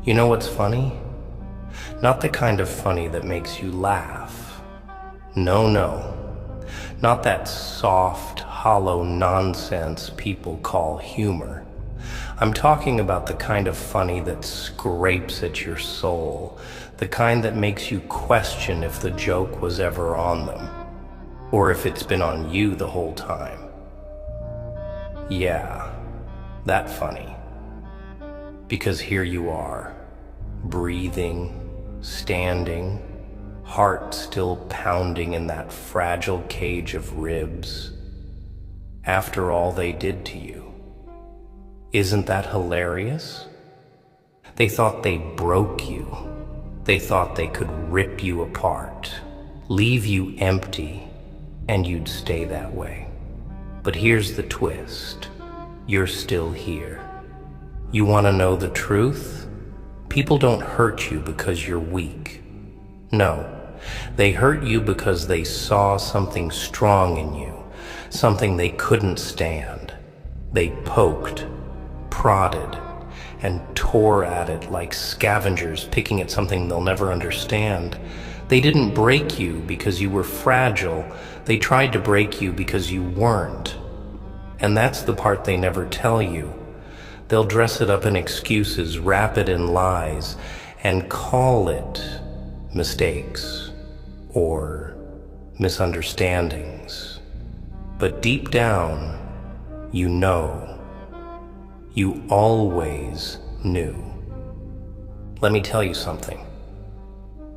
You know what's funny? Not the kind of funny that makes you laugh. No, no. Not that soft, hollow nonsense people call humor. I'm talking about the kind of funny that scrapes at your soul, the kind that makes you question if the joke was ever on them, or if it's been on you the whole time. Yeah, that funny. Because here you are, breathing, standing, heart still pounding in that fragile cage of ribs, after all they did to you. Isn't that hilarious? They thought they broke you. They thought they could rip you apart, leave you empty, and you'd stay that way. But here's the twist. You're still here. You want to know the truth? People don't hurt you because you're weak. No, they hurt you because they saw something strong in you, something they couldn't stand. They poked, prodded, and tore at it like scavengers picking at something they'll never understand. They didn't break you because you were fragile. They tried to break you because you weren't. And that's the part they never tell you. They'll dress it up in excuses, wrap it in lies, and call it mistakes or misunderstandings. But deep down, you know. You always knew. Let me tell you something.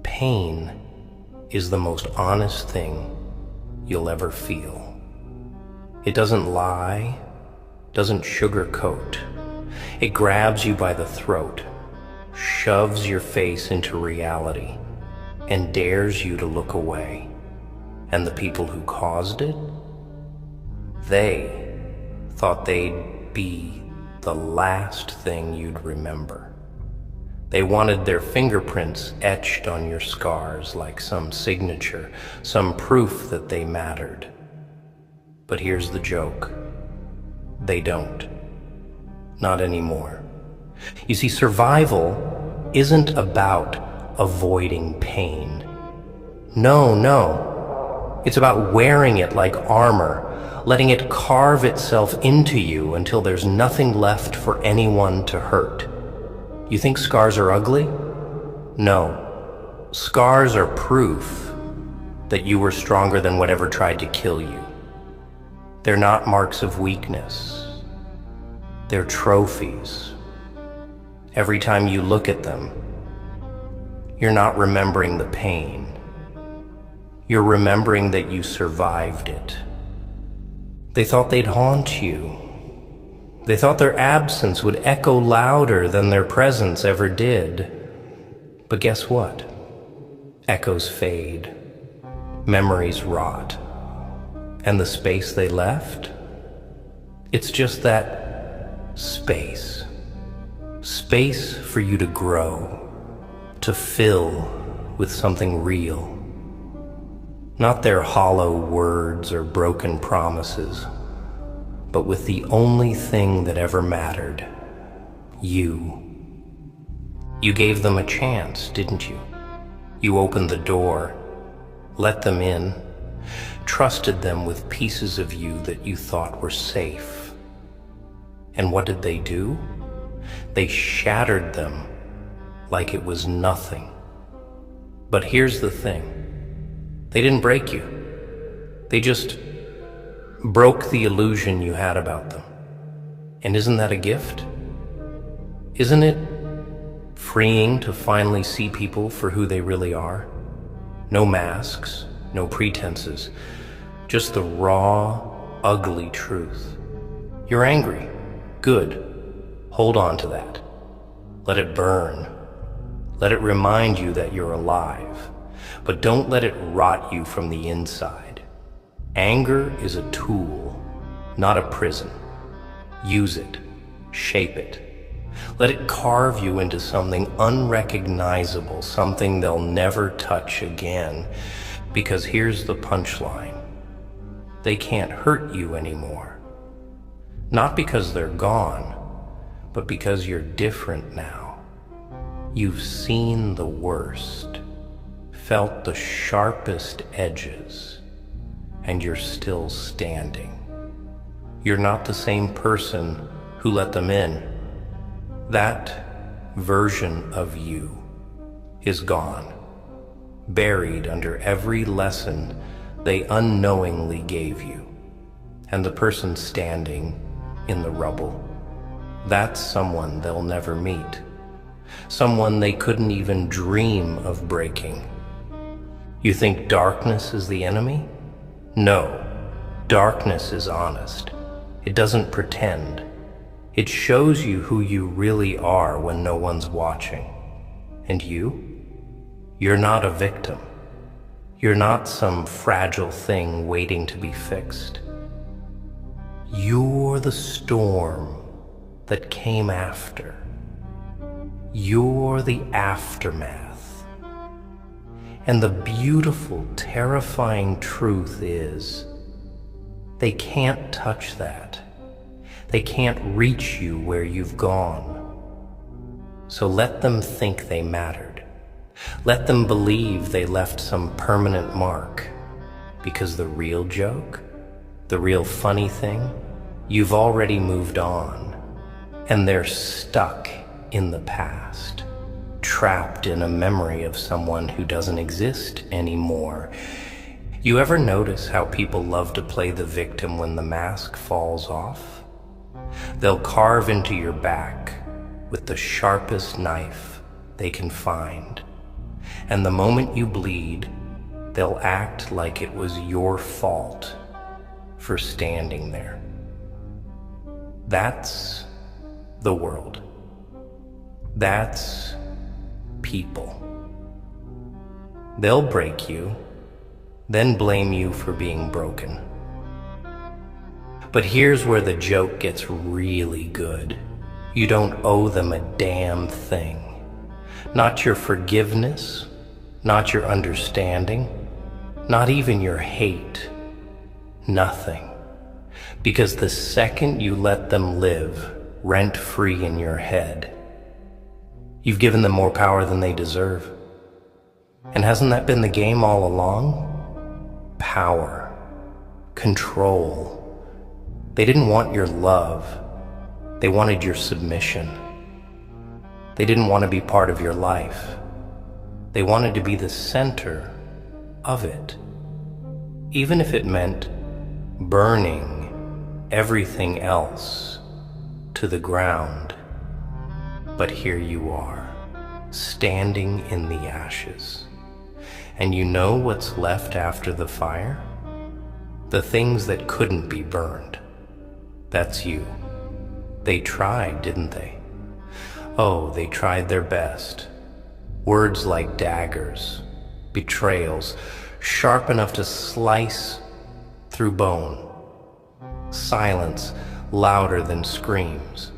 Pain is the most honest thing you'll ever feel. It doesn't lie, doesn't sugarcoat. It grabs you by the throat, shoves your face into reality, and dares you to look away. And the people who caused it, they thought they'd be the last thing you'd remember. They wanted their fingerprints etched on your scars like some signature, some proof that they mattered. But here's the joke. They don't. Not anymore. You see, survival isn't about avoiding pain. No, no. It's about wearing it like armor, letting it carve itself into you until there's nothing left for anyone to hurt. You think scars are ugly? No. Scars are proof that you were stronger than whatever tried to kill you. They're not marks of weakness. They're trophies. Every time you look at them, you're not remembering the pain. You're remembering that you survived it. They thought they'd haunt you. They thought their absence would echo louder than their presence ever did. But guess what? Echoes fade. Memories rot. And the space they left? It's just that space. Space for you to grow, to fill with something real. Not their hollow words or broken promises, but with the only thing that ever mattered, you. You gave them a chance, didn't you? You opened the door, let them in, trusted them with pieces of you that you thought were safe. And what did they do? They shattered them like it was nothing. But here's the thing. They didn't break you. They just broke the illusion you had about them. And isn't that a gift? Isn't it freeing to finally see people for who they really are? No masks, no pretenses, just the raw, ugly truth. You're angry. Good. Hold on to that. Let it burn. Let it remind you that you're alive. But don't let it rot you from the inside. Anger is a tool, not a prison. Use it. Shape it. Let it carve you into something unrecognizable, something they'll never touch again. Because here's the punchline. They can't hurt you anymore. Not because they're gone, but because you're different now. You've seen the worst, felt the sharpest edges, and you're still standing. You're not the same person who let them in. That version of you is gone, buried under every lesson they unknowingly gave you. And the person standing in the rubble, that's someone they'll never meet, someone they couldn't even dream of breaking. You think darkness is the enemy? No, darkness is honest. It doesn't pretend. It shows you who you really are when no one's watching. And you're not a victim. You're not some fragile thing waiting to be fixed. You're the storm that came after. You're the aftermath. And the beautiful, terrifying truth is, they can't touch that. They can't reach you where you've gone. So let them think they mattered. Let them believe they left some permanent mark. Because the real joke, the real funny thing, you've already moved on. And they're stuck in the past, trapped in a memory of someone who doesn't exist anymore. You ever notice how people love to play the victim when the mask falls off? They'll carve into your back with the sharpest knife they can find. And the moment you bleed, they'll act like it was your fault for standing there. That's the world. That's people. They'll break you, then blame you for being broken. But here's where the joke gets really good. You don't owe them a damn thing. Not your forgiveness, not your understanding, not even your hate. Nothing. Because the second you let them live rent-free in your head, you've given them more power than they deserve. And hasn't that been the game all along? Power. Control. They didn't want your love. They wanted your submission. They didn't want to be part of your life. They wanted to be the center of it. Even if it meant burning everything else to the ground. But here you are, standing in the ashes. And you know what's left after the fire? The things that couldn't be burned. That's you. They tried, didn't they? Oh, they tried their best. Words like daggers, betrayals, sharp enough to slice through bone. Silence louder than screams.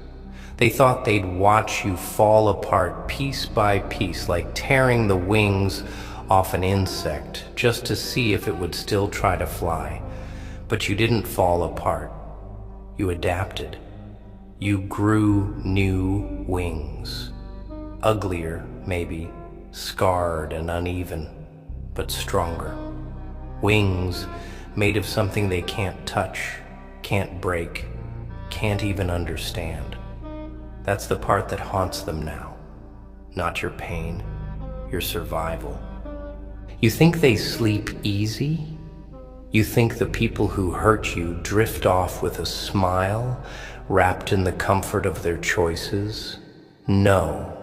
They thought they'd watch you fall apart piece by piece, like tearing the wings off an insect, just to see if it would still try to fly. But you didn't fall apart. You adapted. You grew new wings. Uglier, maybe, scarred and uneven, but stronger. Wings made of something they can't touch, can't break, can't even understand. That's the part that haunts them now. Not your pain, your survival. You think they sleep easy? You think the people who hurt you drift off with a smile, wrapped in the comfort of their choices? No,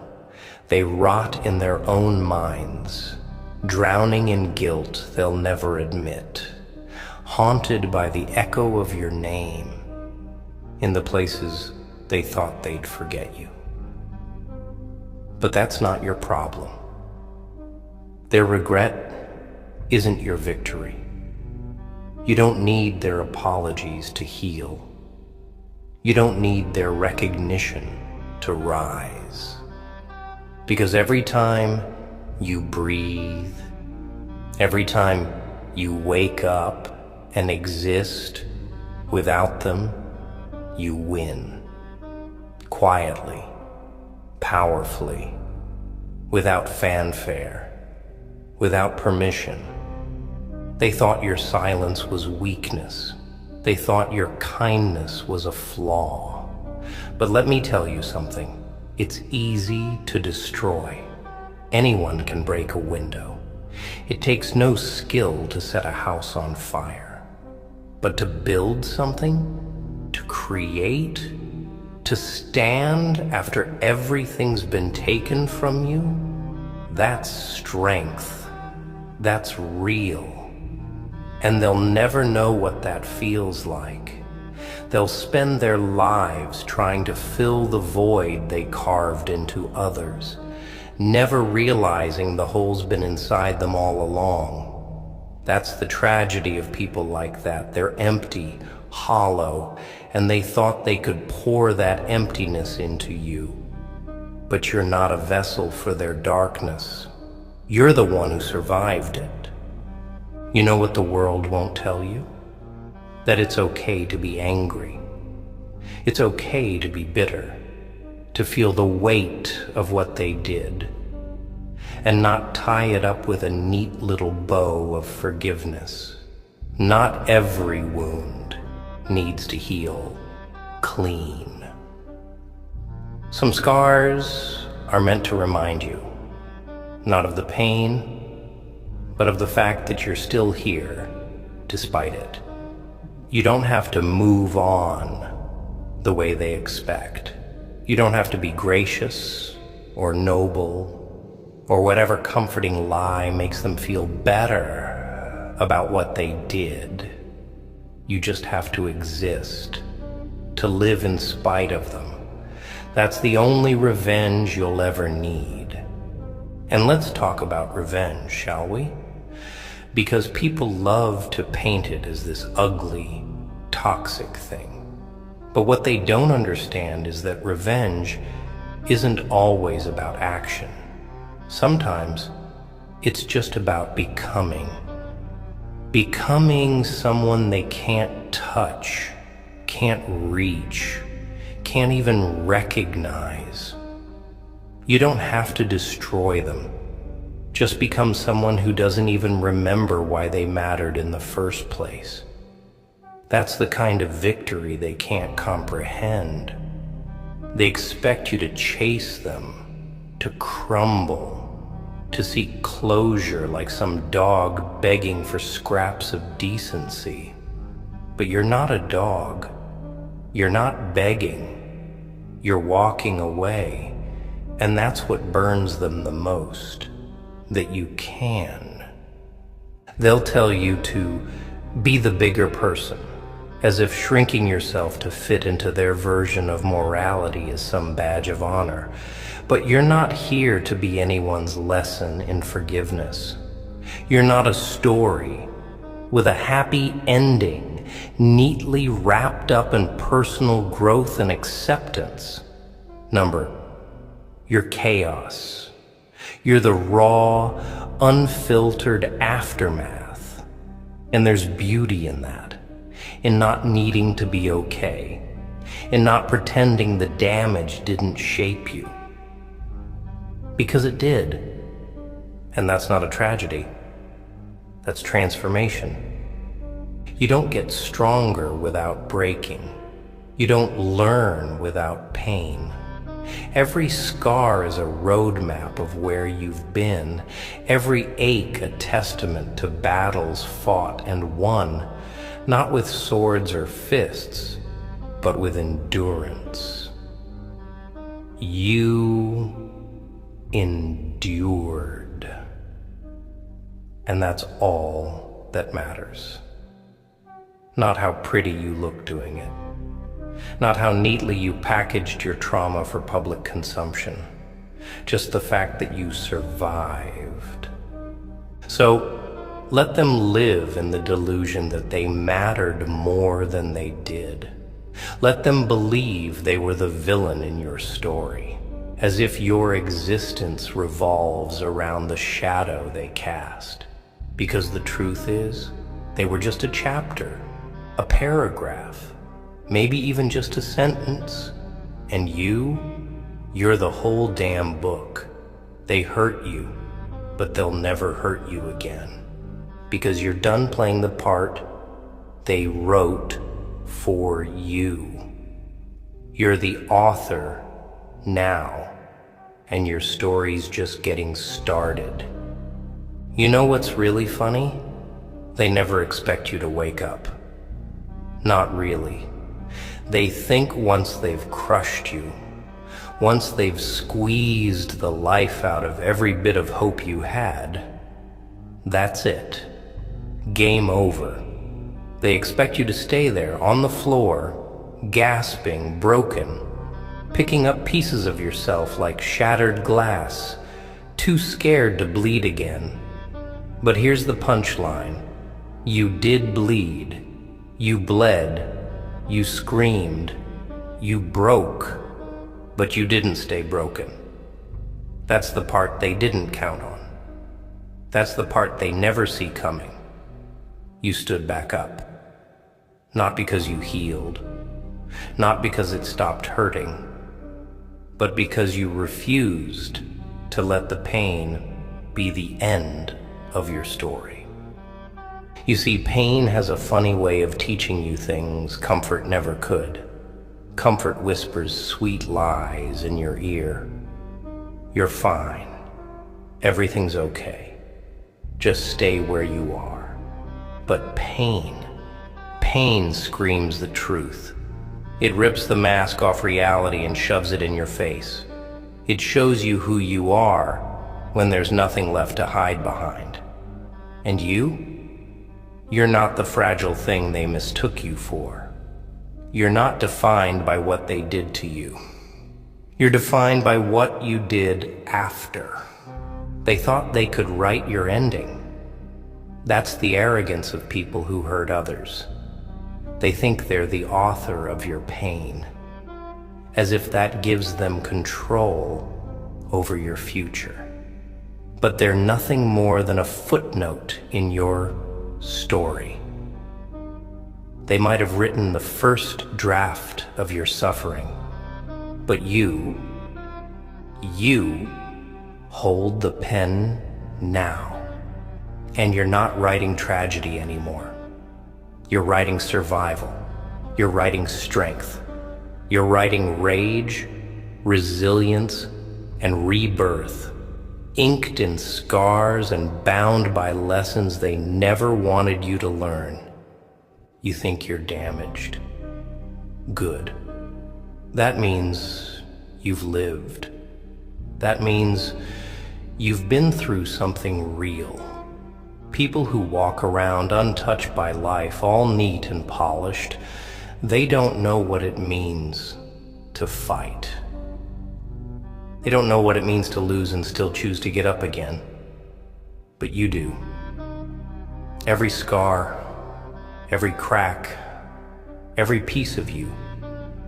they rot in their own minds, drowning in guilt they'll never admit, haunted by the echo of your name in the places they thought they'd forget you. But that's not your problem. Their regret isn't your victory. You don't need their apologies to heal. You don't need their recognition to rise. Because every time you breathe, every time you wake up and exist without them, you win. Quietly, powerfully, without fanfare, without permission. They thought your silence was weakness. They thought your kindness was a flaw. But let me tell you something. It's easy to destroy. Anyone can break a window. It takes no skill to set a house on fire. But to build something, to create, to stand after everything's been taken from you, that's strength. That's real. And they'll never know what that feels like. They'll spend their lives trying to fill the void they carved into others, never realizing the hole's been inside them all along. That's the tragedy of people like that. They're empty, hollow, and they thought they could pour that emptiness into you. But you're not a vessel for their darkness. You're the one who survived it. You know what the world won't tell you? That it's okay to be angry. It's okay to be bitter, to feel the weight of what they did, and not tie it up with a neat little bow of forgiveness. Not every wound needs to heal clean. Some scars are meant to remind you, not of the pain, but of the fact that you're still here despite it. You don't have to move on the way they expect. You don't have to be gracious or noble or whatever comforting lie makes them feel better about what they did. You just have to exist, to live in spite of them. That's the only revenge you'll ever need. And let's talk about revenge, shall we? Because people love to paint it as this ugly, toxic thing. But what they don't understand is that revenge isn't always about action. Sometimes it's just about becoming. Becoming someone they can't touch, can't reach, can't even recognize. You don't have to destroy them. Just become someone who doesn't even remember why they mattered in the first place. That's the kind of victory they can't comprehend. They expect you to chase them, to crumble, to seek closure like some dog begging for scraps of decency. But you're not a dog. You're not begging. You're walking away. And that's what burns them the most. That you can. They'll tell you to be the bigger person, as if shrinking yourself to fit into their version of morality is some badge of honor. But you're not here to be anyone's lesson in forgiveness. You're not a story with a happy ending, neatly wrapped up in personal growth and acceptance. You're chaos. You're the raw, unfiltered aftermath. And there's beauty in that, in not needing to be okay, in not pretending the damage didn't shape you. Because it did. And that's not a tragedy. That's transformation. You don't get stronger without breaking. You don't learn without pain. Every scar is a roadmap of where you've been, every ache a testament to battles fought and won, not with swords or fists, but with endurance. You endured. And that's all that matters. Not how pretty you look doing it. Not how neatly you packaged your trauma for public consumption. Just the fact that you survived. So let them live in the delusion that they mattered more than they did. Let them believe they were the villain in your story, as if your existence revolves around the shadow they cast. Because the truth is, they were just a chapter, a paragraph, maybe even just a sentence. And you're the whole damn book. They hurt you, but they'll never hurt you again, because you're done playing the part they wrote for you. You're the author now, and your story's just getting started. You know what's really funny? They never expect you to wake up. Not really. They think once they've crushed you, once they've squeezed the life out of every bit of hope you had, that's it. Game over. They expect you to stay there on the floor, gasping, broken, picking up pieces of yourself like shattered glass, too scared to bleed again. But here's the punchline. You did bleed. You bled. You screamed. You broke. But you didn't stay broken. That's the part they didn't count on. That's the part they never see coming. You stood back up. Not because you healed, not because it stopped hurting, but because you refused to let the pain be the end of your story. You see, pain has a funny way of teaching you things comfort never could. Comfort whispers sweet lies in your ear. You're fine. Everything's okay. Just stay where you are. But pain screams the truth. It rips the mask off reality and shoves it in your face. It shows you who you are when there's nothing left to hide behind. And you're not the fragile thing they mistook you for. You're not defined by what they did to you. You're defined by what you did after. They thought they could write your ending. That's the arrogance of people who hurt others. They think they're the author of your pain, as if that gives them control over your future. But they're nothing more than a footnote in your story. They might have written the first draft of your suffering, but you hold the pen now. And you're not writing tragedy anymore. You're writing survival. You're writing strength. You're writing rage, resilience, and rebirth, inked in scars and bound by lessons they never wanted you to learn. You think you're damaged. Good. That means you've lived. That means you've been through something real. People who walk around untouched by life, all neat and polished, they don't know what it means to fight. They don't know what it means to lose and still choose to get up again. But you do. Every scar, every crack, every piece of you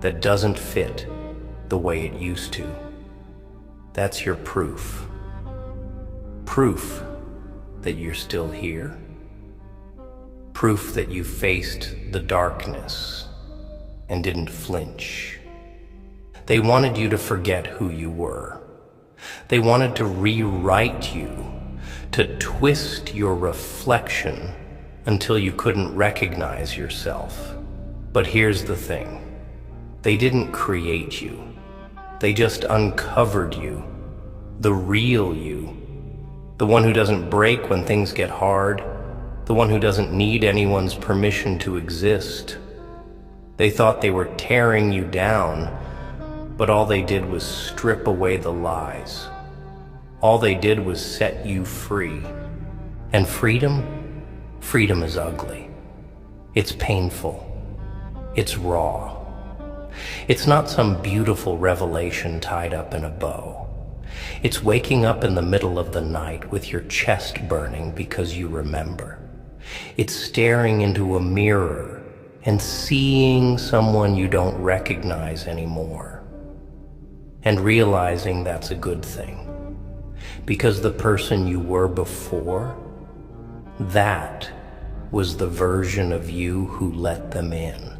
that doesn't fit the way it used to, that's your proof. Proof that you're still here. Proof that you faced the darkness and didn't flinch. They wanted you to forget who you were. They wanted to rewrite you, to twist your reflection until you couldn't recognize yourself. But here's the thing. They didn't create you. They just uncovered you, the real you. The one who doesn't break when things get hard, the one who doesn't need anyone's permission to exist. They thought they were tearing you down, but all they did was strip away the lies. All they did was set you free. And freedom is ugly. It's painful. It's raw. It's not some beautiful revelation tied up in a bow. It's waking up in the middle of the night with your chest burning because you remember. It's staring into a mirror and seeing someone you don't recognize anymore, and realizing that's a good thing, because the person you were before, that was the version of you who let them in,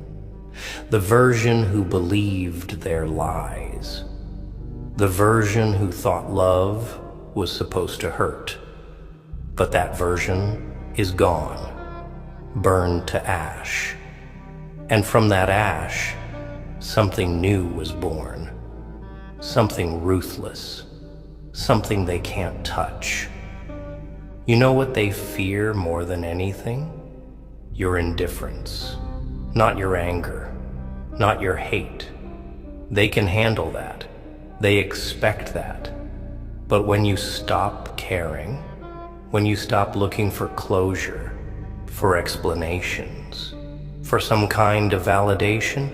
the version who believed their lies, the version who thought love was supposed to hurt. But that version is gone, burned to ash. And from that ash, something new was born. Something ruthless. Something they can't touch. You know what they fear more than anything? Your indifference. Not your anger. Not your hate. They can handle that. They expect that. But when you stop caring, when you stop looking for closure, for explanations, for some kind of validation,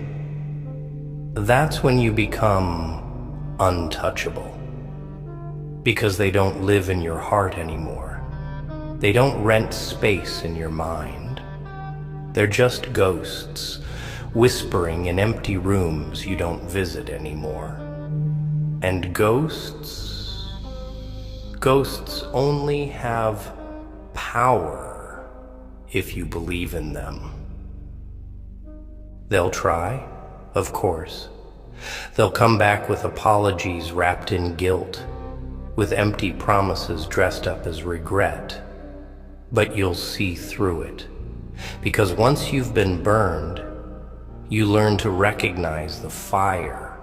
that's when you become untouchable. Because they don't live in your heart anymore. They don't rent space in your mind. They're just ghosts, whispering in empty rooms you don't visit anymore. And ghosts only have power if you believe in them. They'll try, of course. They'll come back with apologies wrapped in guilt, with empty promises dressed up as regret. But you'll see through it. Because once you've been burned, you learn to recognize the fire.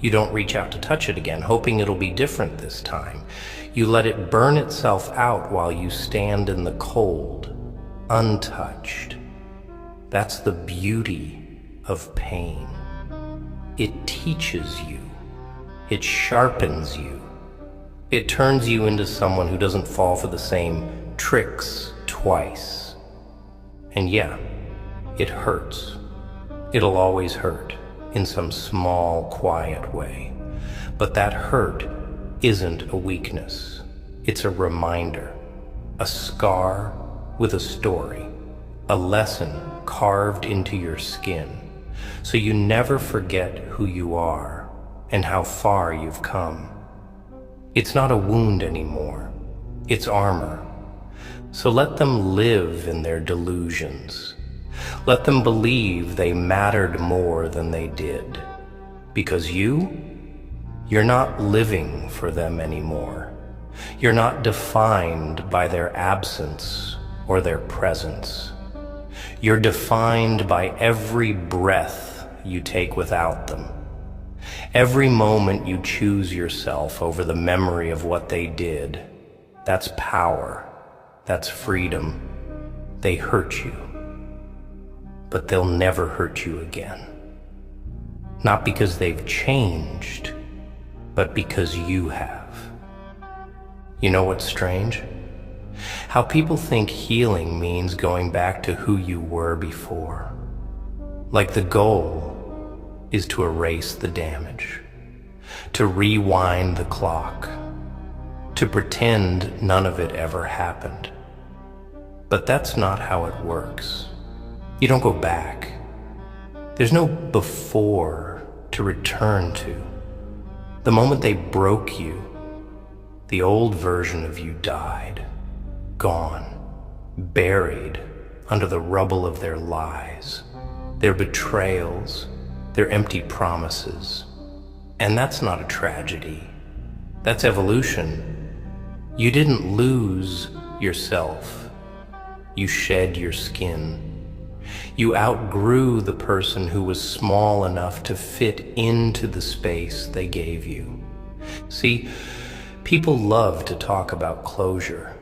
You don't reach out to touch it again, hoping it'll be different this time. You let it burn itself out while you stand in the cold, untouched. That's the beauty of pain. It teaches you. It sharpens you. It turns you into someone who doesn't fall for the same tricks twice. And yeah, it hurts. It'll always hurt in some small, quiet way. But that hurt isn't a weakness. It's a reminder, a scar with a story, a lesson carved into your skin, so you never forget who you are and how far you've come. It's not a wound anymore. It's armor. So let them live in their delusions. Let them believe they mattered more than they did. Because you're not living for them anymore. You're not defined by their absence or their presence. You're defined by every breath you take without them. Every moment you choose yourself over the memory of what they did. That's power. That's freedom. They hurt you. But they'll never hurt you again. Not because they've changed, but because you have. You know what's strange? How people think healing means going back to who you were before. Like the goal is to erase the damage, to rewind the clock, to pretend none of it ever happened. But that's not how it works. You don't go back. There's no before to return to. The moment they broke you, the old version of you died, gone, buried under the rubble of their lies, their betrayals, their empty promises. And that's not a tragedy. That's evolution. You didn't lose yourself. You shed your skin. You outgrew the person who was small enough to fit into the space they gave you. See, people love to talk about closure,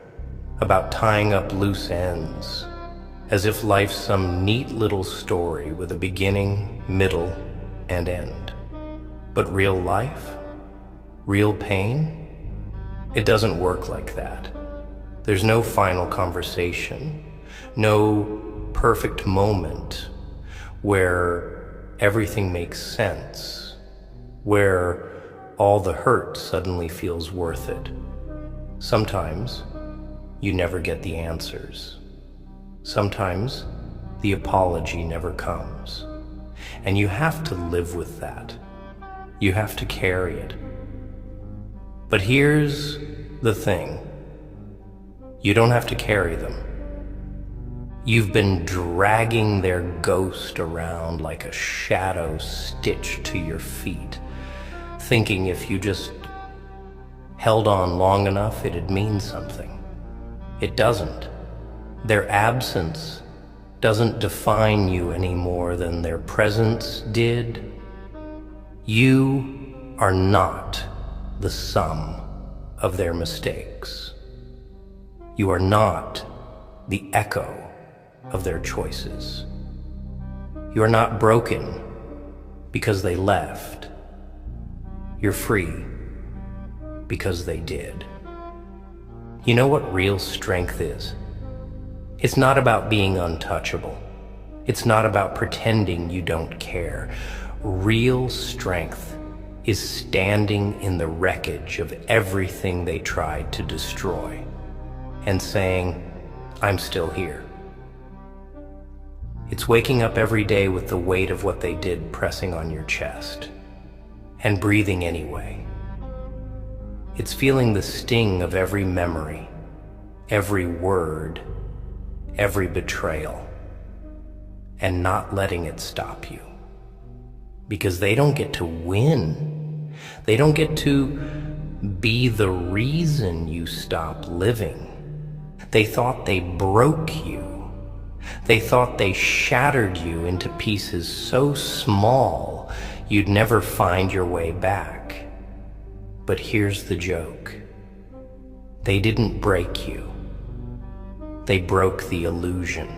about tying up loose ends, as if life's some neat little story with a beginning, middle, and end. But real life, real pain, it doesn't work like that. There's no final conversation, no perfect moment where everything makes sense, where all the hurt suddenly feels worth it. Sometimes you never get the answers. Sometimes the apology never comes. And you have to live with that. You have to carry it. But here's the thing. You don't have to carry them. You've been dragging their ghost around like a shadow stitched to your feet, thinking if you just Held on long enough, it'd mean something. It doesn't. Their absence doesn't define you any more than their presence did. You are not the sum of their mistakes. You are not the echo of their choices. You are not broken because they left. You're free because they did. You know what real strength is? It's not about being untouchable. It's not about pretending you don't care. Real strength is standing in the wreckage of everything they tried to destroy and saying, I'm still here. It's waking up every day with the weight of what they did pressing on your chest and breathing anyway. It's feeling the sting of every memory, every word, every betrayal, and not letting it stop you. Because they don't get to win. They don't get to be the reason you stop living. They thought they broke you. They thought they shattered you into pieces so small you'd never find your way back. But here's the joke. They didn't break you. They broke the illusion.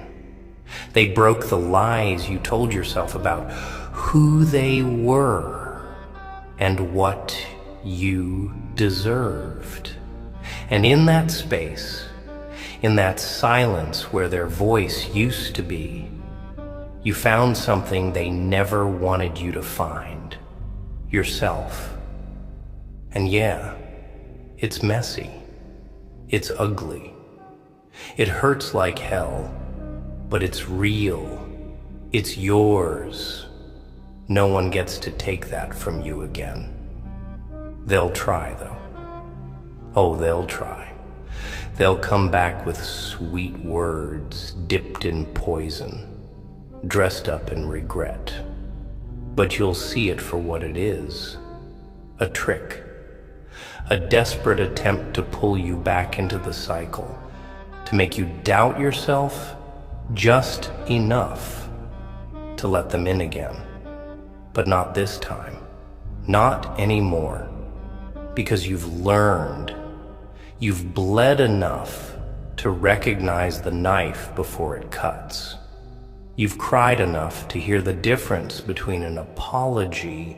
They broke the lies you told yourself about who they were and what you deserved. And in that space, in that silence where their voice used to be, you found something they never wanted you to find, yourself. And yeah, it's messy. It's ugly. It hurts like hell, but it's real. It's yours. No one gets to take that from you again. They'll try, though. Oh, they'll try. They'll come back with sweet words dipped in poison, dressed up in regret. But you'll see it for what it is. A trick. A desperate attempt to pull you back into the cycle, to make you doubt yourself just enough to let them in again. But not this time. Not anymore. Because you've learned. You've bled enough to recognize the knife before it cuts. You've cried enough to hear the difference between an apology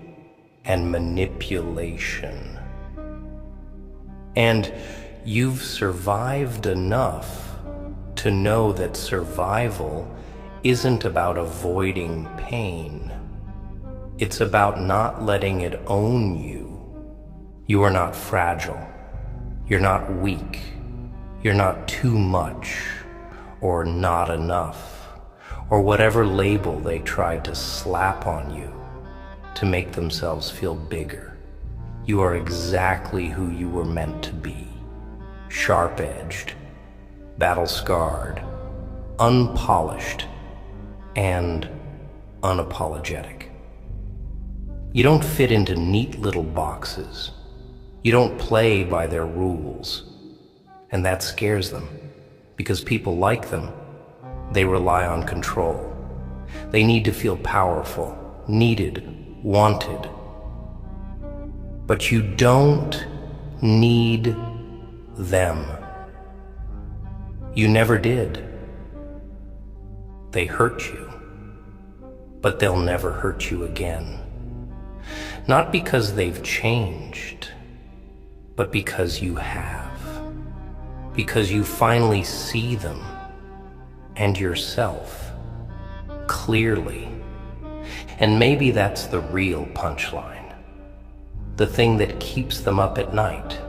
and manipulation. And you've survived enough to know that survival isn't about avoiding pain. It's about not letting it own you. You are not fragile. You're not weak. You're not too much or not enough or whatever label they tried to slap on you to make themselves feel bigger. You are exactly who you were meant to be. Sharp-edged, battle-scarred, unpolished, and unapologetic. You don't fit into neat little boxes. You don't play by their rules. And that scares them, because people like them. They rely on control. They need to feel powerful, needed, wanted. But you don't need them. You never did. They hurt you, but they'll never hurt you again. Not because they've changed, but because you have. Because you finally see them and yourself clearly. And maybe that's the real punchline. The thing that keeps them up at night.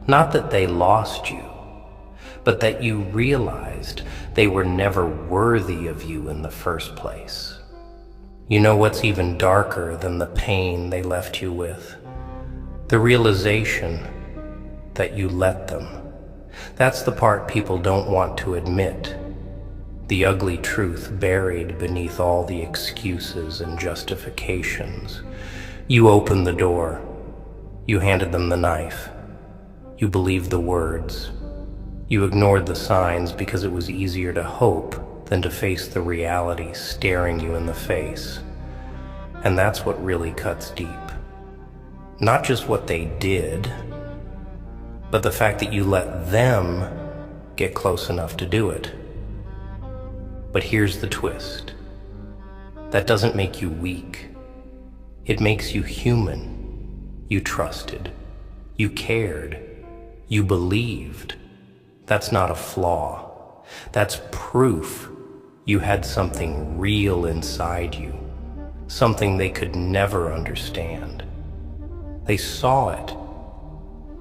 Not that they lost you, but that you realized they were never worthy of you in the first place. You know what's even darker than the pain they left you with? The realization that you let them. That's the part people don't want to admit. The ugly truth buried beneath all the excuses and justifications. You opened the door. You handed them the knife. You believed the words. You ignored the signs because it was easier to hope than to face the reality staring you in the face. And that's what really cuts deep. Not just what they did, but the fact that you let them get close enough to do it. But here's the twist. That doesn't make you weak. It makes you human. You trusted. You cared. You believed. That's not a flaw. That's proof you had something real inside you, something they could never understand. They saw it,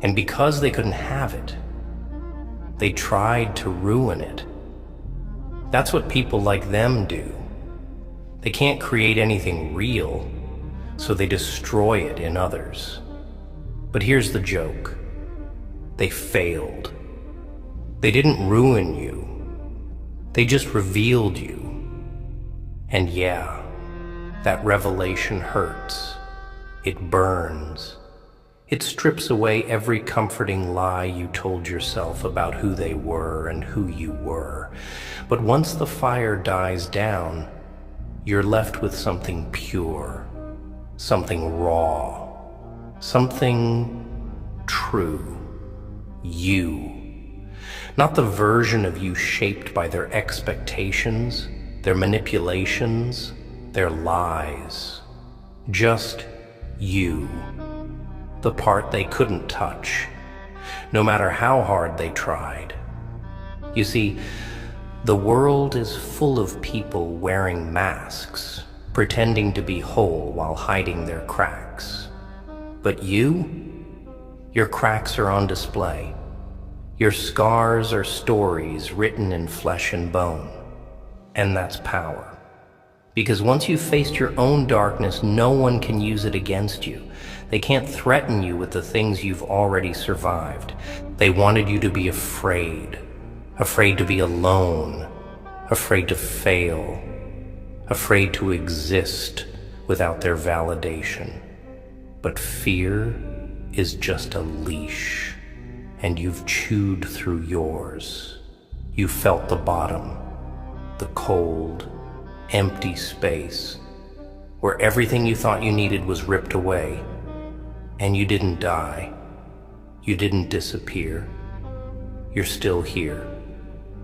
and because they couldn't have it, they tried to ruin it. That's what people like them do. They can't create anything real, so they destroy it in others. But here's the joke. They failed. They didn't ruin you. They just revealed you. And yeah, that revelation hurts. It burns. It strips away every comforting lie you told yourself about who they were and who you were. But once the fire dies down, you're left with something pure, something raw, something true. You. Not the version of you shaped by their expectations, their manipulations, their lies. Just you. The part they couldn't touch, no matter how hard they tried. You see, the world is full of people wearing masks, pretending to be whole while hiding their cracks. But you? Your cracks are on display. Your scars are stories written in flesh and bone. And that's power. Because once you've faced your own darkness, no one can use it against you. They can't threaten you with the things you've already survived. They wanted you to be afraid. Afraid to be alone. Afraid to fail. Afraid to exist without their validation. But fear is just a leash, and you've chewed through yours. You felt the bottom, the cold, empty space, where everything you thought you needed was ripped away, and you didn't die. You didn't disappear. You're still here,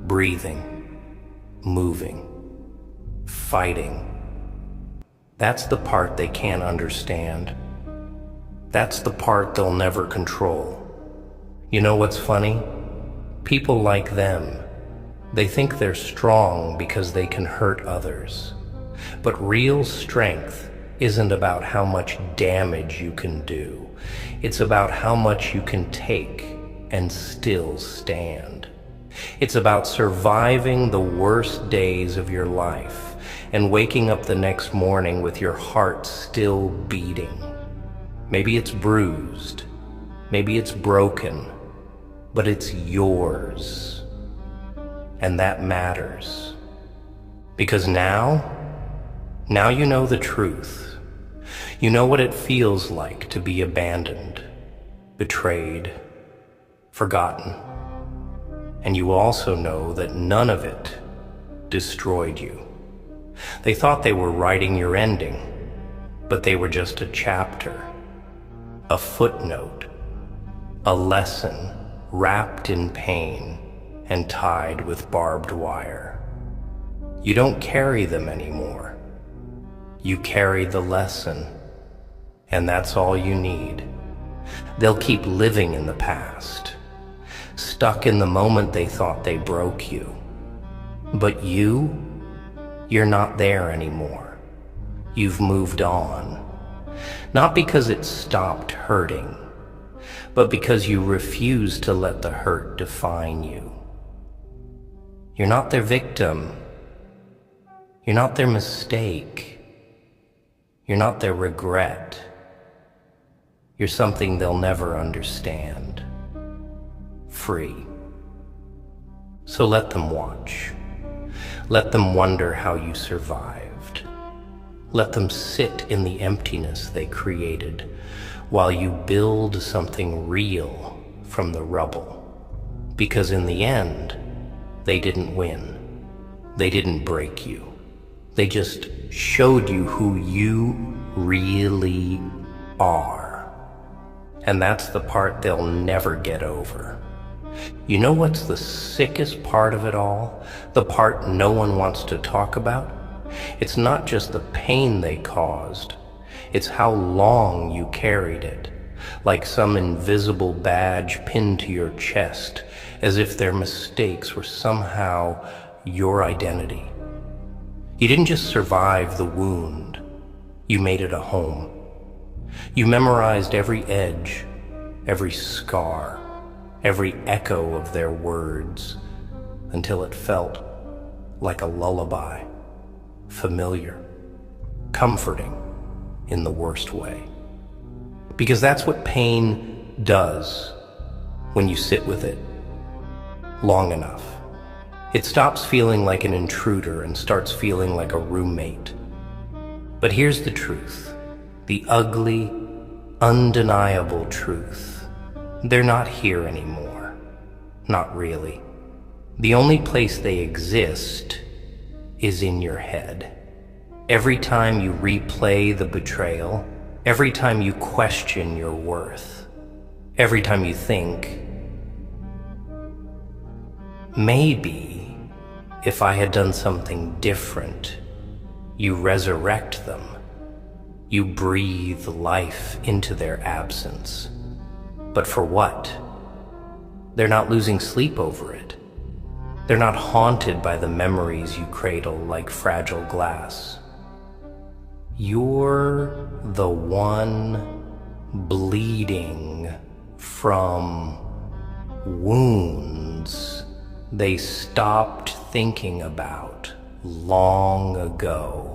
breathing, moving, fighting. That's the part they can't understand. That's the part they'll never control. You know what's funny? People like them, they think they're strong because they can hurt others. But real strength isn't about how much damage you can do. It's about how much you can take and still stand. It's about surviving the worst days of your life and waking up the next morning with your heart still beating. Maybe it's bruised, maybe it's broken, but it's yours. And that matters. Because now you know the truth. You know what it feels like to be abandoned, betrayed, forgotten. And you also know that none of it destroyed you. They thought they were writing your ending, but they were just a chapter, a footnote, a lesson wrapped in pain and tied with barbed wire. You don't carry them anymore. You carry the lesson, and that's all you need. They'll keep living in the past, stuck in the moment they thought they broke you. But you're not there anymore. You've moved on. Not because it stopped hurting, but because you refuse to let the hurt define you. You're not their victim. You're not their mistake. You're not their regret. You're something they'll never understand. Free. So let them watch. Let them wonder how you survived. Let them sit in the emptiness they created while you build something real from the rubble. Because in the end, they didn't win. They didn't break you. They just showed you who you really are. And that's the part they'll never get over. You know what's the sickest part of it all? The part no one wants to talk about? It's not just the pain they caused. It's how long you carried it, like some invisible badge pinned to your chest, as if their mistakes were somehow your identity. You didn't just survive the wound, you made it a home. You memorized every edge, every scar, every echo of their words, until it felt like a lullaby, familiar, comforting in the worst way. Because that's what pain does when you sit with it long enough. It stops feeling like an intruder and starts feeling like a roommate. But here's the truth, the ugly, undeniable truth. They're not here anymore. Not really. The only place they exist is in your head. Every time you replay the betrayal, every time you question your worth, every time you think, maybe if I had done something different, you resurrect them. You breathe life into their absence. But for what? They're not losing sleep over it. They're not haunted by the memories you cradle like fragile glass. You're the one bleeding from wounds they stopped thinking about long ago.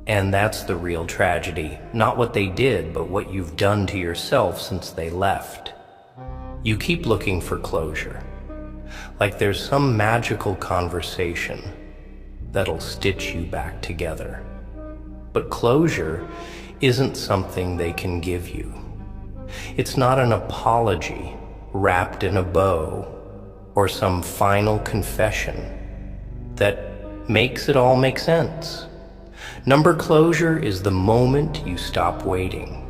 And that's the real tragedy, not what they did, but what you've done to yourself since they left. You keep looking for closure, like there's some magical conversation that'll stitch you back together. But closure isn't something they can give you. It's not an apology wrapped in a bow or some final confession that makes it all make sense. Number closure is the moment you stop waiting.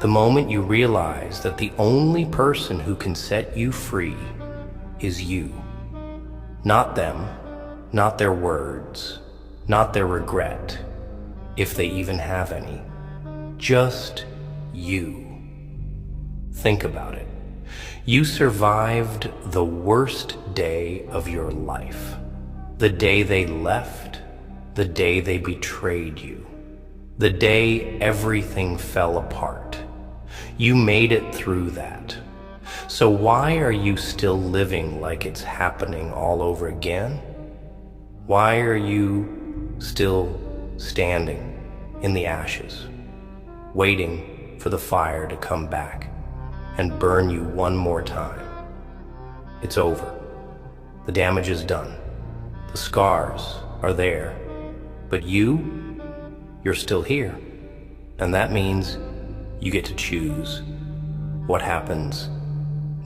The moment you realize that the only person who can set you free is you. Not them, not their words, not their regret, if they even have any. Just you. Think about it. You survived the worst day of your life. The day they left, the day they betrayed you, the day everything fell apart. You made it through that. So why are you still living like it's happening all over again? Why are you still standing in the ashes, waiting for the fire to come back and burn you one more time? It's over. The damage is done. The scars are there. But you're still here. And that means you get to choose what happens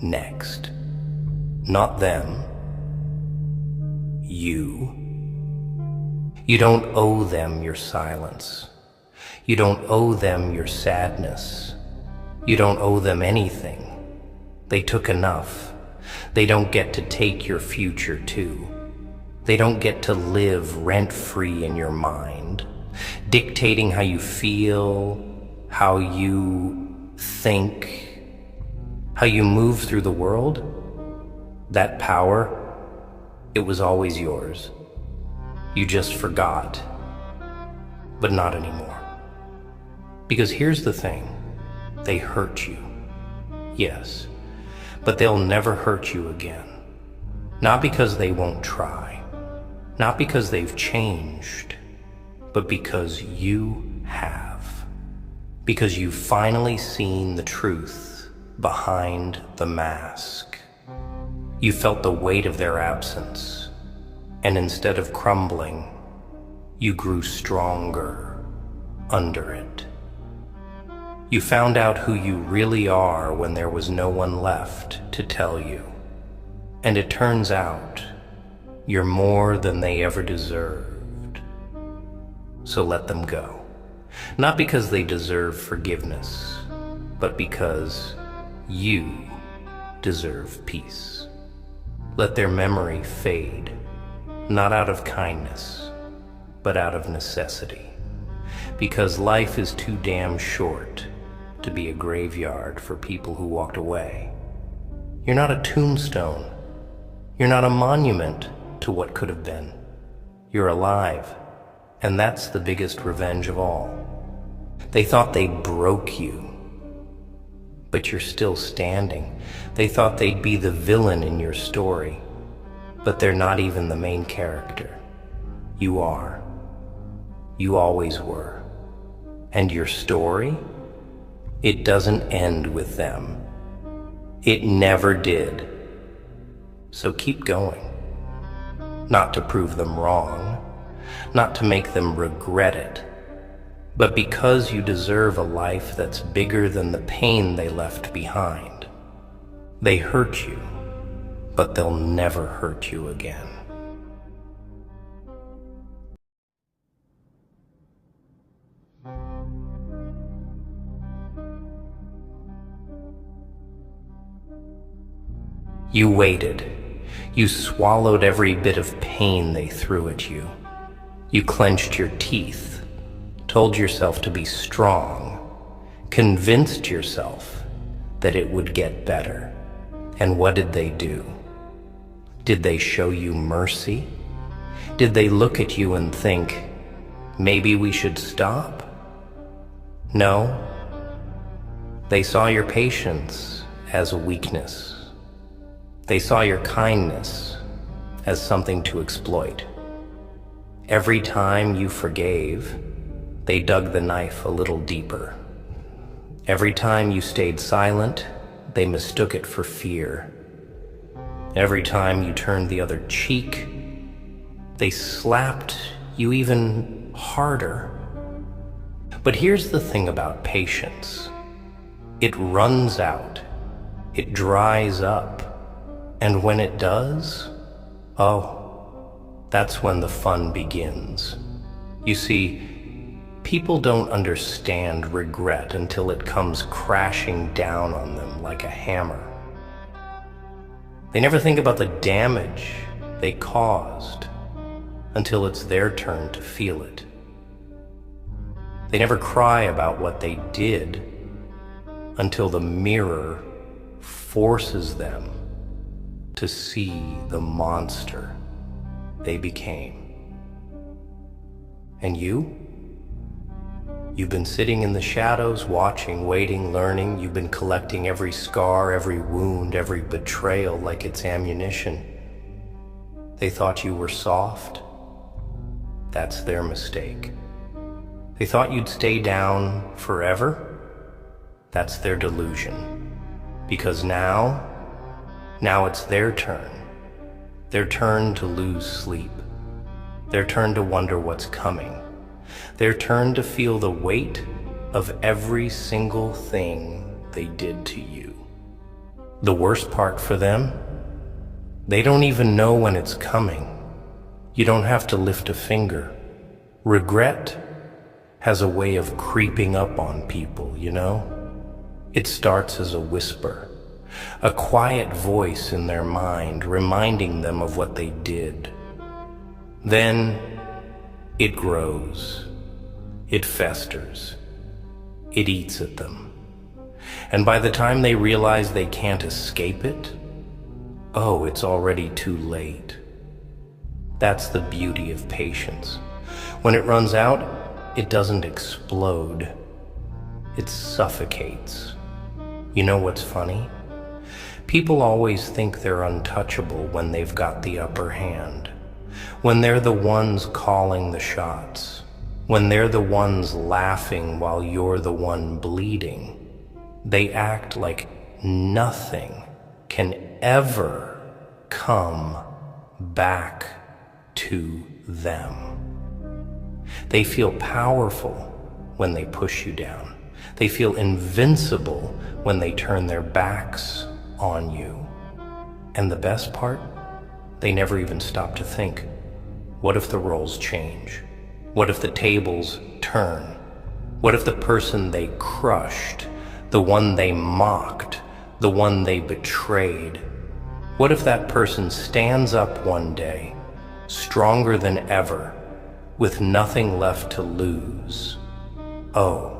next. Not them. You. You don't owe them your silence. You don't owe them your sadness. You don't owe them anything. They took enough. They don't get to take your future too. They don't get to live rent-free in your mind, dictating how you feel, how you think, how you move through the world. That power, it was always yours. You just forgot, but not anymore. Because here's the thing, they hurt you, yes, but they'll never hurt you again. Not because they won't try. Not because they've changed, but because you have. Because you've finally seen the truth behind the mask. You felt the weight of their absence, and instead of crumbling, you grew stronger under it. You found out who you really are when there was no one left to tell you. And it turns out you're more than they ever deserved. So let them go. Not because they deserve forgiveness, but because you deserve peace. Let their memory fade, not out of kindness, but out of necessity. Because life is too damn short to be a graveyard for people who walked away. You're not a tombstone. You're not a monument to what could have been. You're alive, and that's the biggest revenge of all. They thought they broke you, but you're still standing. They thought they'd be the villain in your story, but they're not even the main character. You are. You always were. And your story? It doesn't end with them. It never did. So keep going. Not to prove them wrong, not to make them regret it, but because you deserve a life that's bigger than the pain they left behind. They hurt you, but they'll never hurt you again. You waited. You swallowed every bit of pain they threw at you. You clenched your teeth, told yourself to be strong, convinced yourself that it would get better. And what did they do? Did they show you mercy? Did they look at you and think, maybe we should stop? No. They saw your patience as a weakness. They saw your kindness as something to exploit. Every time you forgave, they dug the knife a little deeper. Every time you stayed silent, they mistook it for fear. Every time you turned the other cheek, they slapped you even harder. But here's the thing about patience. It runs out. It dries up. And when it does, that's when the fun begins. You see, people don't understand regret until it comes crashing down on them like a hammer. They never think about the damage they caused until it's their turn to feel it. They never cry about what they did until the mirror forces them to see the monster they became. And you've been sitting in the shadows, watching, waiting, learning. You've been collecting every scar, every wound, every betrayal like it's ammunition. They thought you were soft. That's their mistake. They thought you'd stay down forever. That's their delusion. Because now it's their turn to lose sleep, their turn to wonder what's coming, their turn to feel the weight of every single thing they did to you. The worst part for them, they don't even know when it's coming. You don't have to lift a finger. Regret has a way of creeping up on people, you know? It starts as a whisper. A quiet voice in their mind reminding them of what they did. Then it grows, it festers, it eats at them. And by the time they realize they can't escape it, it's already too late. That's the beauty of patience. When it runs out, it doesn't explode, it suffocates. You know what's funny? People always think they're untouchable when they've got the upper hand, when they're the ones calling the shots, when they're the ones laughing while you're the one bleeding. They act like nothing can ever come back to them. They feel powerful when they push you down. They feel invincible when they turn their backs on you. And the best part? They never even stop to think, what if the roles change? What if the tables turn? What if the person they crushed, the one they mocked, the one they betrayed, what if that person stands up one day, stronger than ever, with nothing left to lose? Oh,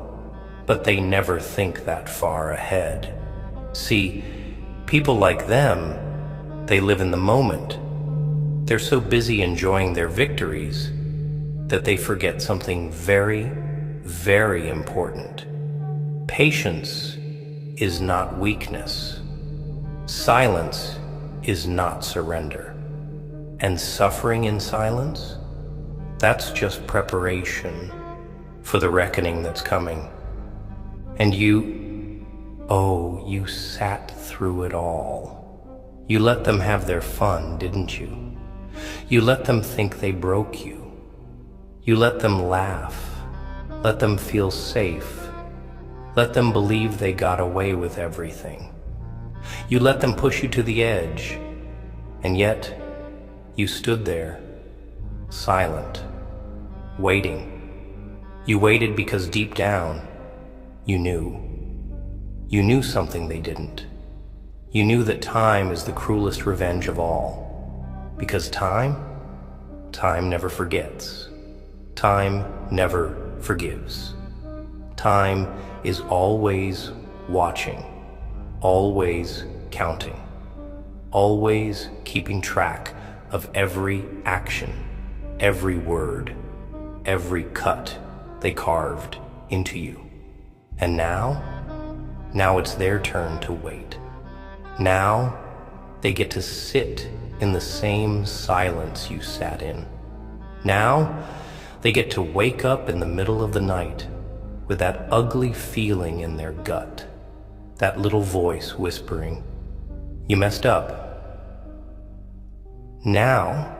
but they never think that far ahead. See, people like them, they live in the moment. They're so busy enjoying their victories that they forget something very, very important. Patience is not weakness. Silence is not surrender. And suffering in silence, that's just preparation for the reckoning that's coming. And you sat through it all. You let them have their fun, didn't you? You let them think they broke you. You let them laugh. Let them feel safe. Let them believe they got away with everything. You let them push you to the edge. And yet, you stood there, silent, waiting. You waited because deep down, you knew. You knew something they didn't. You knew that time is the cruelest revenge of all. Because time never forgets. Time never forgives. Time is always watching, always counting, always keeping track of every action, every word, every cut they carved into you. And now it's their turn to wait. Now they get to sit in the same silence you sat in. Now they get to wake up in the middle of the night with that ugly feeling in their gut, that little voice whispering, "You messed up." Now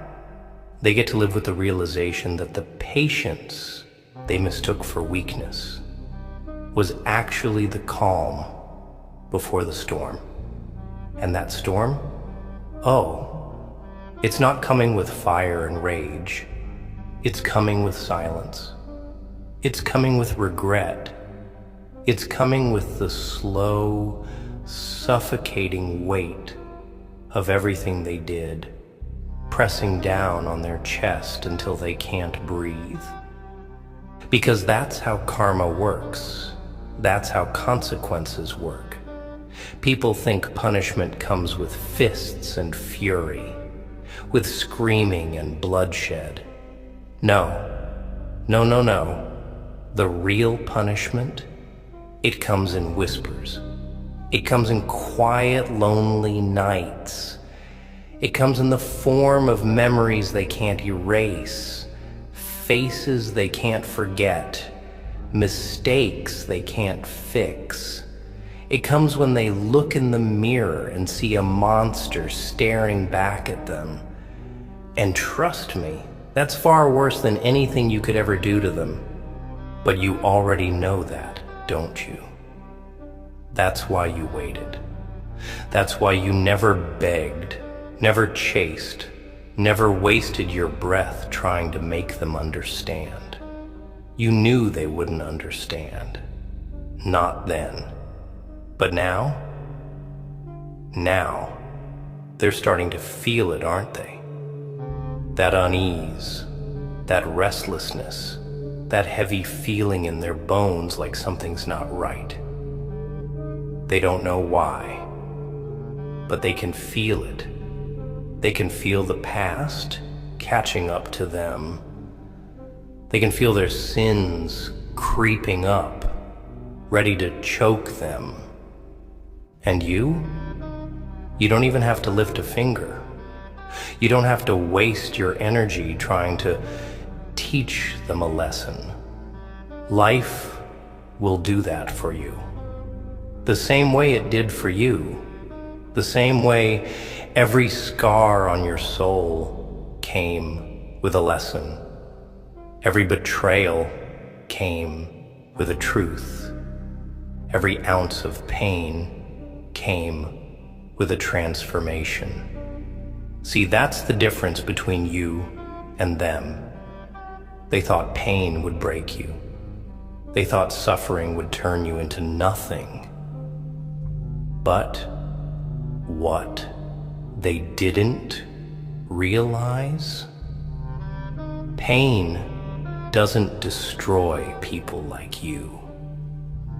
they get to live with the realization that the patience they mistook for weakness was actually the calm before the storm. And that storm? Oh, it's not coming with fire and rage. It's coming with silence. It's coming with regret. It's coming with the slow, suffocating weight of everything they did, pressing down on their chest until they can't breathe. Because that's how karma works. That's how consequences work. People think punishment comes with fists and fury, with screaming and bloodshed. No. The real punishment, it comes in whispers. It comes in quiet, lonely nights. It comes in the form of memories they can't erase, faces they can't forget, mistakes they can't fix. It comes when they look in the mirror and see a monster staring back at them. And trust me, that's far worse than anything you could ever do to them. But you already know that, don't you? That's why you waited. That's why you never begged, never chased, never wasted your breath trying to make them understand. You knew they wouldn't understand. Not then. But now, they're starting to feel it, aren't they? That unease, that restlessness, that heavy feeling in their bones like something's not right. They don't know why, but they can feel it. They can feel the past catching up to them. They can feel their sins creeping up, ready to choke them. And you don't even have to lift a finger. You don't have to waste your energy trying to teach them a lesson. Life will do that for you. The same way it did for you. The same way every scar on your soul came with a lesson. Every betrayal came with a truth. Every ounce of pain came with a transformation. See, that's the difference between you and them. They thought pain would break you. They thought suffering would turn you into nothing. But what they didn't realize? Pain doesn't destroy people like you.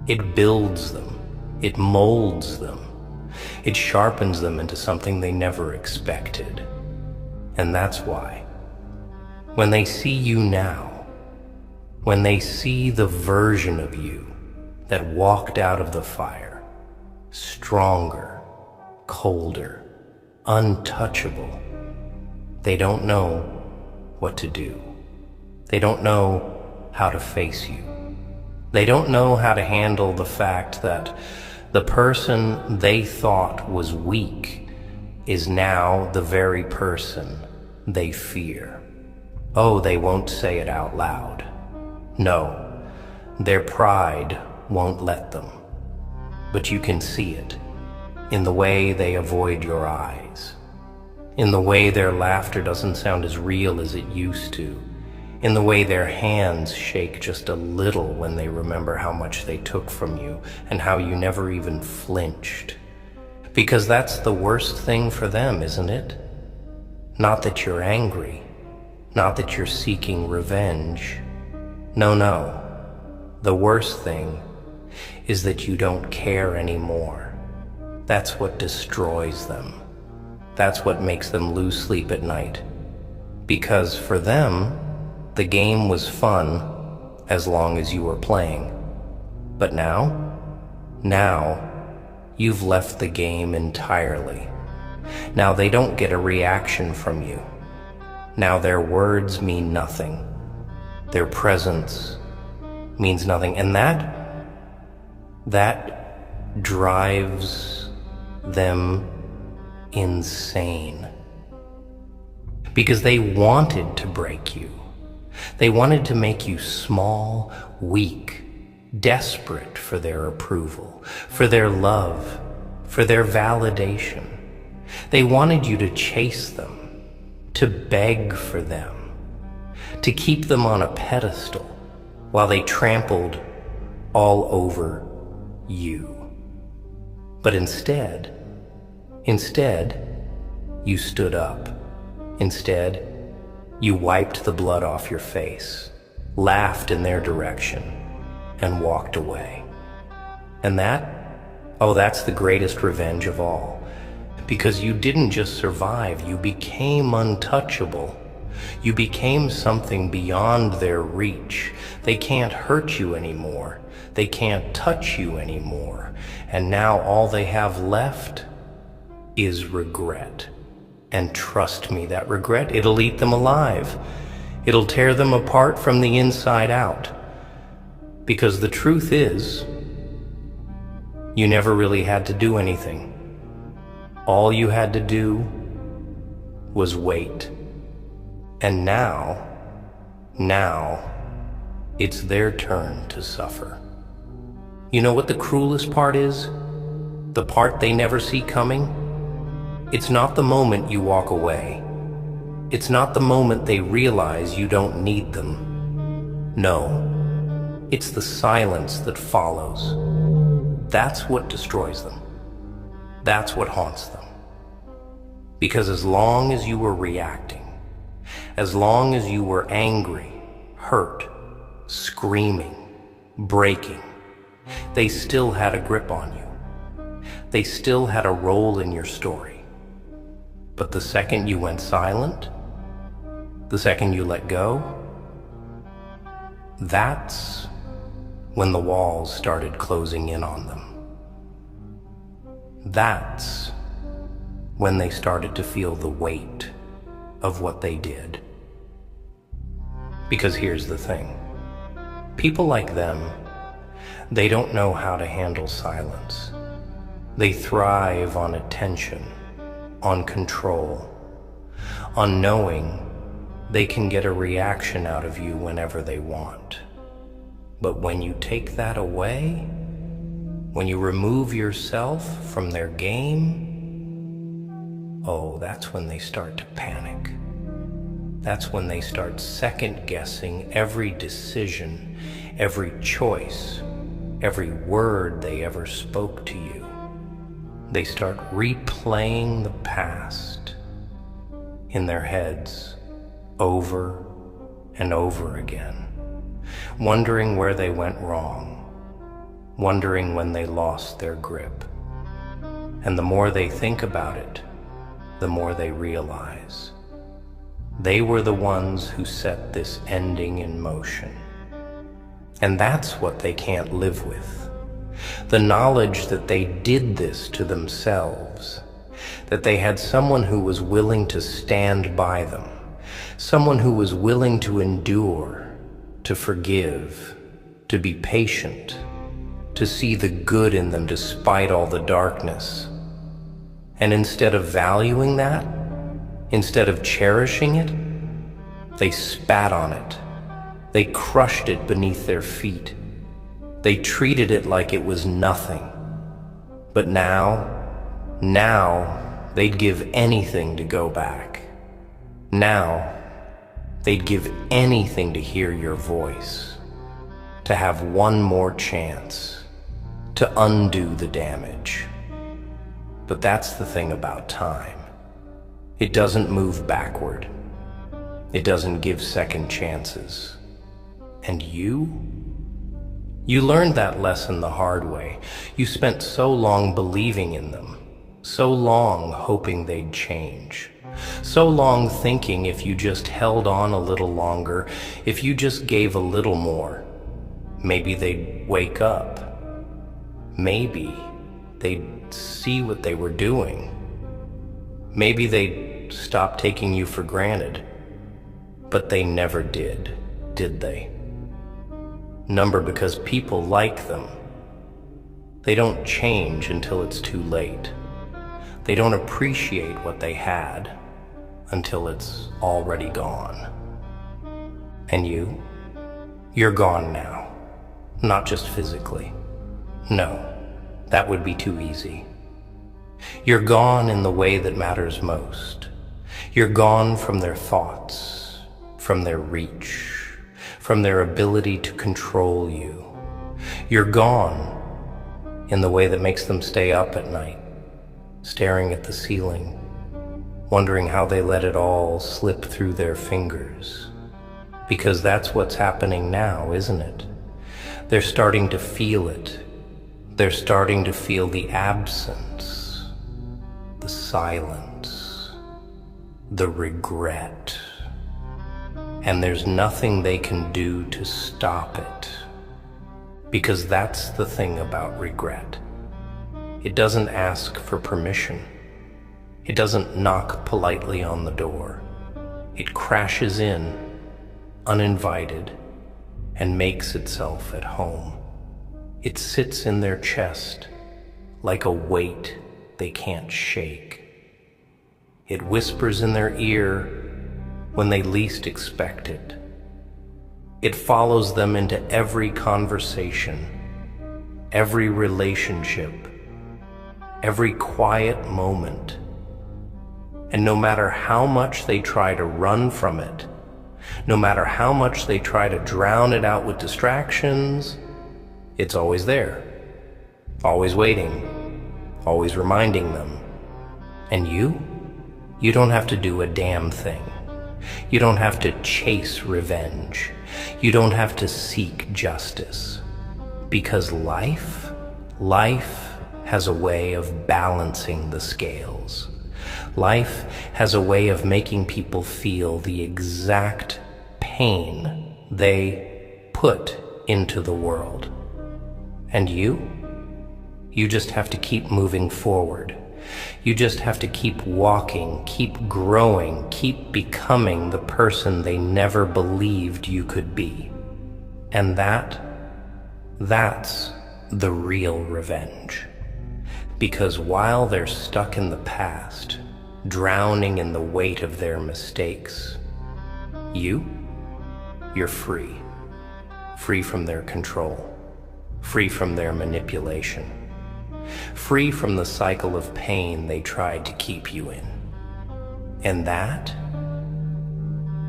It builds them. It molds them. It sharpens them into something they never expected. And that's why, when they see you now, when they see the version of you that walked out of the fire, stronger, colder, untouchable, they don't know what to do. They don't know how to face you. They don't know how to handle the fact that the person they thought was weak is now the very person they fear. Oh, they won't say it out loud. No, their pride won't let them. But you can see it in the way they avoid your eyes, in the way their laughter doesn't sound as real as it used to, in the way their hands shake just a little when they remember how much they took from you and how you never even flinched. Because that's the worst thing for them, isn't it? Not that you're angry, not that you're seeking revenge. No. The worst thing is that you don't care anymore. That's what destroys them. That's what makes them lose sleep at night. Because for them, the game was fun as long as you were playing. But now you've left the game entirely. Now they don't get a reaction from you. Now their words mean nothing. Their presence means nothing. And that drives them insane. Because they wanted to break you. They wanted to make you small, weak, desperate for their approval, for their love, for their validation. They wanted you to chase them, to beg for them, to keep them on a pedestal while they trampled all over you. But instead, you stood up. Instead, you wiped the blood off your face, laughed in their direction, and walked away. And that's the greatest revenge of all. Because you didn't just survive, you became untouchable. You became something beyond their reach. They can't hurt you anymore. They can't touch you anymore. And now all they have left is regret. And trust me, that regret, it'll eat them alive. It'll tear them apart from the inside out. Because the truth is, you never really had to do anything. All you had to do was wait. And now, it's their turn to suffer. You know what the cruelest part is? The part they never see coming? It's not the moment you walk away. It's not the moment they realize you don't need them. No, it's the silence that follows. That's what destroys them. That's what haunts them. Because as long as you were reacting, as long as you were angry, hurt, screaming, breaking, they still had a grip on you. They still had a role in your story. But the second you went silent, the second you let go, that's when the walls started closing in on them. That's when they started to feel the weight of what they did. Because here's the thing. People like them, they don't know how to handle silence. They thrive on attention, on control, on knowing they can get a reaction out of you whenever they want. But when you take that away, When you remove yourself from their game, oh, that's when they start to panic. That's when they start second-guessing every decision, every choice, every word they ever spoke to you. They start replaying the past in their heads over and over again, wondering where they went wrong, wondering when they lost their grip. And the more they think about it, the more they realize they were the ones who set this ending in motion. And that's what they can't live with. The knowledge that they did this to themselves, that they had someone who was willing to stand by them, someone who was willing to endure, to forgive, to be patient, to see the good in them despite all the darkness. And instead of valuing that, instead of cherishing it, they spat on it. They crushed it beneath their feet. They treated it like it was nothing. But now they'd give anything to go back. Now they'd give anything to hear your voice, to have one more chance, to undo the damage. But that's the thing about time. It doesn't move backward. It doesn't give second chances. And you learned that lesson the hard way. You spent so long believing in them, so long hoping they'd change, so long thinking if you just held on a little longer, if you just gave a little more, maybe they'd wake up. Maybe they'd see what they were doing. Maybe they'd stop taking you for granted. But they never did they? Number, because people like them. They don't change until it's too late. They don't appreciate what they had until it's already gone. And you're gone now. Not just physically. No, that would be too easy. You're gone in the way that matters most. You're gone from their thoughts, from their reach, from their ability to control you. You're gone in the way that makes them stay up at night, staring at the ceiling, wondering how they let it all slip through their fingers. Because that's what's happening now, isn't it? They're starting to feel it. They're starting to feel the absence, the silence, the regret. And there's nothing they can do to stop it. Because that's the thing about regret. It doesn't ask for permission. It doesn't knock politely on the door. It crashes in, uninvited, and makes itself at home. It sits in their chest like a weight they can't shake. It whispers in their ear when they least expect it. It follows them into every conversation, every relationship, every quiet moment. And no matter how much they try to run from it, no matter how much they try to drown it out with distractions, it's always there, always waiting, always reminding them. And you don't have to do a damn thing. You don't have to chase revenge. You don't have to seek justice. Because life has a way of balancing the scales. Life has a way of making people feel the exact pain they put into the world. And you just have to keep moving forward. You just have to keep walking, keep growing, keep becoming the person they never believed you could be. And that's the real revenge. Because while they're stuck in the past, drowning in the weight of their mistakes, you're free. Free from their control. Free from their manipulation. free from the cycle of pain they tried to keep you in. And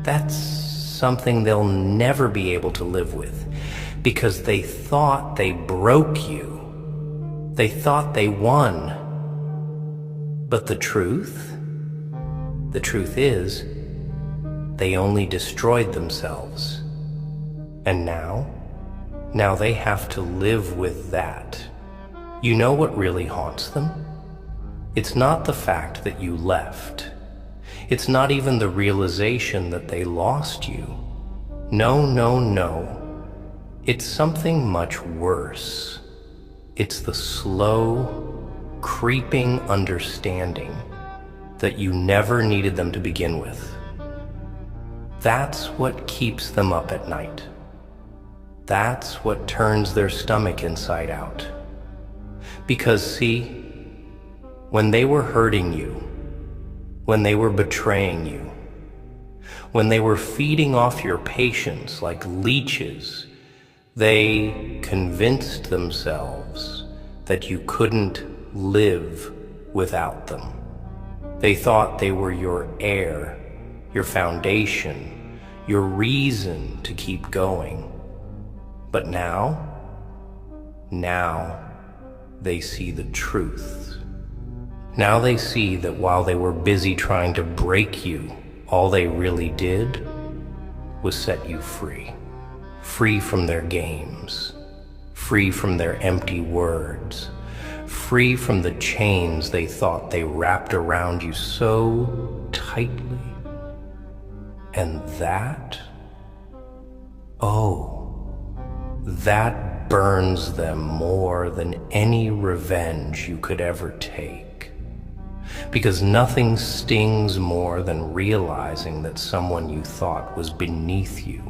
that's something they'll never be able to live with, because they thought they broke you. They thought they won. But the truth is, they only destroyed themselves. And now they have to live with that. You know what really haunts them? It's not the fact that you left. It's not even the realization that they lost you. No. It's something much worse. It's the slow, creeping understanding that you never needed them to begin with. That's what keeps them up at night. That's what turns their stomach inside out. Because see, when they were hurting you, when they were betraying you, when they were feeding off your patience like leeches, they convinced themselves that you couldn't live without them. They thought they were your air, your foundation, your reason to keep going. But now they see the truth. Now they see that while they were busy trying to break you, all they really did was set you free. Free from their games, free from their empty words, free from the chains they thought they wrapped around you so tightly. And that burns them more than any revenge you could ever take. Because nothing stings more than realizing that someone you thought was beneath you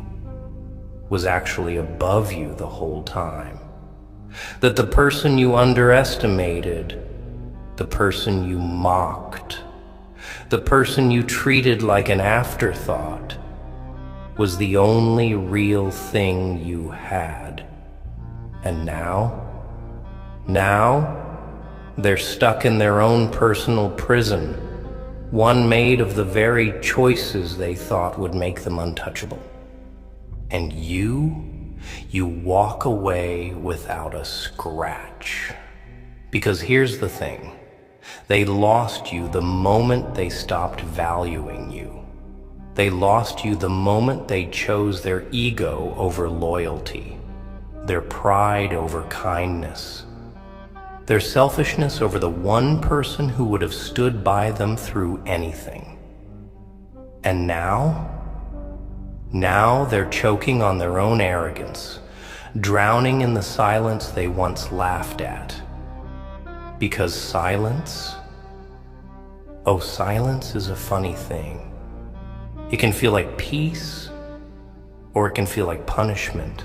was actually above you the whole time. That the person you underestimated, the person you mocked, the person you treated like an afterthought, was the only real thing you had. And now they're stuck in their own personal prison, one made of the very choices they thought would make them untouchable. And you walk away without a scratch. Because here's the thing, they lost you the moment they stopped valuing you. They lost you the moment they chose their ego over loyalty, their pride over kindness, their selfishness over the one person who would have stood by them through anything. And now they're choking on their own arrogance, drowning in the silence they once laughed at. Because silence is a funny thing. It can feel like peace, or it can feel like punishment.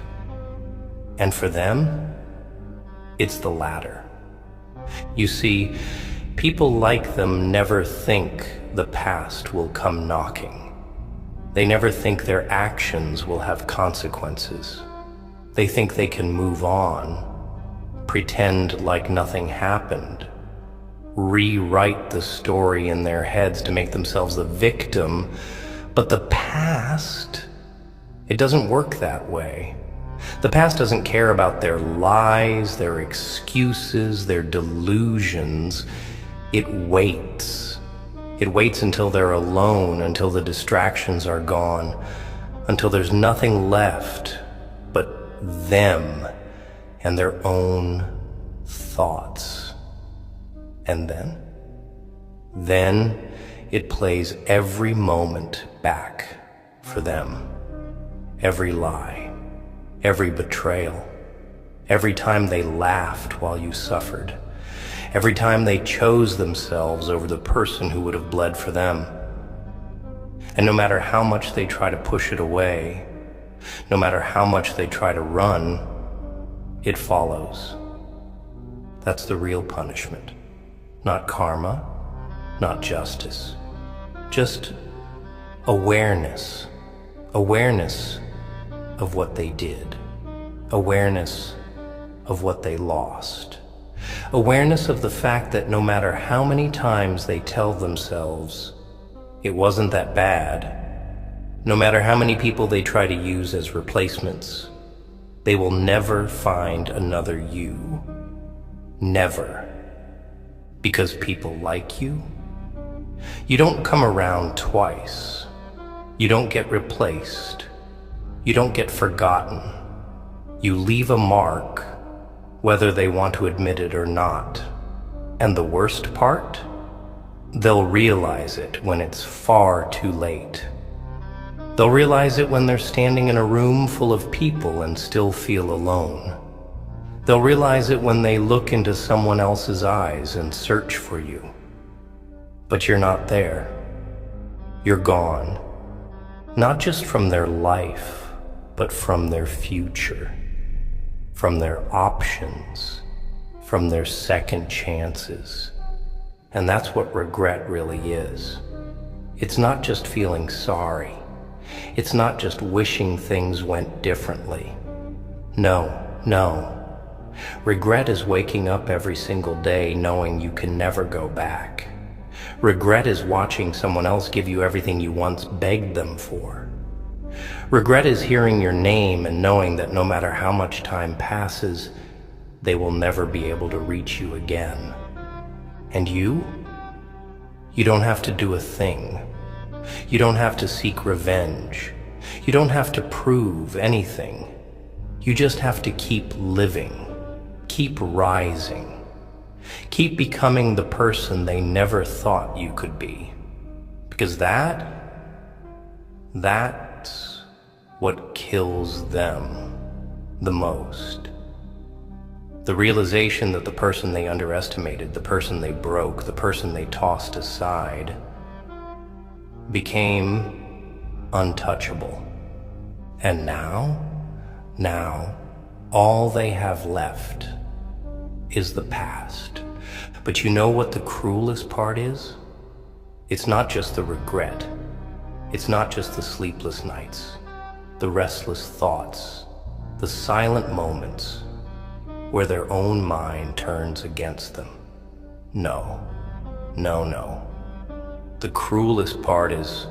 And for them, it's the latter. You see, people like them never think the past will come knocking. They never think their actions will have consequences. They think they can move on, pretend like nothing happened, rewrite the story in their heads to make themselves the victim. But the past, it doesn't work that way. The past doesn't care about their lies, their excuses, their delusions. It waits. It waits until they're alone, until the distractions are gone, until there's nothing left but them and their own thoughts. And then it plays every moment back for them. Every lie, every betrayal, every time they laughed while you suffered, every time they chose themselves over the person who would have bled for them. And no matter how much they try to push it away, no matter how much they try to run, it follows. That's the real punishment. Not karma, not justice. Just awareness. Awareness of what they did. Awareness of what they lost. Awareness of the fact that no matter how many times they tell themselves it wasn't that bad, no matter how many people they try to use as replacements, they will never find another you. Never. Because people like you. You don't come around twice. You don't get replaced. You don't get forgotten. You leave a mark, whether they want to admit it or not. And the worst part? They'll realize it when it's far too late. They'll realize it when they're standing in a room full of people and still feel alone. They'll realize it when they look into someone else's eyes and search for you. But you're not there. You're gone. Not just from their life, but from their future, from their options, from their second chances. And that's what regret really is. It's not just feeling sorry. It's not just wishing things went differently. No. Regret is waking up every single day knowing you can never go back. Regret is watching someone else give you everything you once begged them for. Regret is hearing your name and knowing that no matter how much time passes, they will never be able to reach you again. And you? You don't have to do a thing. You don't have to seek revenge. You don't have to prove anything. You just have to keep living, keep rising, keep becoming the person they never thought you could be. Because that's what kills them the most. The realization that the person they underestimated, the person they broke, the person they tossed aside, became untouchable. And now, all they have left is the past. But you know what the cruelest part is? It's not just the regret. It's not just the sleepless nights, the restless thoughts, the silent moments where their own mind turns against them. No. The cruelest part is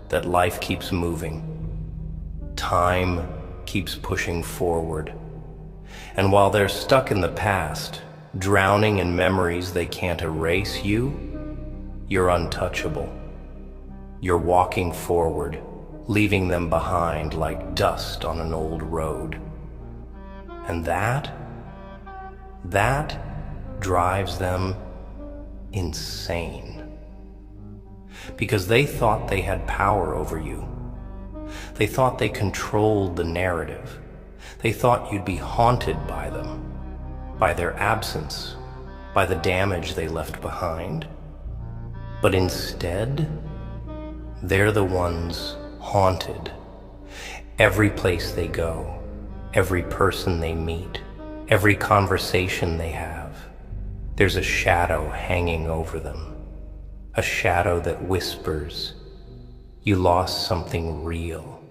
that life keeps moving. Time keeps pushing forward. And while they're stuck in the past, drowning in memories they can't erase, you're untouchable. You're walking forward, leaving them behind like dust on an old road. And that drives them insane. Because they thought they had power over you. They thought they controlled the narrative. They thought you'd be haunted by them, by their absence, by the damage they left behind. But instead, they're the ones haunted. Every place they go, every person they meet, every conversation they have, there's a shadow hanging over them. A shadow that whispers, you lost something real,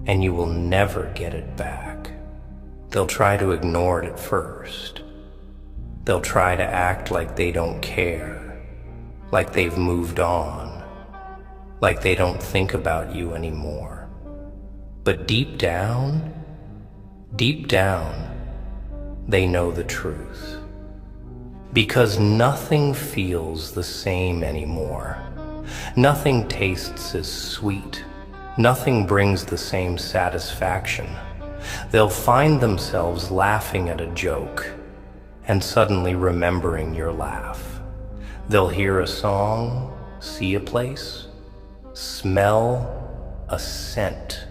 and you will never get it back. They'll try to ignore it at first. They'll try to act like they don't care, like they've moved on, like they don't think about you anymore. But deep down, they know the truth. Because nothing feels the same anymore. Nothing tastes as sweet. Nothing brings the same satisfaction. They'll find themselves laughing at a joke and suddenly remembering your laugh. They'll hear a song, see a place, smell a scent,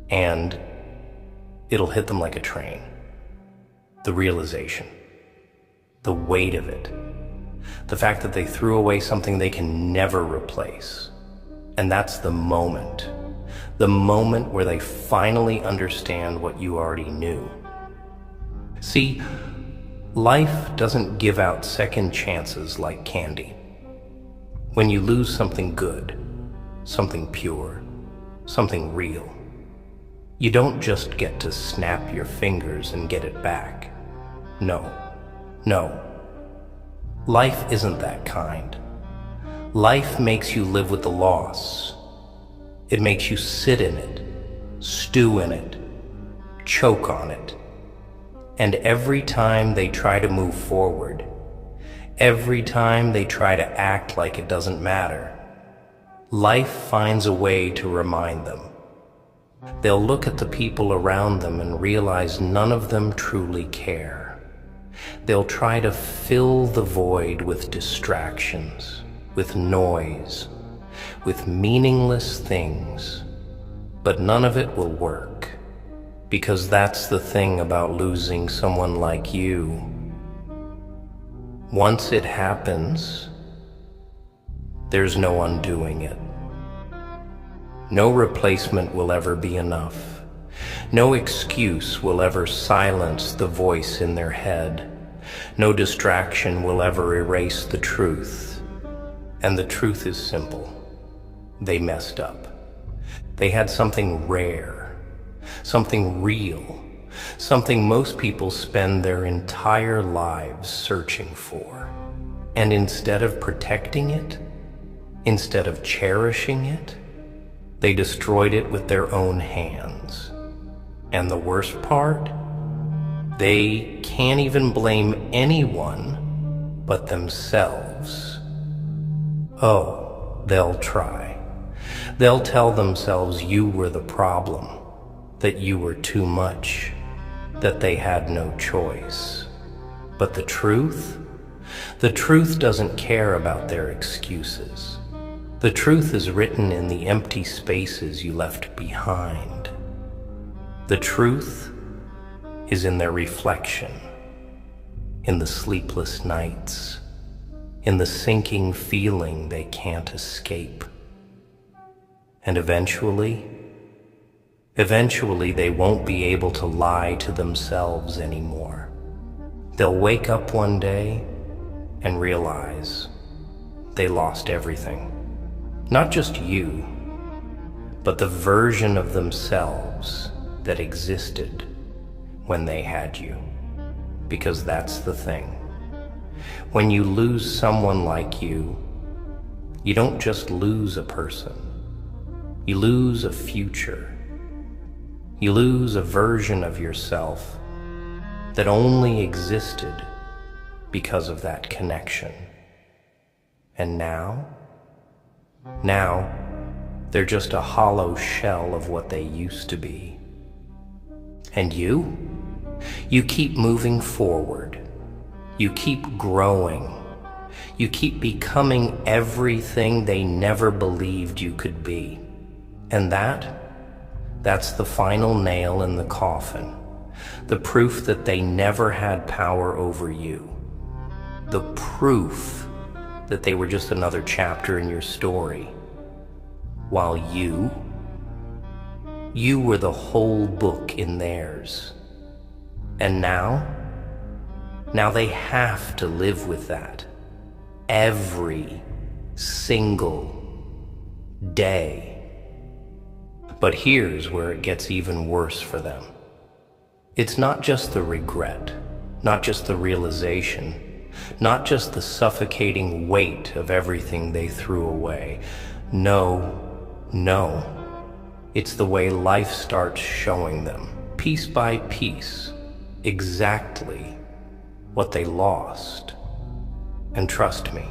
and it'll hit them like a train. The realization. The weight of it. The fact that they threw away something they can never replace. And that's the moment where they finally understand what you already knew. See, life doesn't give out second chances like candy. When you lose something good, something pure, something real, you don't just get to snap your fingers and get it back. No. No, life isn't that kind. Life makes you live with the loss. It makes you sit in it, stew in it, choke on it. And every time they try to move forward, every time they try to act like it doesn't matter, life finds a way to remind them. They'll look at the people around them and realize none of them truly care. They'll try to fill the void with distractions, with noise, with meaningless things, but none of it will work, because that's the thing about losing someone like you. Once it happens, there's no undoing it. No replacement will ever be enough. No excuse will ever silence the voice in their head. No distraction will ever erase the truth. And the truth is simple. They messed up. They had something rare, something real, something most people spend their entire lives searching for. And instead of protecting it, instead of cherishing it, they destroyed it with their own hands. And the worst part? They can't even blame anyone but themselves. Oh, they'll try. They'll tell themselves you were the problem, that you were too much, that they had no choice. But the truth doesn't care about their excuses. The truth is written in the empty spaces you left behind. The truth is in their reflection, in the sleepless nights, in the sinking feeling they can't escape. And eventually they won't be able to lie to themselves anymore. They'll wake up one day and realize they lost everything. Not just you, but the version of themselves that existed when they had you. Because that's the thing. When you lose someone like you don't just lose a person. You lose a future. You lose a version of yourself that only existed because of that connection. And now they're just a hollow shell of what they used to be. And you keep moving forward. You keep growing. You keep becoming everything they never believed you could be. And that's the final nail in the coffin. The proof that they never had power over you. The proof that they were just another chapter in your story. While you were the whole book in theirs. And now they have to live with that. Every single day. But here's where it gets even worse for them. It's not just the regret, not just the realization, not just the suffocating weight of everything they threw away. No. It's the way life starts showing them, piece by piece, exactly what they lost. And trust me,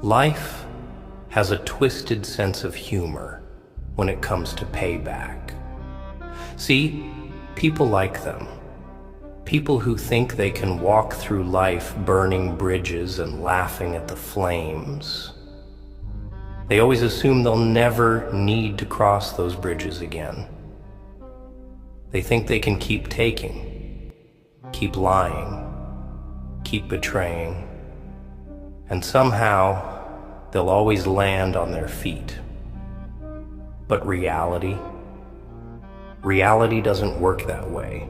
life has a twisted sense of humor when it comes to payback. See, people like them. People who think they can walk through life burning bridges and laughing at the flames. They always assume they'll never need to cross those bridges again. They think they can keep taking, keep lying, keep betraying, and somehow they'll always land on their feet. But reality doesn't work that way.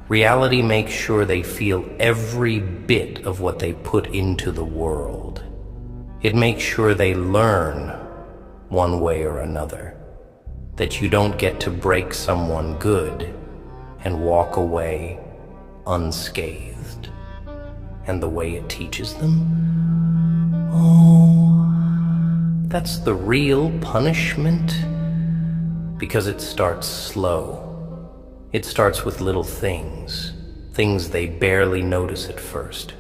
Reality makes sure they feel every bit of what they put into the world. It makes sure they learn one way or another that you don't get to break someone good and walk away unscathed. and the way it teaches them? Oh, that's the real punishment. Because it starts slow. It starts with little things they barely notice at first.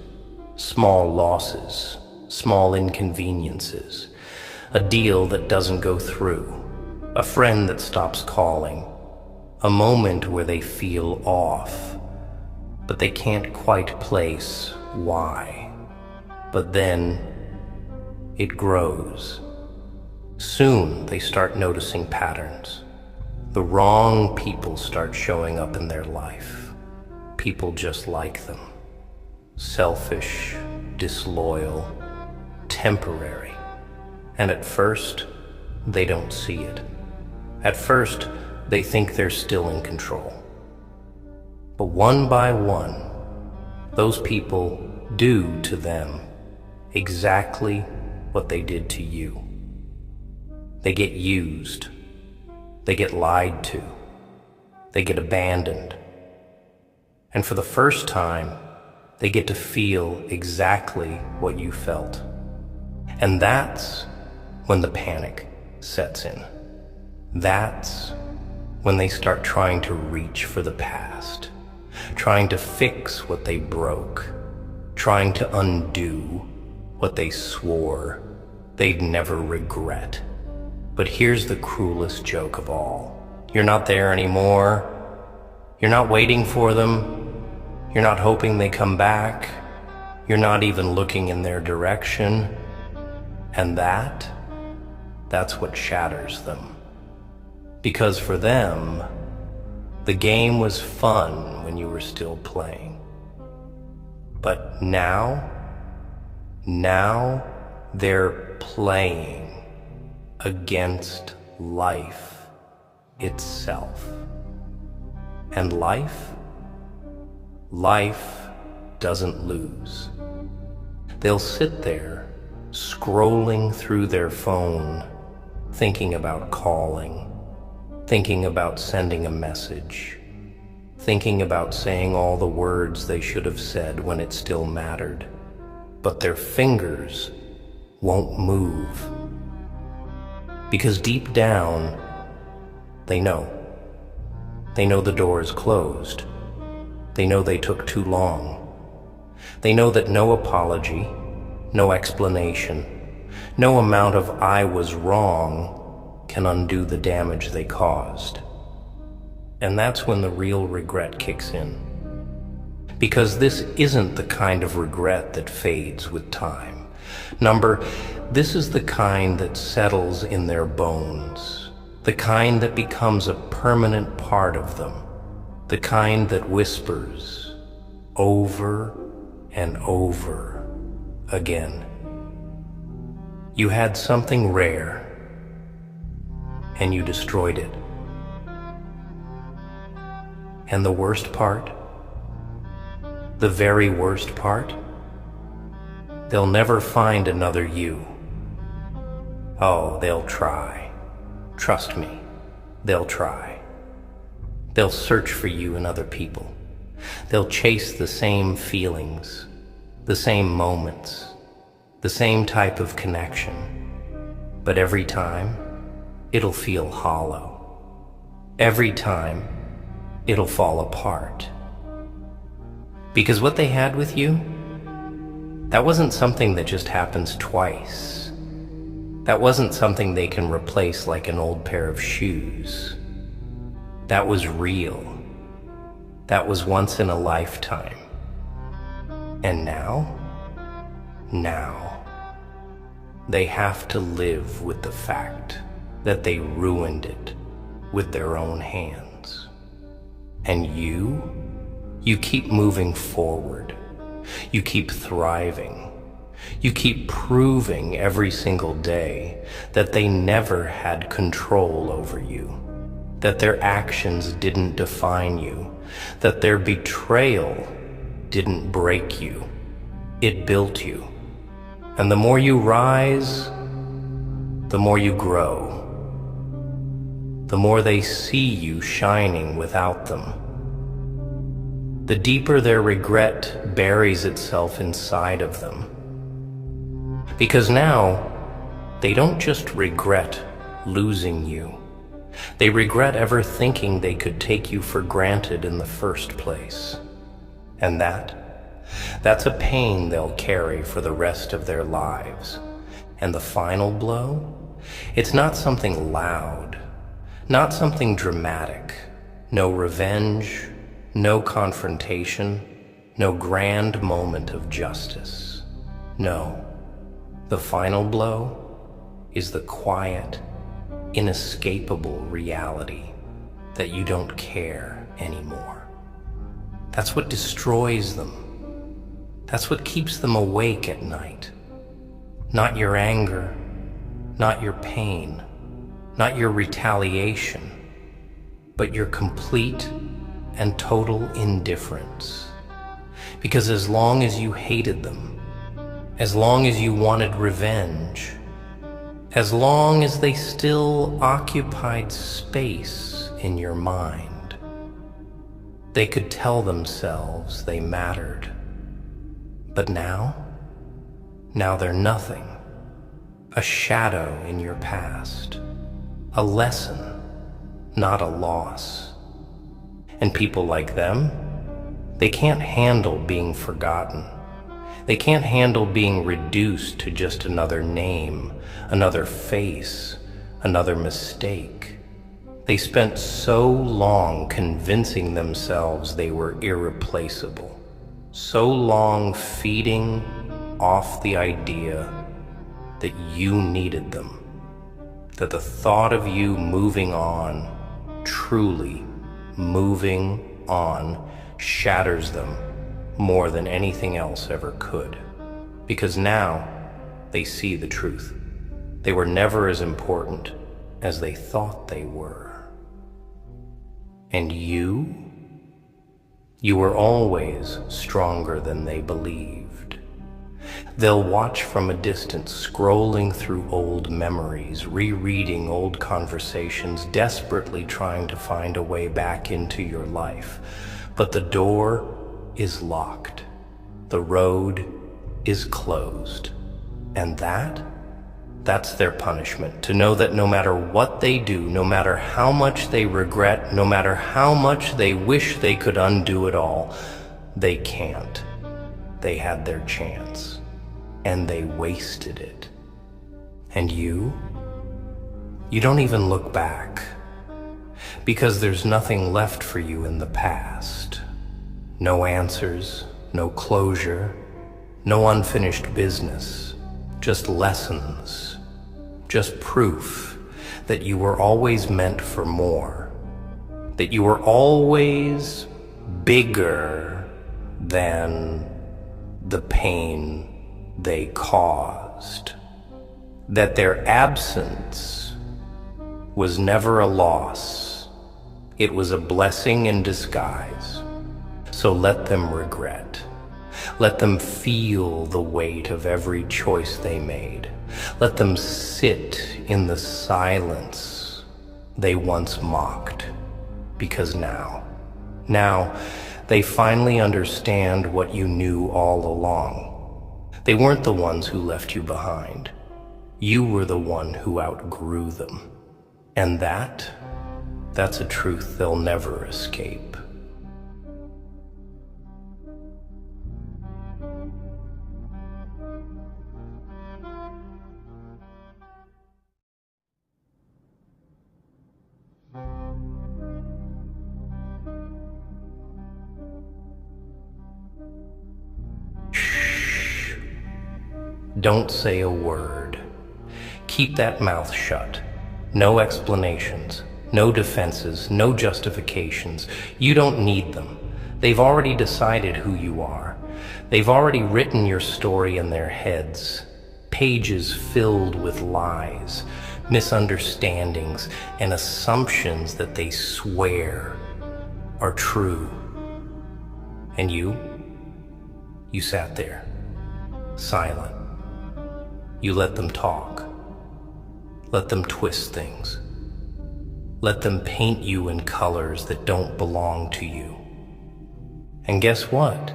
Small losses, small inconveniences, a deal that doesn't go through, a friend that stops calling, a moment where they feel off, but they can't quite place why. But then it grows. Soon they start noticing patterns. The wrong people start showing up in their life. People just like them. Selfish, disloyal, temporary. And at first, they don't see it. At first, they think they're still in control. But one by one, those people do to them exactly what they did to you. They get used. They get lied to. They get abandoned. And for the first time, they get to feel exactly what you felt. And that's when the panic sets in. That's when they start trying to reach for the past, trying to fix what they broke, trying to undo what they swore they'd never regret. But here's the cruelest joke of all. You're not there anymore. You're not waiting for them. You're not hoping they come back. You're not even looking in their direction. And that's what shatters them. Because for them, the game was fun when you were still playing. But now they're playing against life itself. And life doesn't lose. They'll sit there, scrolling through their phone, thinking about calling, thinking about sending a message, thinking about saying all the words they should have said when it still mattered. But their fingers won't move. Because deep down, they know. They know the door is closed. They know they took too long. They know that no apology, no explanation, no amount of "I was wrong" can undo the damage they caused. And that's when the real regret kicks in. Because this isn't the kind of regret that fades with time. This is the kind that settles in their bones, the kind that becomes a permanent part of them, the kind that whispers over and over again. You had something rare, and you destroyed it. And the worst part, the very worst part, they'll never find another you. Oh, they'll try. Trust me, they'll try. They'll search for you in other people. They'll chase the same feelings, the same moments, the same type of connection. But every time, it'll feel hollow. Every time, it'll fall apart. Because what they had with you, that wasn't something that just happens twice. That wasn't something they can replace like an old pair of shoes. That was real. That was once in a lifetime. And now, they have to live with the fact that they ruined it with their own hands. And you keep moving forward. You keep thriving. You keep proving every single day that they never had control over you, that their actions didn't define you, that their betrayal didn't break you. It built you. And the more you rise, the more you grow. The more they see you shining without them. the deeper their regret buries itself inside of them. Because now, they don't just regret losing you. They regret ever thinking they could take you for granted in the first place. And that's a pain they'll carry for the rest of their lives. And the final blow? It's not something loud, not something dramatic. No revenge, no confrontation, no grand moment of justice. No, the final blow is the quiet, inescapable reality that you don't care anymore. That's what destroys them. That's what keeps them awake at night. Not your anger, not your pain, not your retaliation, but your complete and total indifference. Because as long as you hated them, as long as you wanted revenge, as long as they still occupied space in your mind, they could tell themselves they mattered. But now they're nothing, a shadow in your past, a lesson, not a loss. And people like them, they can't handle being forgotten. They can't handle being reduced to just another name, another face, another mistake. They spent so long convincing themselves they were irreplaceable, so long feeding off the idea that you needed them, that the thought of you moving on, truly moving on, shatters them more than anything else ever could. Because now they see the truth. They were never as important as they thought they were. And you were always stronger than they believed. They'll watch from a distance, scrolling through old memories, rereading old conversations, desperately trying to find a way back into your life. But the door is locked. The road is closed. And that's their punishment, to know that no matter what they do, no matter how much they regret, no matter how much they wish they could undo it all, they can't. They had their chance, and they wasted it. And you don't even look back, because there's nothing left for you in the past. No answers, no closure, no unfinished business, just lessons, just proof that you were always meant for more, that you were always bigger than the pain they caused, that their absence was never a loss, it was a blessing in disguise. So let them regret. Let them feel the weight of every choice they made. Let them sit in the silence they once mocked. Because now they finally understand what you knew all along. They weren't the ones who left you behind. You were the one who outgrew them. And that's a truth they'll never escape. Don't say a word. Keep that mouth shut. No explanations, no defenses, no justifications. You don't need them. They've already decided who you are. They've already written your story in their heads. Pages filled with lies, misunderstandings, and assumptions that they swear are true. And you sat there, silent. You let them talk. Let them twist things. Let them paint you in colors that don't belong to you. And guess what?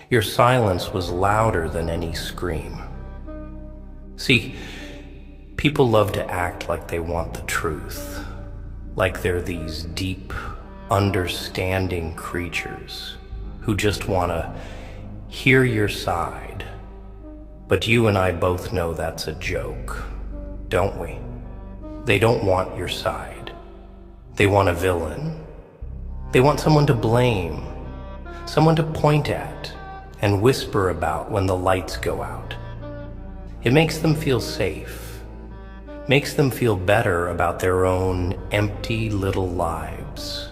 Your silence was louder than any scream. See, people love to act like they want the truth, like they're these deep, understanding creatures who just want to hear your side. But you and I both know that's a joke, don't we? They don't want your side. They want a villain. They want someone to blame, someone to point at and whisper about when the lights go out. It makes them feel safe, makes them feel better about their own empty little lives.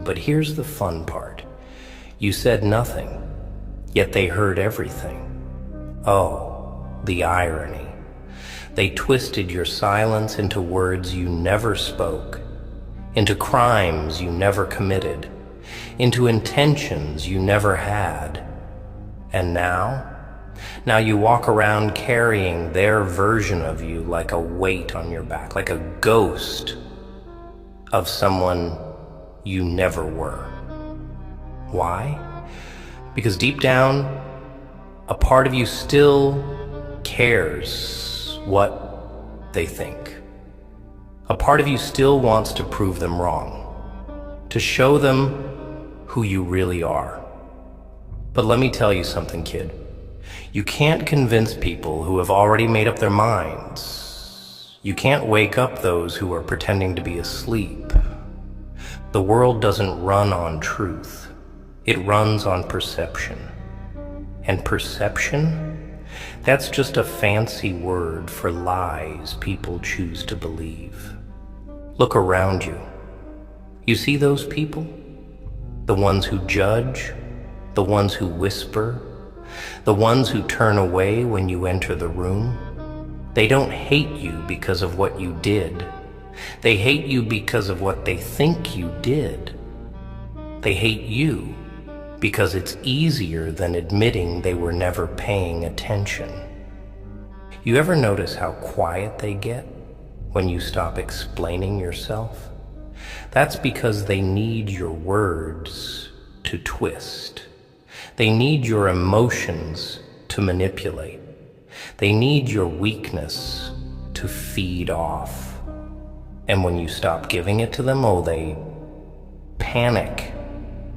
But here's the fun part. You said nothing, yet they heard everything. Oh, the irony. They twisted your silence into words you never spoke, into crimes you never committed, into intentions you never had. And now you walk around carrying their version of you like a weight on your back, like a ghost of someone you never were. Why? Because deep down, a part of you still cares what they think. A part of you still wants to prove them wrong, to show them who you really are. But let me tell you something, kid. You can't convince people who have already made up their minds. You can't wake up those who are pretending to be asleep. The world doesn't run on truth. It runs on perception. And perception? That's just a fancy word for lies people choose to believe. Look around you. You see those people? The ones who judge, the ones who whisper, the ones who turn away when you enter the room. They don't hate you because of what you did. They hate you because of what they think you did. They hate you because it's easier than admitting they were never paying attention. You ever notice how quiet they get when you stop explaining yourself? That's because they need your words to twist. They need your emotions to manipulate. They need your weakness to feed off. And when you stop giving it to them, they panic.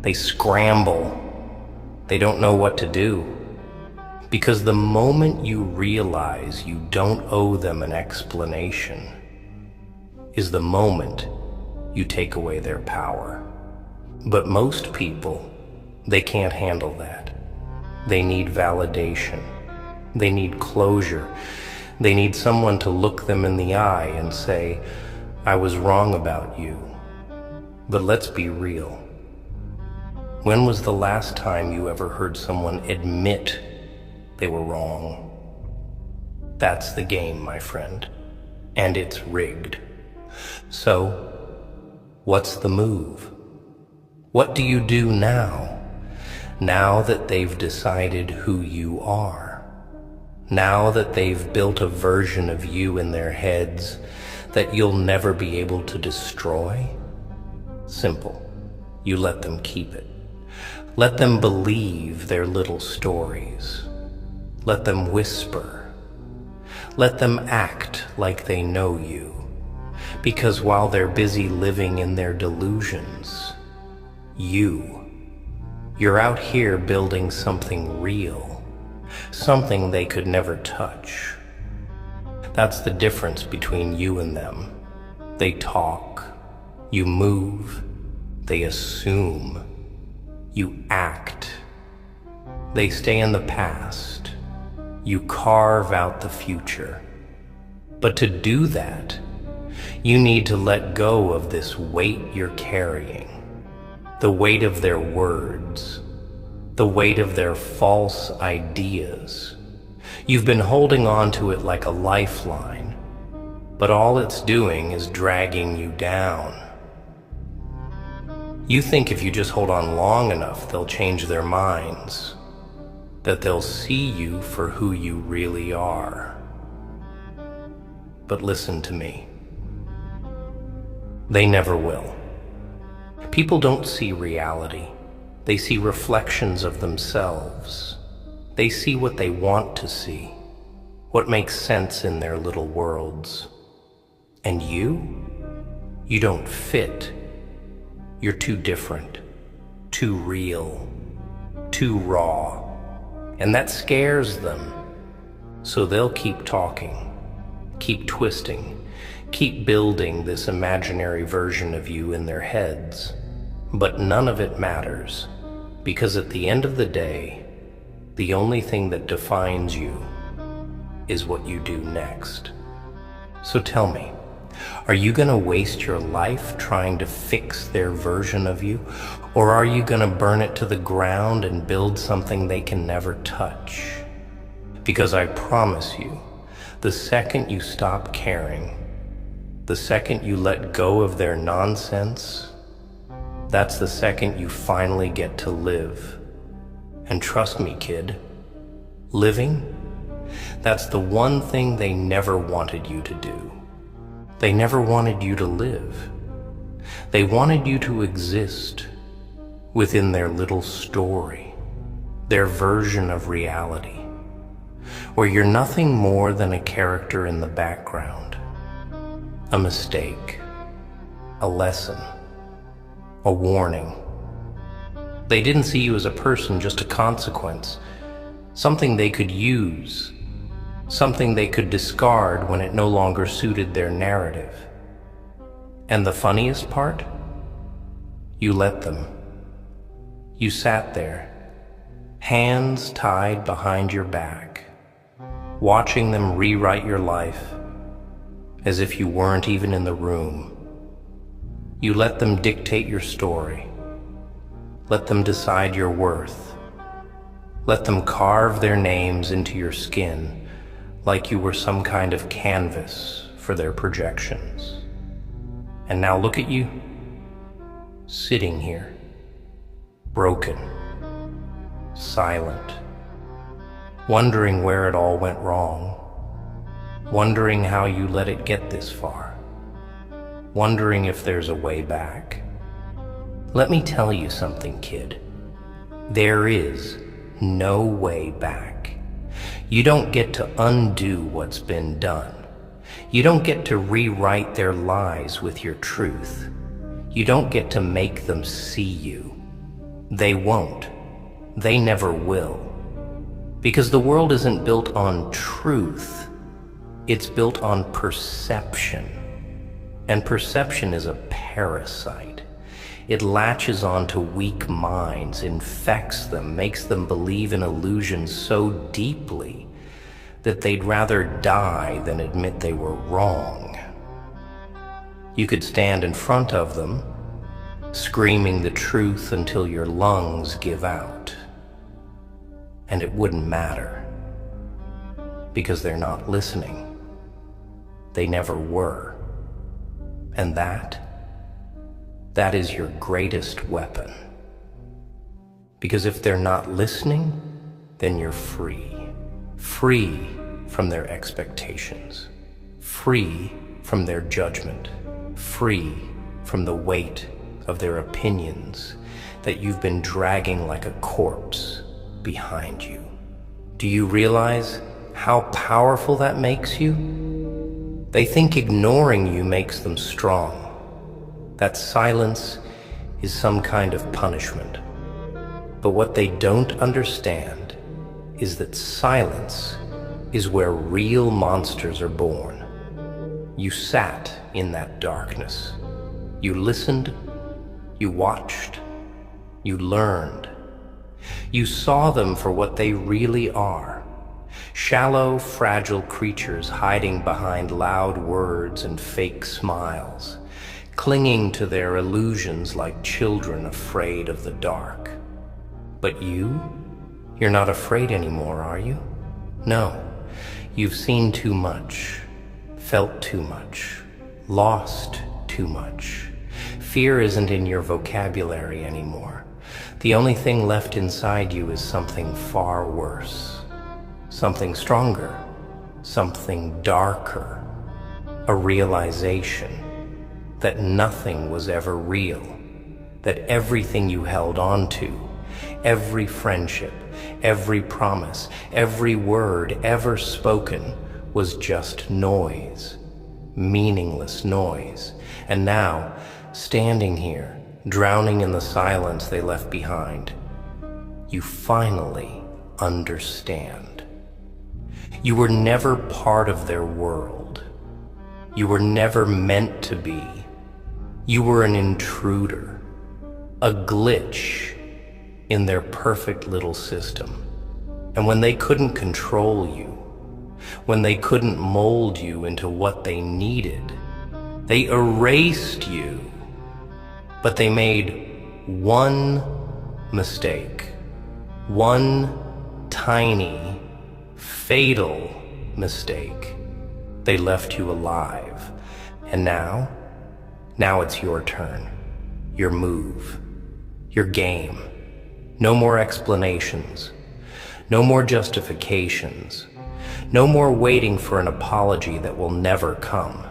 They scramble. They don't know what to do. Because the moment you realize you don't owe them an explanation is the moment you take away their power. But most people, they can't handle that. They need validation. They need closure. They need someone to look them in the eye and say, I was wrong about you. But let's be real. When was the last time you ever heard someone admit they were wrong? That's the game, my friend. And it's rigged. So, what's the move? What do you do now? Now that they've decided who you are. Now that they've built a version of you in their heads that you'll never be able to destroy? Simple. You let them keep it. Let them believe their little stories. Let them whisper. Let them act like they know you. Because while they're busy living in their delusions, you're out here building something real, something they could never touch. That's the difference between you and them. They talk, you move, they assume, you act. They stay in the past, you carve out the future. But to do that, you need to let go of this weight you're carrying. The weight of their words, the weight of their false ideas. You've been holding on to it like a lifeline, but all it's doing is dragging you down. You think if you just hold on long enough, they'll change their minds, that they'll see you for who you really are. But listen to me. They never will. People don't see reality. They see reflections of themselves. They see what they want to see, what makes sense in their little worlds. And you don't fit. You're too different, too real, too raw. And that scares them. So they'll keep talking, keep twisting, keep building this imaginary version of you in their heads. But none of it matters, because at the end of the day, the only thing that defines you is what you do next. So tell me, are you gonna waste your life trying to fix their version of you? Or are you gonna burn it to the ground and build something they can never touch? Because I promise you, the second you stop caring, the second you let go of their nonsense, that's the second you finally get to live. And trust me, kid, living, that's the one thing they never wanted you to do. They never wanted you to live. They wanted you to exist within their little story, their version of reality, where you're nothing more than a character in the background, a mistake, a lesson, a warning. They didn't see you as a person, just a consequence, something they could use, something they could discard when it no longer suited their narrative. And the funniest part? You let them. You sat there, hands tied behind your back, watching them rewrite your life as if you weren't even in the room. You let them dictate your story. Let them decide your worth. Let them carve their names into your skin like you were some kind of canvas for their projections. And now look at you, sitting here, broken, silent, wondering where it all went wrong, wondering how you let it get this far, wondering if there's a way back. Let me tell you something, kid. There is no way back. You don't get to undo what's been done. You don't get to rewrite their lies with your truth. You don't get to make them see you. They won't. They never will. Because the world isn't built on truth. It's built on perception. And perception is a parasite. It latches onto weak minds, infects them, makes them believe in illusions so deeply that they'd rather die than admit they were wrong. You could stand in front of them, screaming the truth until your lungs give out. And it wouldn't matter, because they're not listening. They never were. And that is your greatest weapon. Because if they're not listening, then you're free. Free from their expectations. Free from their judgment. Free from the weight of their opinions that you've been dragging like a corpse behind you. Do you realize how powerful that makes you? They think ignoring you makes them strong. That silence is some kind of punishment. But what they don't understand is that silence is where real monsters are born. You sat in that darkness. You listened, you watched, you learned. You saw them for what they really are. Shallow, fragile creatures hiding behind loud words and fake smiles, clinging to their illusions like children afraid of the dark. But you're not afraid anymore, are you? No, you've seen too much, felt too much, lost too much. Fear isn't in your vocabulary anymore. The only thing left inside you is something far worse, something stronger, something darker, a realization that nothing was ever real, that everything you held on to every friendship, every promise, every word ever spoken was just noise, meaningless noise. And now, standing here, drowning in the silence they left behind, you finally understand. You were never part of their world. You were never meant to be. You were an intruder, a glitch in their perfect little system. And when they couldn't control you, when they couldn't mold you into what they needed, they erased you. But they made one mistake, one tiny, fatal mistake. They left you alive. And now it's your turn, your move, your game. No more explanations, no more justifications, no more waiting for an apology that will never come.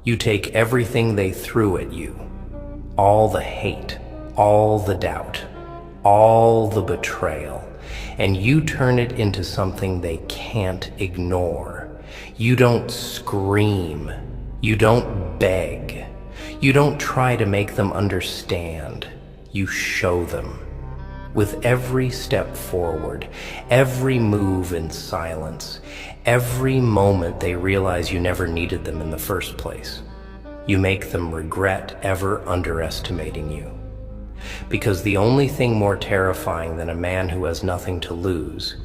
You take everything they threw at you, all the hate, all the doubt, all the betrayal, and you turn it into something they can't ignore. You don't scream, you don't beg, you don't try to make them understand, you show them. With every step forward, every move in silence, every moment they realize you never needed them in the first place, you make them regret ever underestimating you. Because the only thing more terrifying than a man who has nothing to lose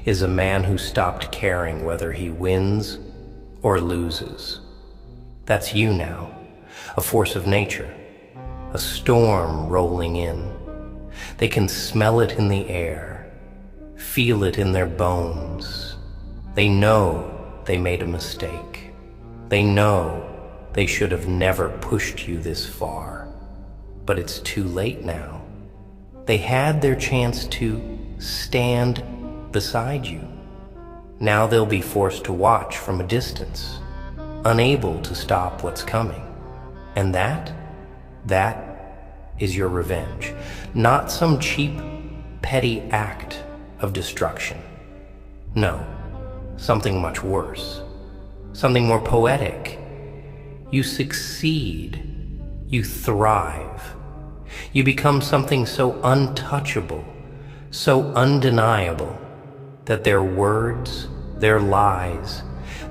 is a man who stopped caring whether he wins or loses. That's you now, a force of nature, a storm rolling in. They can smell it in the air, feel it in their bones. They know they made a mistake. They know they should have never pushed you this far. But it's too late now. They had their chance to stand beside you. Now they'll be forced to watch from a distance, unable to stop what's coming. And that is your revenge. Not some cheap, petty act of destruction. No, something much worse. Something more poetic. You succeed. You thrive. You become something so untouchable, so undeniable, that their words, their lies,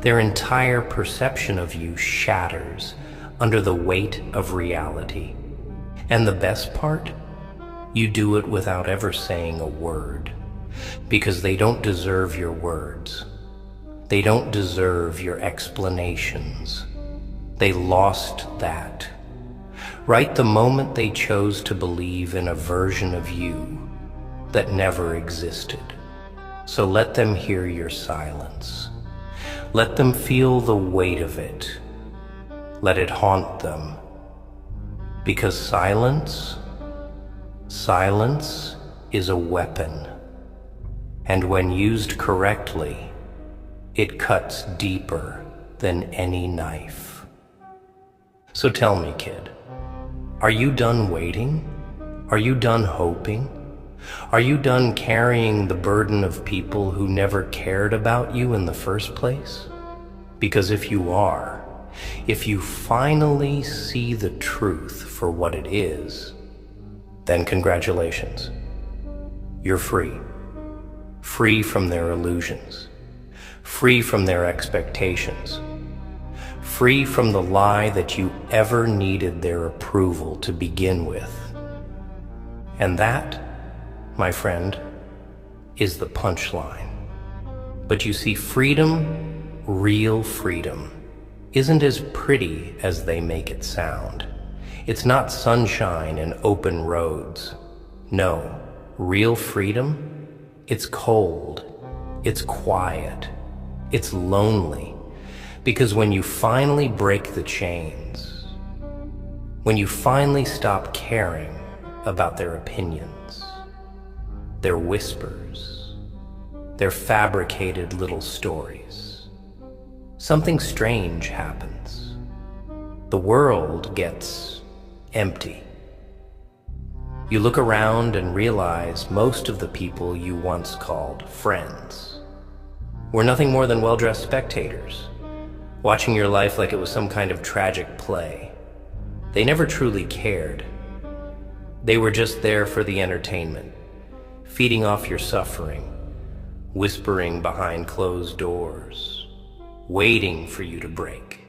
their entire perception of you shatters under the weight of reality. And the best part? You do it without ever saying a word, because they don't deserve your words. They don't deserve your explanations. They lost that. Right the moment they chose to believe in a version of you that never existed. So let them hear your silence. Let them feel the weight of it. Let it haunt them. Because silence is a weapon. And when used correctly, it cuts deeper than any knife. So tell me, kid, are you done waiting? Are you done hoping? Are you done carrying the burden of people who never cared about you in the first place? Because if you are, if you finally see the truth for what it is, then congratulations. You're free. Free from their illusions. Free from their expectations. Free from the lie that you ever needed their approval to begin with. And that, my friend, is the punchline. But you see, freedom, real freedom, isn't as pretty as they make it sound. It's not sunshine and open roads. No, real freedom, it's cold, it's quiet, it's lonely. Because when you finally break the chains, when you finally stop caring about their opinions, their whispers, their fabricated little stories, something strange happens. The world gets empty. You look around and realize most of the people you once called friends were nothing more than well-dressed spectators, watching your life like it was some kind of tragic play. They never truly cared. They were just there for the entertainment, feeding off your suffering, whispering behind closed doors, waiting for you to break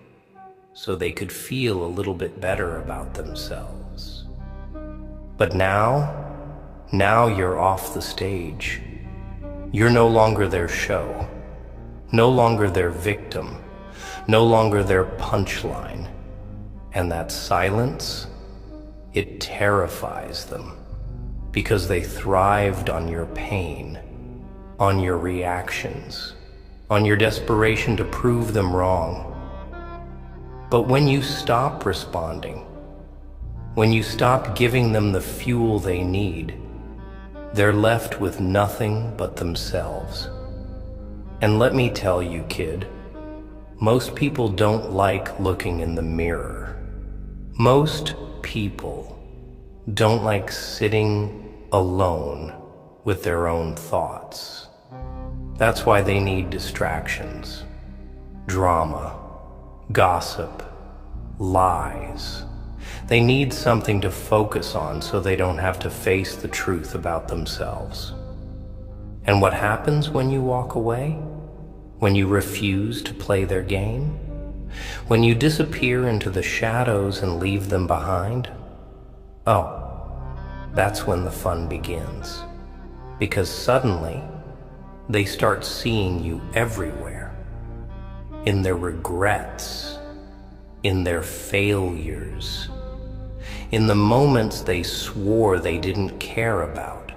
so they could feel a little bit better about themselves. But now you're off the stage. You're no longer their show, no longer their victim, no longer their punchline. And that silence, it terrifies them because they thrived on your pain, on your reactions, on your desperation to prove them wrong. But when you stop responding, when you stop giving them the fuel they need, they're left with nothing but themselves. And let me tell you, kid, most people don't like looking in the mirror. Most people don't like sitting alone with their own thoughts. That's why they need distractions, drama, gossip, lies. They need something to focus on so they don't have to face the truth about themselves. And what happens when you walk away? When you refuse to play their game? When you disappear into the shadows and leave them behind? Oh, that's when the fun begins. Because suddenly, they start seeing you everywhere. In their regrets, in their failures, in the moments they swore they didn't care about.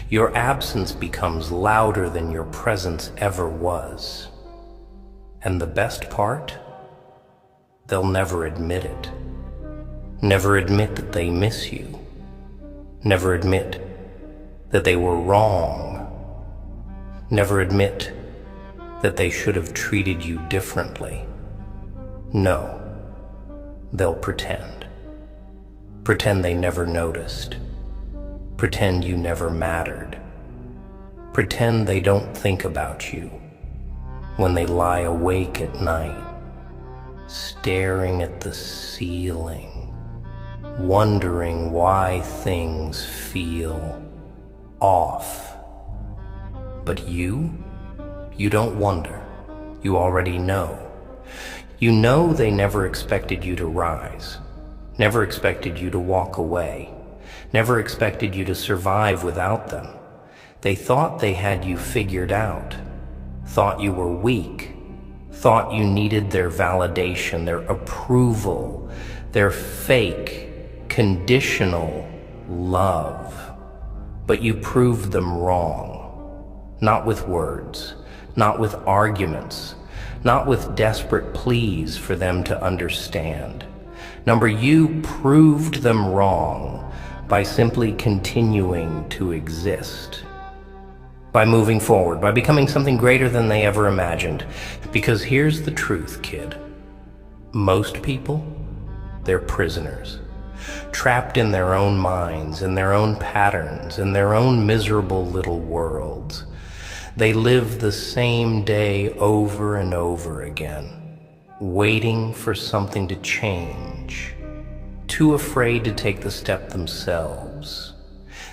Your absence becomes louder than your presence ever was. And the best part? They'll never admit it. Never admit that they miss you. Never admit that they were wrong. Never admit that they should have treated you differently. No, they'll pretend. Pretend they never noticed. Pretend you never mattered. Pretend they don't think about you when they lie awake at night, staring at the ceiling, wondering why things feel off. But you don't wonder. You already know. You know they never expected you to rise, never expected you to walk away, never expected you to survive without them. They thought they had you figured out, thought you were weak, thought you needed their validation, their approval, their fake, conditional love. But you proved them wrong, not with words, not with arguments, not with desperate pleas for them to understand. You proved them wrong by simply continuing to exist. By moving forward, by becoming something greater than they ever imagined. Because here's the truth, kid. Most people, they're prisoners. Trapped in their own minds, in their own patterns, in their own miserable little worlds. They live the same day over and over again, waiting for something to change, too afraid to take the step themselves.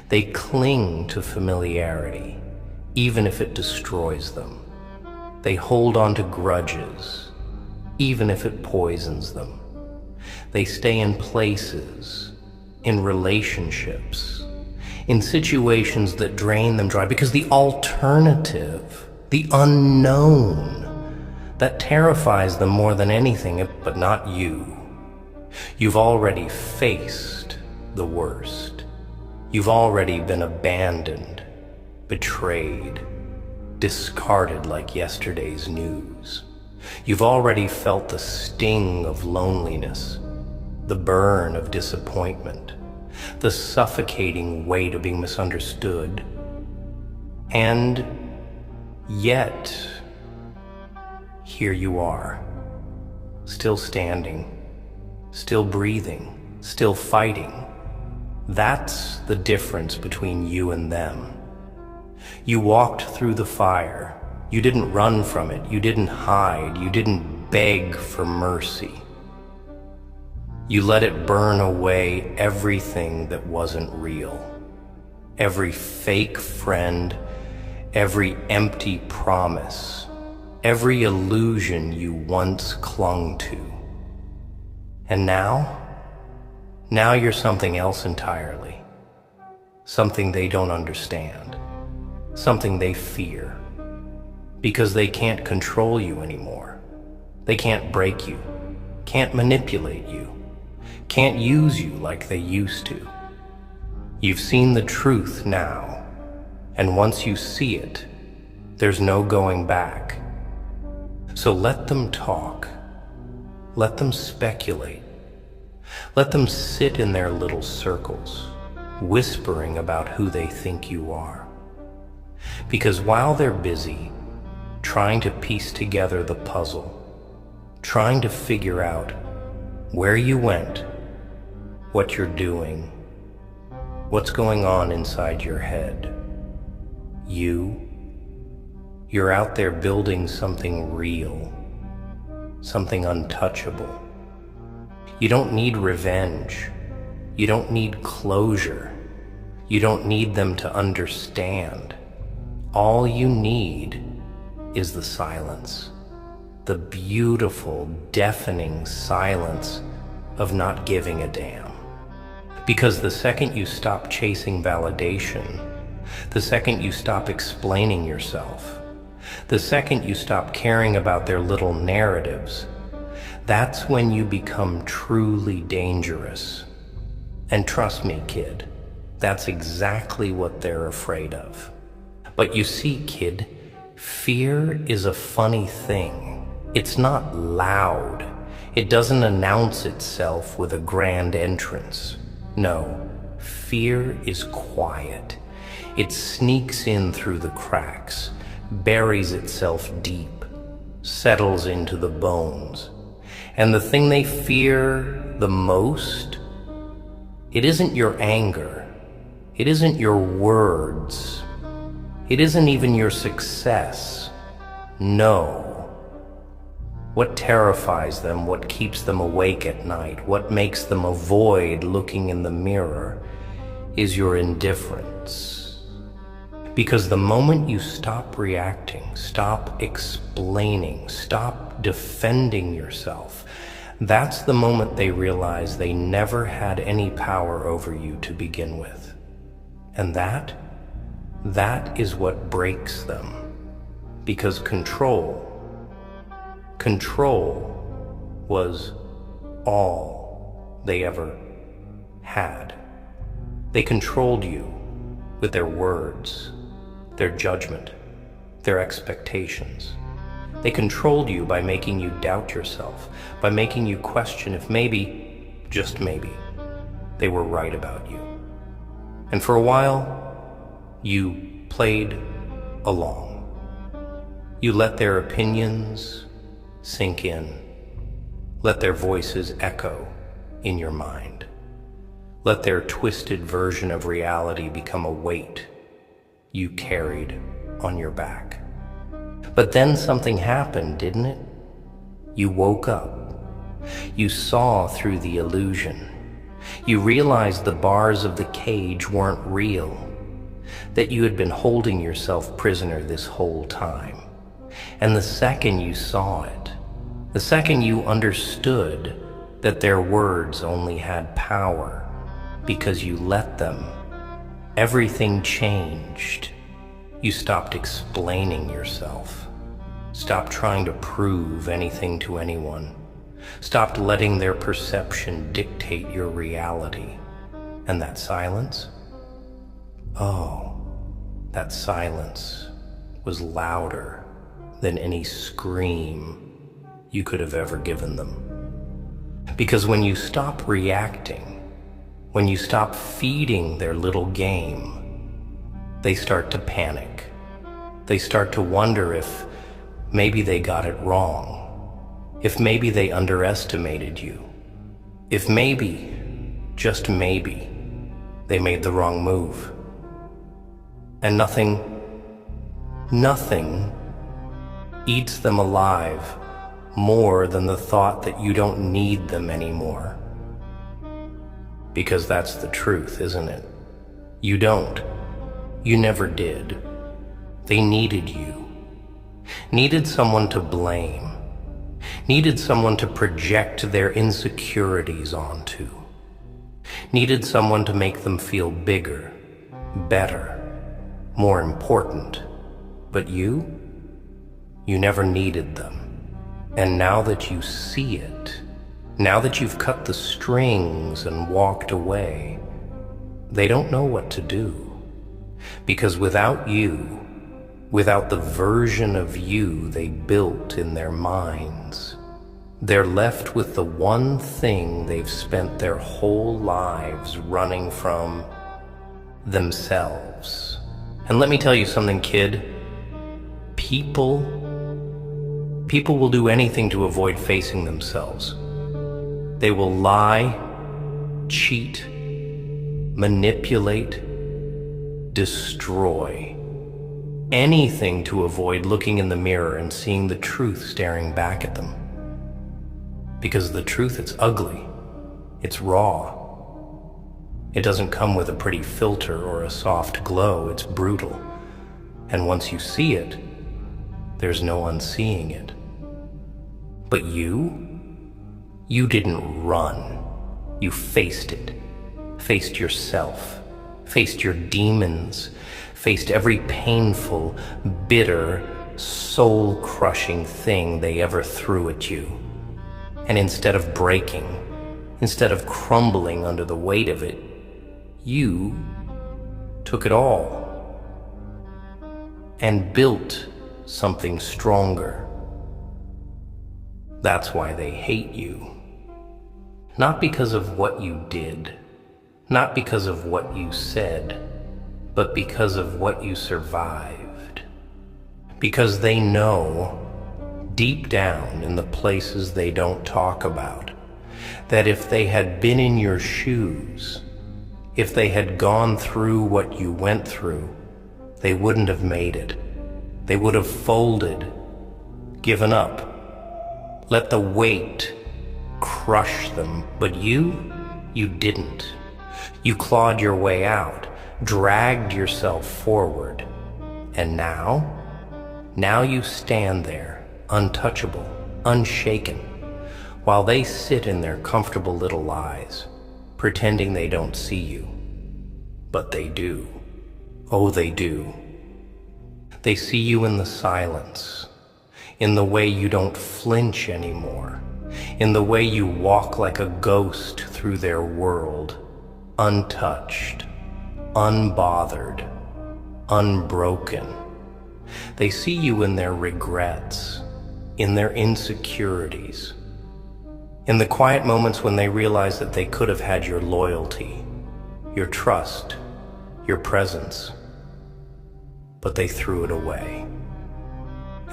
They cling to familiarity, even if it destroys them. They hold on to grudges, even if it poisons them. They stay in places, in relationships, in situations that drain them dry, because the alternative, the unknown, that terrifies them more than anything, but not you. You've already faced the worst. You've already been abandoned, betrayed, discarded like yesterday's news. You've already felt the sting of loneliness, the burn of disappointment, the suffocating weight of being misunderstood. And yet, here you are, still standing, still breathing, still fighting, That's the difference between you and them. You walked through the fire. You didn't run from it. You didn't hide. You didn't beg for mercy. You let it burn away everything that wasn't real. Every fake friend, every empty promise, every illusion you once clung to. And now you're something else entirely. Something they don't understand. Something they fear. Because they can't control you anymore. They can't break you. Can't manipulate you. Can't use you like they used to. You've seen the truth now, and once you see it, there's no going back. So let them talk. Let them speculate. Let them sit in their little circles, whispering about who they think you are. Because while they're busy trying to piece together the puzzle, trying to figure out where you went, what you're doing, what's going on inside your head, you're out there building something real, something untouchable. You don't need revenge. You don't need closure. You don't need them to understand. All you need is the silence. The beautiful, deafening silence of not giving a damn. Because the second you stop chasing validation, the second you stop explaining yourself, the second you stop caring about their little narratives, that's when you become truly dangerous. And trust me, kid, that's exactly what they're afraid of. But you see, kid, fear is a funny thing. It's not loud. It doesn't announce itself with a grand entrance. No, fear is quiet. It sneaks in through the cracks, buries itself deep, settles into the bones. And the thing they fear the most, it isn't your anger. It isn't your words. It isn't even your success. No. What terrifies them, what keeps them awake at night, what makes them avoid looking in the mirror, is your indifference. Because the moment you stop reacting, stop explaining, stop defending yourself, that's the moment they realize they never had any power over you to begin with. And that is what breaks them. Because control was all they ever had. They controlled you with their words, their judgment, their expectations. They controlled you by making you doubt yourself, by making you question if maybe, just maybe, they were right about you. And for a while, you played along. You let their opinions sink in. Let their voices echo in your mind. Let their twisted version of reality become a weight you carried on your back. But then something happened, didn't it? You woke up. You saw through the illusion. You realized the bars of the cage weren't real, that you had been holding yourself prisoner this whole time. And the second you saw it, the second you understood that their words only had power because you let them, everything changed. You stopped explaining yourself, stopped trying to prove anything to anyone, stopped letting their perception dictate your reality. And that silence? Oh, that silence was louder than any scream you could have ever given them. Because when you stop reacting, when you stop feeding their little game, they start to panic. They start to wonder if maybe they got it wrong, if maybe they underestimated you, if maybe, just maybe, they made the wrong move. And nothing eats them alive more than the thought that you don't need them anymore. Because that's the truth, isn't it? You don't. You never did. They needed you. Needed someone to blame. Needed someone to project their insecurities onto. Needed someone to make them feel bigger, better, more important. But you never needed them. And now that you see it, now that you've cut the strings and walked away, they don't know what to do. Because without you, without the version of you they built in their minds, they're left with the one thing they've spent their whole lives running from: themselves. And let me tell you something, kid. People will do anything to avoid facing themselves. They will lie, cheat, manipulate, destroy. Anything to avoid looking in the mirror and seeing the truth staring back at them. Because the truth, it's ugly. It's raw. It doesn't come with a pretty filter or a soft glow. It's brutal. And once you see it, there's no unseeing it. But you didn't run. You faced it. Faced yourself. Faced your demons. Faced every painful, bitter, soul-crushing thing they ever threw at you. And instead of breaking, instead of crumbling under the weight of it, you took it all and built something stronger. That's why they hate you. Not because of what you did, not because of what you said, but because of what you survived. Because they know, deep down in the places they don't talk about, that if they had been in your shoes, if they had gone through what you went through, they wouldn't have made it. They would have folded, given up, let the weight crush them. But you didn't. You clawed your way out, dragged yourself forward. And now you stand there, untouchable, unshaken, while they sit in their comfortable little lies, pretending they don't see you. But they do. Oh, they do. They see you in the silence, in the way you don't flinch anymore, in the way you walk like a ghost through their world, untouched, unbothered, unbroken. They see you in their regrets, in their insecurities, in the quiet moments when they realize that they could have had your loyalty, your trust, your presence, but they threw it away.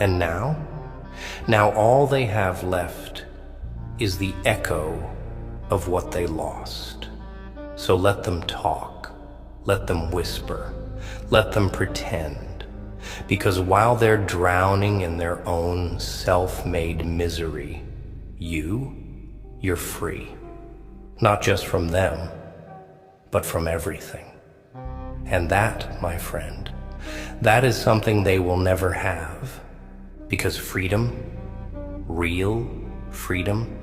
And now all they have left is the echo of what they lost. So let them talk, let them whisper, let them pretend, because while they're drowning in their own self-made misery, you're free. Not just from them, but from everything. And that, my friend, that is something they will never have, because freedom, real freedom,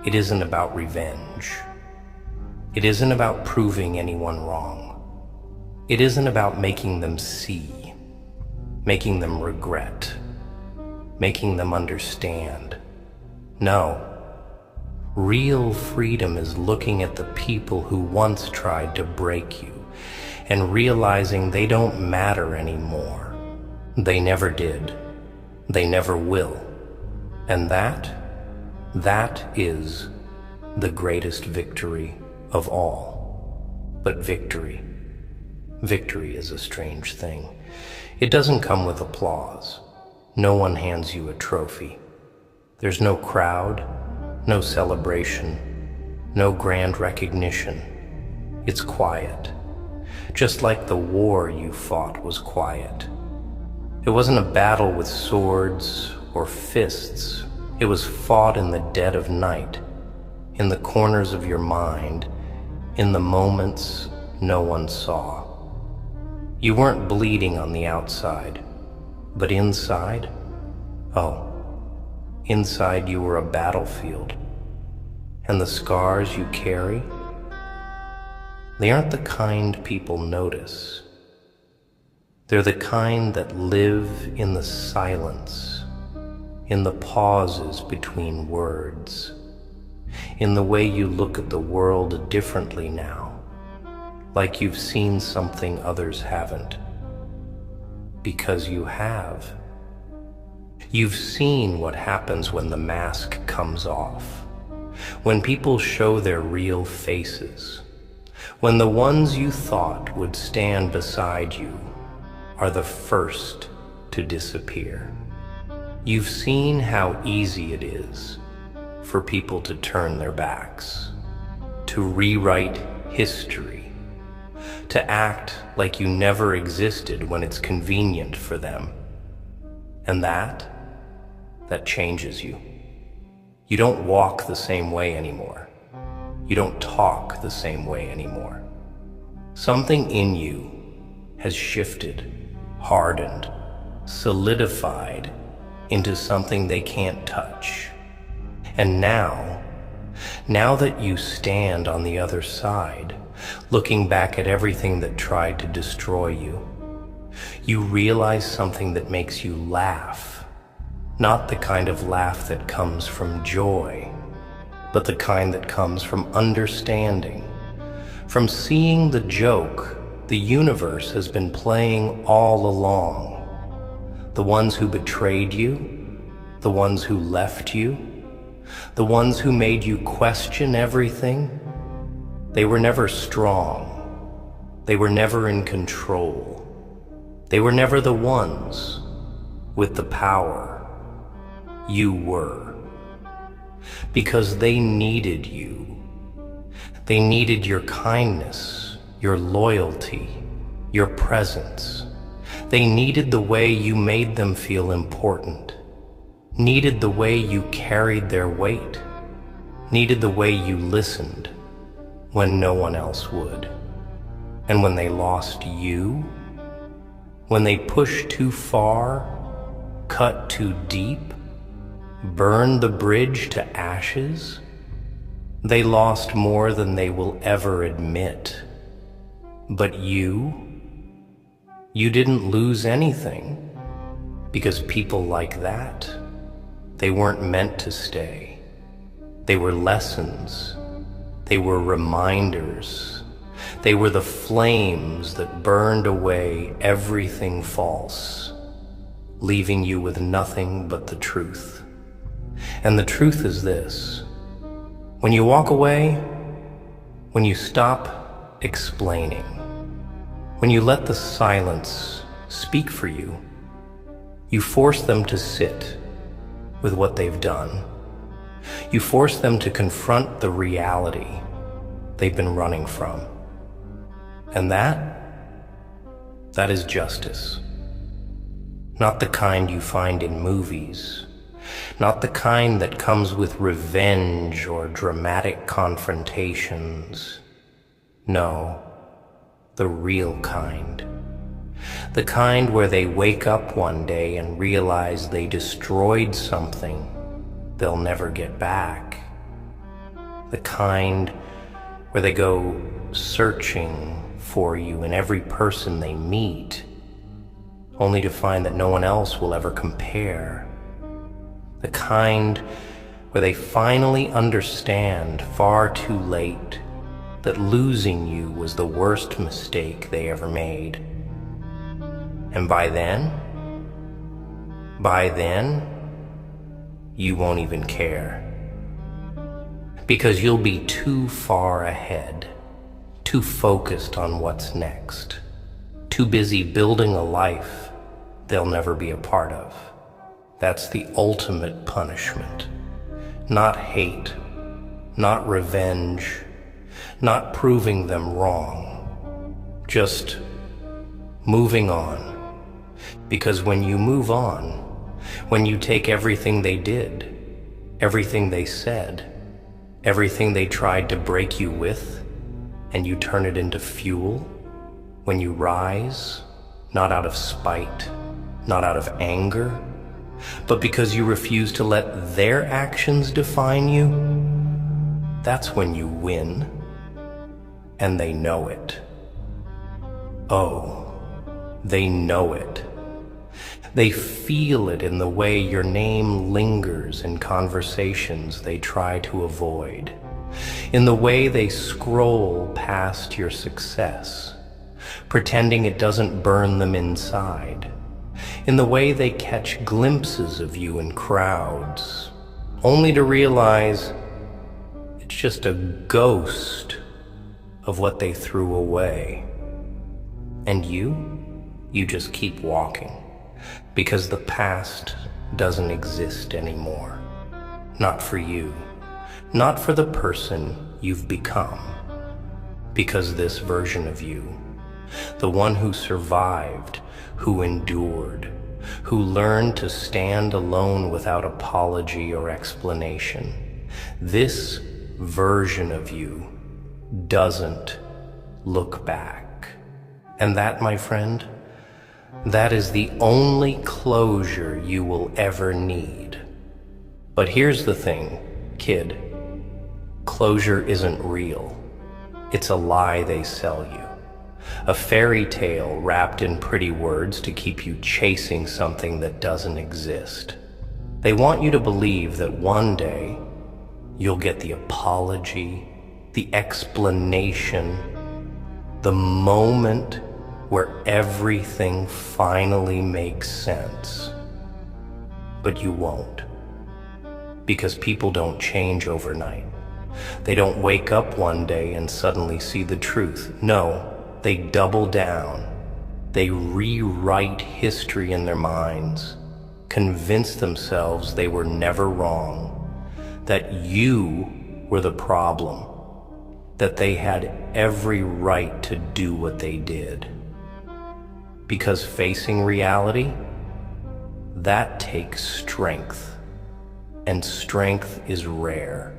it isn't about revenge. It isn't about proving anyone wrong. It isn't about making them see, making them regret, making them understand. No. Real freedom is looking at the people who once tried to break you and realizing they don't matter anymore. They never did. They never will. And that is the greatest victory of all. But victory is a strange thing. It doesn't come with applause. No one hands you a trophy. There's no crowd, no celebration, no grand recognition. It's quiet, just like the war you fought was quiet. It wasn't a battle with swords or fists. It was fought in the dead of night, in the corners of your mind, in the moments no one saw. You weren't bleeding on the outside, but inside, inside you were a battlefield. And the scars you carry, they aren't the kind people notice. They're the kind that live in the silence, in the pauses between words, in the way you look at the world differently now, like you've seen something others haven't. Because you have. You've seen what happens when the mask comes off, when people show their real faces, when the ones you thought would stand beside you are the first to disappear. You've seen how easy it is for people to turn their backs, to rewrite history, to act like you never existed when it's convenient for them. And that changes you. You don't walk the same way anymore. You don't talk the same way anymore. Something in you has shifted, hardened, solidified into something they can't touch. And now that you stand on the other side, looking back at everything that tried to destroy you, you realize something that makes you laugh. Not the kind of laugh that comes from joy, but the kind that comes from understanding, from seeing the joke the universe has been playing all along. The ones who betrayed you, the ones who left you, the ones who made you question everything, they were never strong. They were never in control. They were never the ones with the power. You were. Because they needed you. They needed your kindness, your loyalty, your presence. They needed the way you made them feel important. Needed the way you carried their weight. Needed the way you listened when no one else would. And when they lost you, when they pushed too far, cut too deep, burned the bridge to ashes, they lost more than they will ever admit. But you didn't lose anything, because people like that, they weren't meant to stay. They were lessons. They were reminders. They were the flames that burned away everything false, leaving you with nothing but the truth. And the truth is this: when you walk away, when you stop explaining, when you let the silence speak for you, you force them to sit with what they've done. You force them to confront the reality they've been running from. And that is justice. Not the kind you find in movies, not the kind that comes with revenge or dramatic confrontations. No, the real kind. The kind where they wake up one day and realize they destroyed something they'll never get back. The kind where they go searching for you in every person they meet, only to find that no one else will ever compare. The kind where they finally understand far too late that losing you was the worst mistake they ever made. And by then, you won't even care. Because you'll be too far ahead, too focused on what's next, too busy building a life they'll never be a part of. That's the ultimate punishment. Not hate, not revenge, not proving them wrong, just moving on. Because when you move on, when you take everything they did, everything they said, everything they tried to break you with, and you turn it into fuel, when you rise, not out of spite, not out of anger, but because you refuse to let their actions define you, that's when you win, and they know it. Oh, they know it. They feel it in the way your name lingers in conversations they try to avoid, in the way they scroll past your success, pretending it doesn't burn them inside, in the way they catch glimpses of you in crowds, only to realize it's just a ghost of what they threw away. And you just keep walking. Because the past doesn't exist anymore. Not for you. Not for the person you've become. Because this version of you, the one who survived, who endured, who learned to stand alone without apology or explanation, this version of you doesn't look back. And that, my friend, that is the only closure you will ever need. But here's the thing, kid. Closure isn't real. It's a lie they sell you. A fairy tale wrapped in pretty words to keep you chasing something that doesn't exist. They want you to believe that one day you'll get the apology, the explanation, the moment where everything finally makes sense. But you won't. Because people don't change overnight. They don't wake up one day and suddenly see the truth. No, they double down. They rewrite history in their minds, convince themselves they were never wrong, that you were the problem, that they had every right to do what they did. Because facing reality, that takes strength, and strength is rare.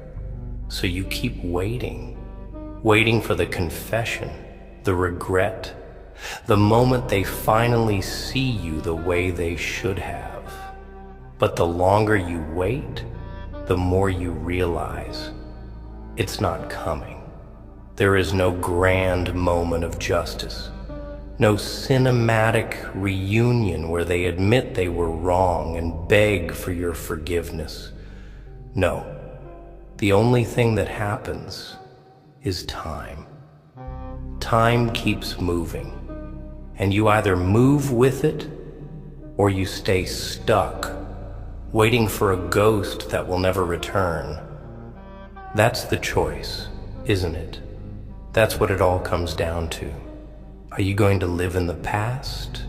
So you keep waiting for the confession, the regret, the moment they finally see you the way they should have. But the longer you wait, the more you realize it's not coming. There is no grand moment of justice. No cinematic reunion where they admit they were wrong and beg for your forgiveness. No, the only thing that happens is time. Time keeps moving, and you either move with it or you stay stuck, waiting for a ghost that will never return. That's the choice, isn't it? That's what it all comes down to. Are you going to live in the past?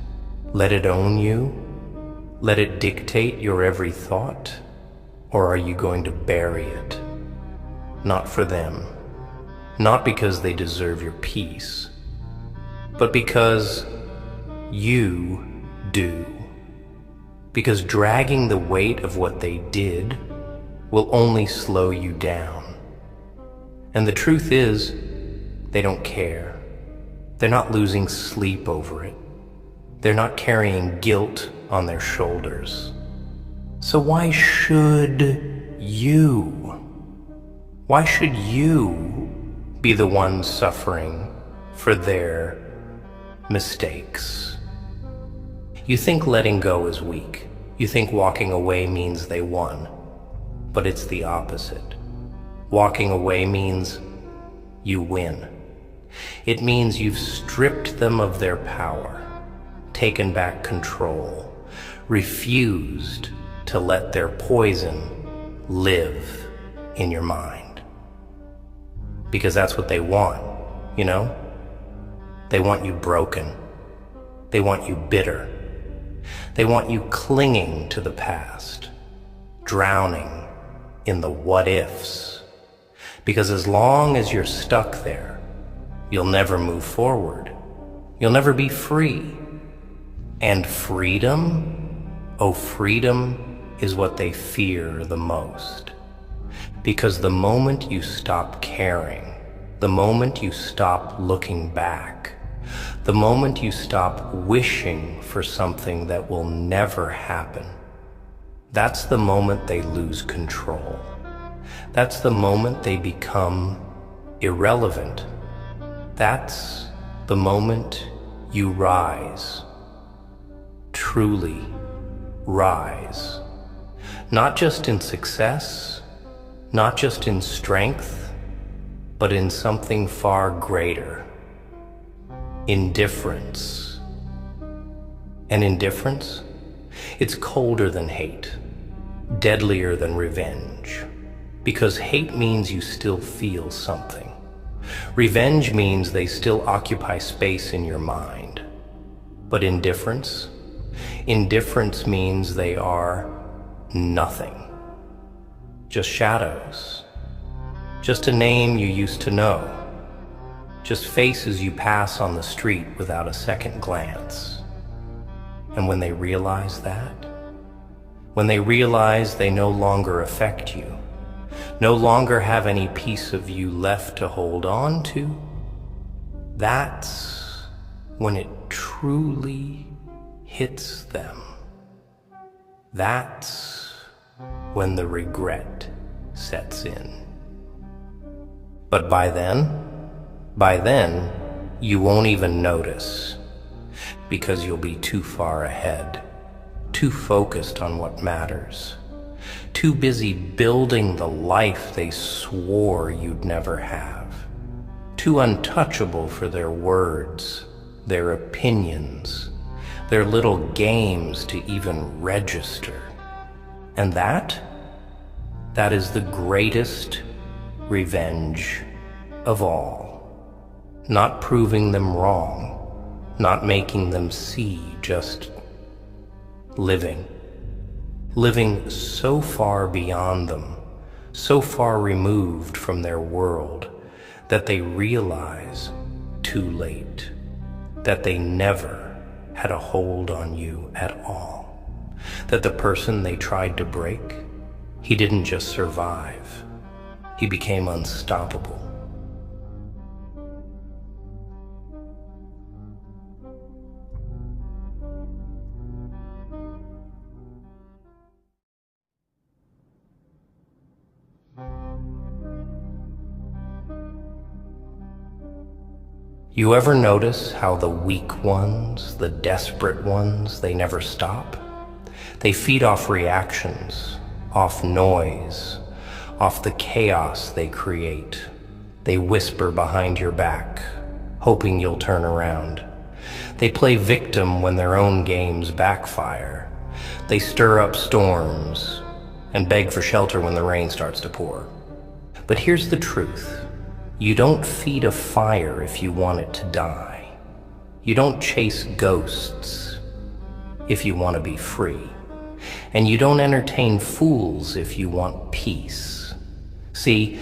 Let it own you? Let it dictate your every thought? Or are you going to bury it? Not for them. Not because they deserve your peace, but because you do. Because dragging the weight of what they did will only slow you down. And the truth is, they don't care. They're not losing sleep over it. They're not carrying guilt on their shoulders. So why should you? Why should you be the one suffering for their mistakes? You think letting go is weak. You think walking away means they won. But it's the opposite. Walking away means you win. It means you've stripped them of their power, taken back control, refused to let their poison live in your mind. Because that's what they want, you know? They want you broken. They want you bitter. They want you clinging to the past, drowning in the what-ifs, Because as long as you're stuck there, you'll never move forward. You'll never be free. And freedom, oh, freedom is what they fear the most. Because the moment you stop caring, the moment you stop looking back, the moment you stop wishing for something that will never happen, that's the moment they lose control. That's the moment they become irrelevant. That's the moment you rise, truly rise. Not just in success, not just in strength, but in something far greater. Indifference. And indifference? It's colder than hate, deadlier than revenge. Because hate means you still feel something. Revenge means they still occupy space in your mind. But indifference? Indifference means they are nothing. Just shadows. Just a name you used to know. Just faces you pass on the street without a second glance. And when they realize that, when they realize they no longer affect you, no longer have any piece of you left to hold on to, that's when it truly hits them. That's when the regret sets in. But by then, you won't even notice, because you'll be too far ahead, too focused on what matters, too busy building the life they swore you'd never have, too untouchable for their words, their opinions, their little games to even register. And that is the greatest revenge of all. Not proving them wrong, not making them see, just living. Living so far beyond them, so far removed from their world, that they realize too late that they never had a hold on you at all. That the person they tried to break, he didn't just survive, he became unstoppable. You ever notice how the weak ones, the desperate ones, they never stop? They feed off reactions, off noise, off the chaos they create. They whisper behind your back, hoping you'll turn around. They play victim when their own games backfire. They stir up storms and beg for shelter when the rain starts to pour. But here's the truth. You don't feed a fire if you want it to die. You don't chase ghosts if you want to be free. And you don't entertain fools if you want peace. See,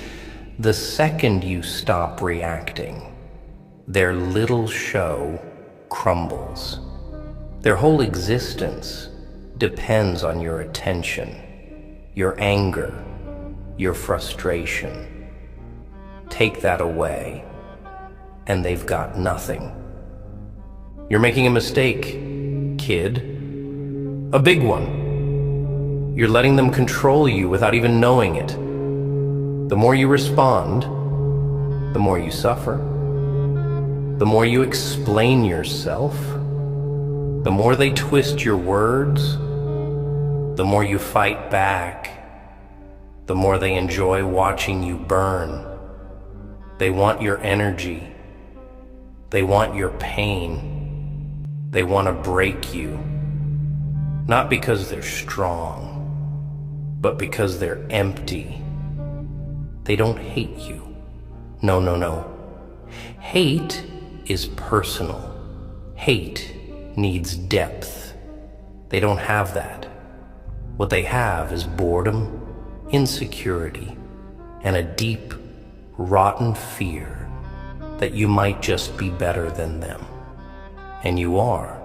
the second you stop reacting, their little show crumbles. Their whole existence depends on your attention, your anger, your frustration. Take that away, and they've got nothing. You're making a mistake, kid. A big one. You're letting them control you without even knowing it. The more you respond, the more you suffer. The more you explain yourself, the more they twist your words, the more you fight back, the more they enjoy watching you burn. They want your energy. They want your pain. They want to break you. Not because they're strong, but because they're empty. They don't hate you. No, no, no. Hate is personal. Hate needs depth. They don't have that. What they have is boredom, insecurity, and a deep, rotten fear that you might just be better than them. And you are,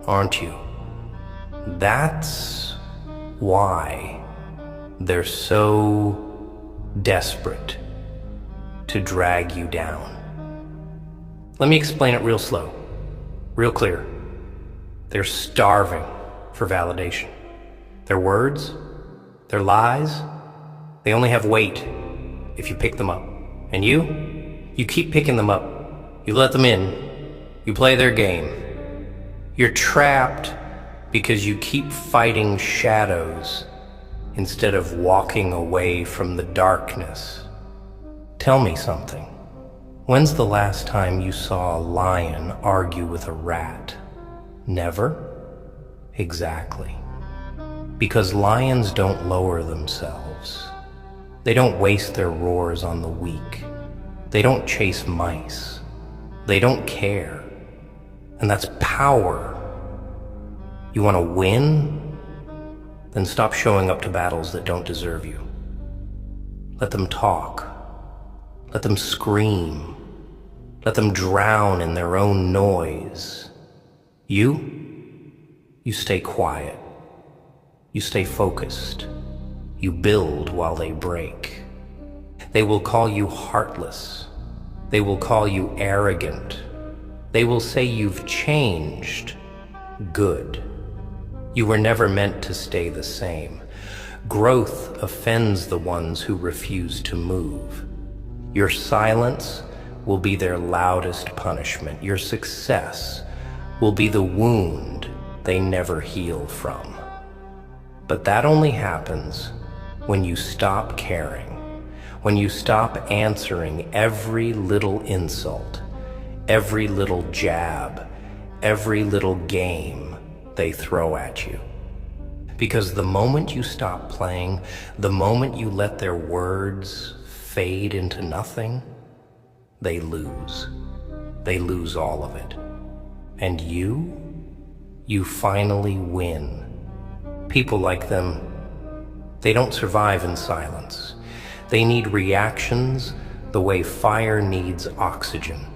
aren't you? That's why they're so desperate to drag you down. Let me explain it real slow, real clear. They're starving for validation. Their words, their lies, they only have weight if you pick them up. And you keep picking them up. You let them in. You play their game. You're trapped because you keep fighting shadows instead of walking away from the darkness. Tell me something. When's the last time you saw a lion argue with a rat? Never? Exactly. Because lions don't lower themselves. They don't waste their roars on the weak. They don't chase mice. They don't care. And that's power. You want to win? Then stop showing up to battles that don't deserve you. Let them talk. Let them scream. Let them drown in their own noise. You stay quiet. You stay focused. You build while they break. They will call you heartless. They will call you arrogant. They will say you've changed. Good. You were never meant to stay the same. Growth offends the ones who refuse to move. Your silence will be their loudest punishment. Your success will be the wound they never heal from. But that only happens when you stop caring, when you stop answering every little insult, every little jab, every little game they throw at you. Because the moment you stop playing, the moment you let their words fade into nothing, they lose. They lose all of it. And you finally win. People like them, they don't survive in silence. They need reactions the way fire needs oxygen.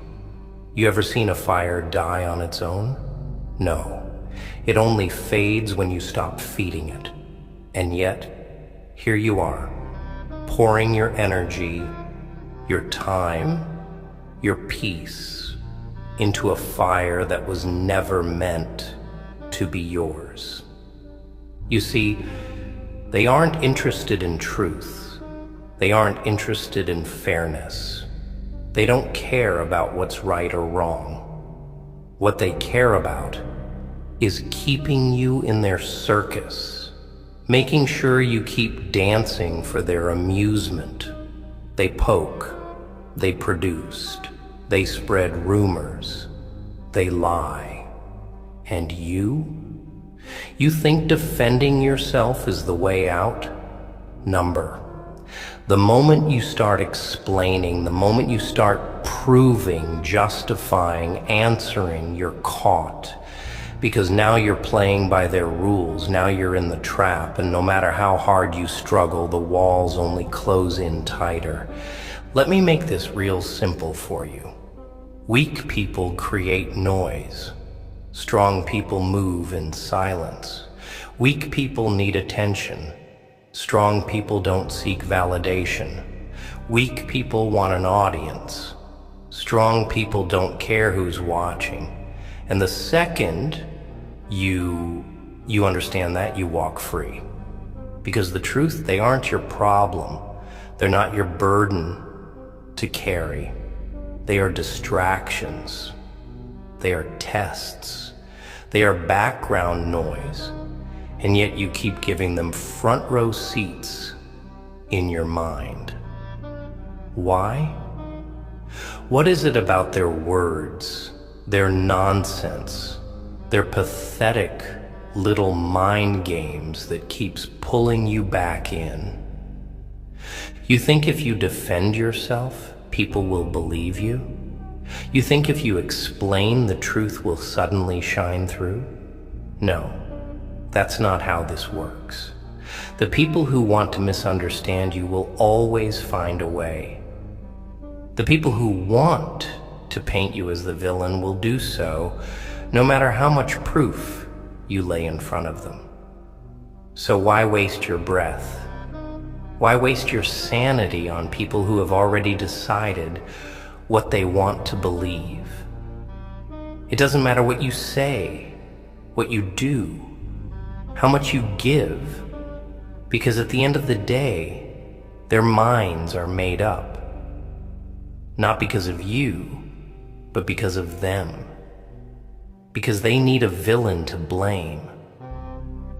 You ever seen a fire die on its own? No. It only fades when you stop feeding it. And yet, here you are, pouring your energy, your time, your peace into a fire that was never meant to be yours. You see, they aren't interested in truth. They aren't interested in fairness. They don't care about what's right or wrong. What they care about is keeping you in their circus, making sure you keep dancing for their amusement. They poke, they produced, they spread rumors, they lie. And you think defending yourself is the way out? Number. The moment you start explaining, the moment you start proving, justifying, answering, you're caught. Because now you're playing by their rules, now you're in the trap, and no matter how hard you struggle, the walls only close in tighter. Let me make this real simple for you. Weak people create noise. Strong people move in silence. Weak people need attention. Strong people don't seek validation. Weak people want an audience. Strong people don't care who's watching. And the second you understand that, you walk free. Because the truth, they aren't your problem. They're not your burden to carry. They are distractions. They are tests. They are background noise. And yet you keep giving them front row seats in your mind. Why? What is it about their words, their nonsense, their pathetic little mind games that keeps pulling you back in? You think if you defend yourself, people will believe you? You think if you explain, the truth will suddenly shine through? No, that's not how this works. The people who want to misunderstand you will always find a way. The people who want to paint you as the villain will do so, no matter how much proof you lay in front of them. So why waste your breath? Why waste your sanity on people who have already decided what they want to believe? It doesn't matter what you say, what you do, how much you give, because at the end of the day, their minds are made up. Not because of you, but because of them. Because they need a villain to blame.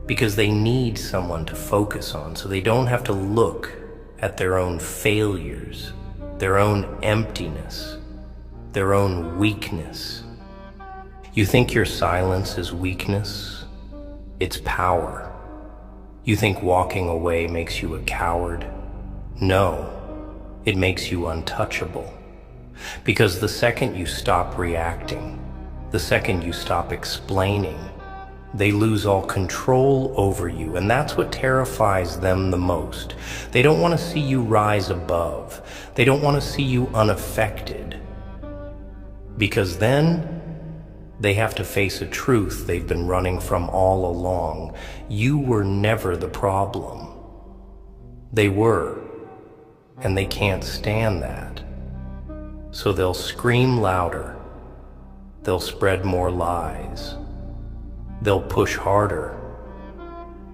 Because they need someone to focus on, so they don't have to look at their own failures, their own emptiness, their own weakness. You think your silence is weakness? It's power. You think walking away makes you a coward? No, it makes you untouchable. Because the second you stop reacting, the second you stop explaining, they lose all control over you, and that's what terrifies them the most. They don't want to see you rise above. They don't want to see you unaffected. Because then, they have to face a truth they've been running from all along. You were never the problem. They were, and they can't stand that. So they'll scream louder. They'll spread more lies. They'll push harder.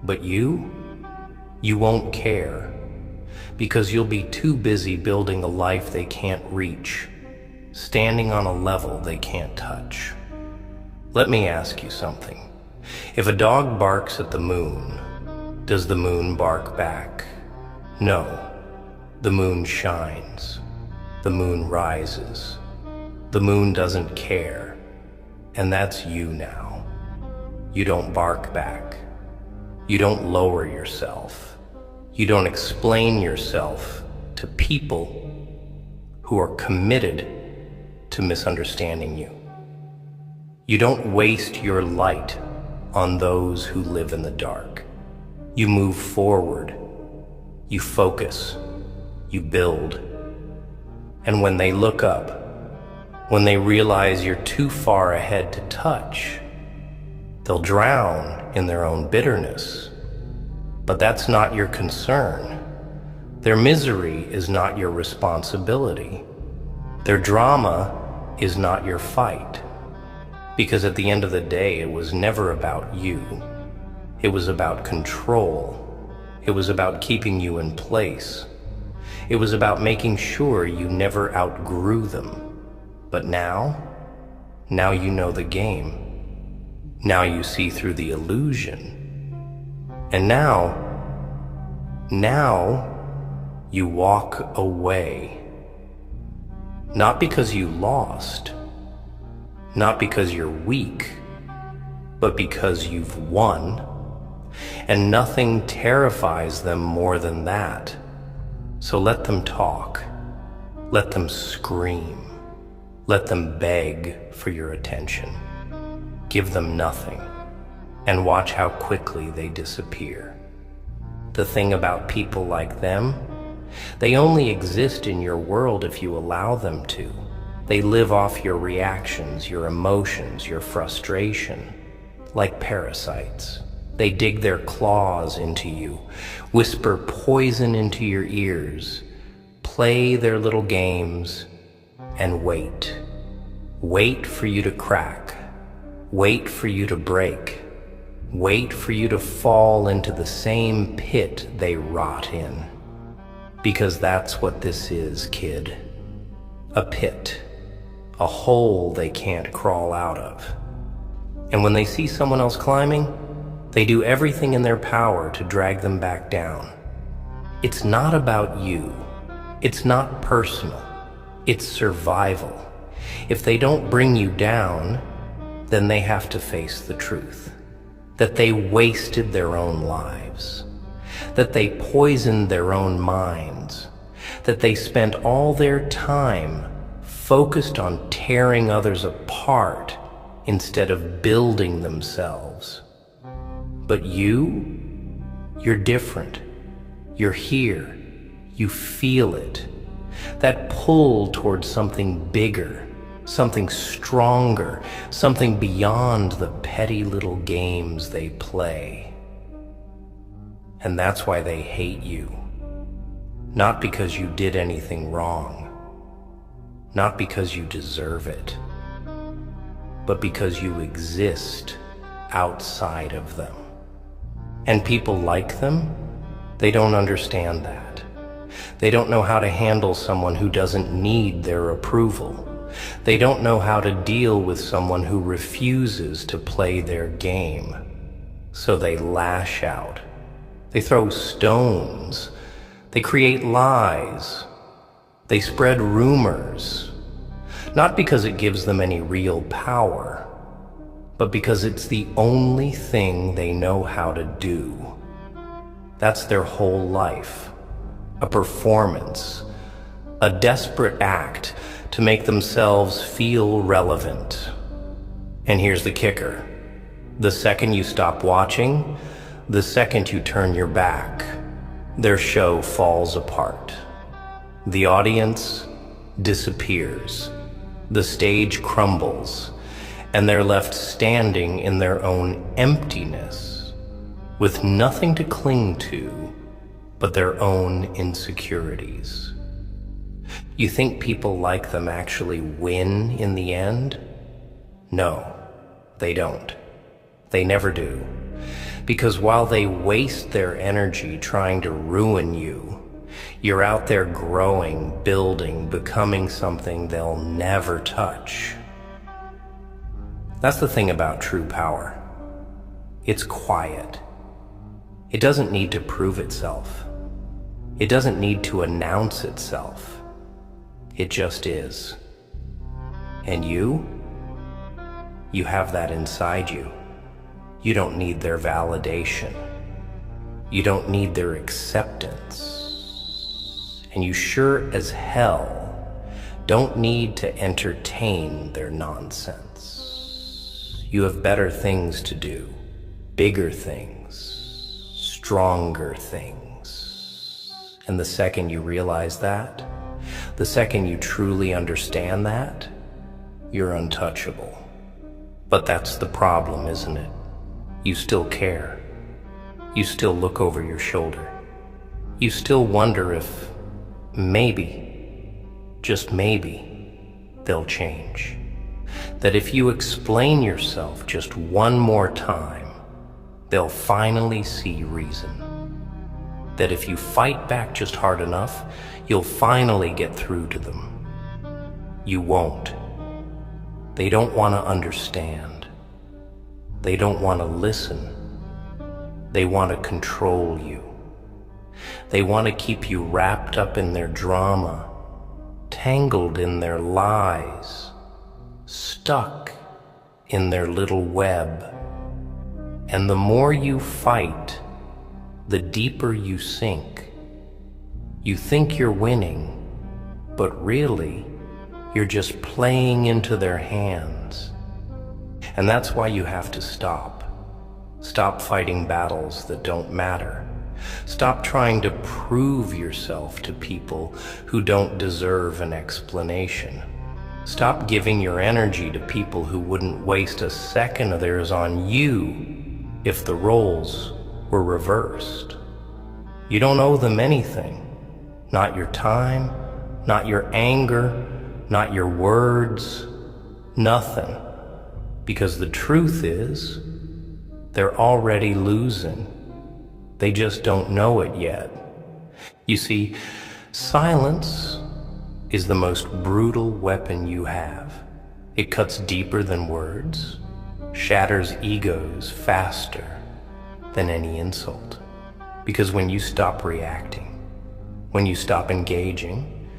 But you won't care, because you'll be too busy building a life they can't reach, standing on a level they can't touch. Let me ask you something. If a dog barks at the moon, does the moon bark back? No. The moon shines. The moon rises. The moon doesn't care. And that's you now. You don't bark back. You don't lower yourself. You don't explain yourself to people who are committed to misunderstanding you. You don't waste your light on those who live in the dark. You move forward. You focus. You build. And when they look up, when they realize you're too far ahead to touch, they'll drown in their own bitterness. But that's not your concern. Their misery is not your responsibility. Their drama is not your fight. Because at the end of the day, it was never about you. It was about control. It was about keeping you in place. It was about making sure you never outgrew them. But now you know the game. Now you see through the illusion. And now you walk away. Not because you lost, not because you're weak, but because you've won. And nothing terrifies them more than that. So let them talk. Let them scream. Let them beg for your attention. Give them nothing, and watch how quickly they disappear. The thing about people like them, they only exist in your world if you allow them to. They live off your reactions, your emotions, your frustration, like parasites. They dig their claws into you, whisper poison into your ears, play their little games, and wait. Wait for you to crack. Wait for you to break. Wait for you to fall into the same pit they rot in. Because that's what this is, kid. A pit. A hole they can't crawl out of. And when they see someone else climbing, they do everything in their power to drag them back down. It's not about you. It's not personal. It's survival. If they don't bring you down, then they have to face the truth. That they wasted their own lives. That they poisoned their own minds. That they spent all their time focused on tearing others apart instead of building themselves. But you're different. You're here. You feel it. that pull towards something bigger, something stronger, something beyond the petty little games they play. And that's why they hate you. Not because you did anything wrong, not because you deserve it, but because you exist outside of them. And people like them, they don't understand that. They don't know how to handle someone who doesn't need their approval. They don't know how to deal with someone who refuses to play their game. So they lash out. They throw stones. They create lies. They spread rumors. Not because it gives them any real power, but because it's the only thing they know how to do. That's their whole life. A performance. A desperate act to make themselves feel relevant. And here's the kicker. The second you stop watching, the second you turn your back, their show falls apart. The audience disappears. The stage crumbles, and they're left standing in their own emptiness, with nothing to cling to but their own insecurities. You think people like them actually win in the end? No, they don't. They never do. Because while they waste their energy trying to ruin you, you're out there growing, building, becoming something they'll never touch. That's the thing about true power. It's quiet. It doesn't need to prove itself. It doesn't need to announce itself. It just is. And you have that inside you. You don't need their validation. You don't need their acceptance. And you sure as hell don't need to entertain their nonsense. You have better things to do, bigger things, stronger things. And the second you realize that, the second you truly understand that, you're untouchable. But that's the problem, isn't it? You still care. You still look over your shoulder. You still wonder if maybe, just maybe, they'll change. That if you explain yourself just one more time, they'll finally see reason. That if you fight back just hard enough, you'll finally get through to them. You won't. They don't want to understand. They don't want to listen. They want to control you. They want to keep you wrapped up in their drama, tangled in their lies, stuck in their little web. And the more you fight, the deeper you sink. You think you're winning, but really, you're just playing into their hands. And that's why you have to stop. Stop fighting battles that don't matter. Stop trying to prove yourself to people who don't deserve an explanation. Stop giving your energy to people who wouldn't waste a second of theirs on you if the roles were reversed. You don't owe them anything. Not your time, not your anger, not your words, nothing. Because the truth is, they're already losing. They just don't know it yet. You see, silence is the most brutal weapon you have. It cuts deeper than words, shatters egos faster than any insult. Because when you stop reacting, when you stop engaging,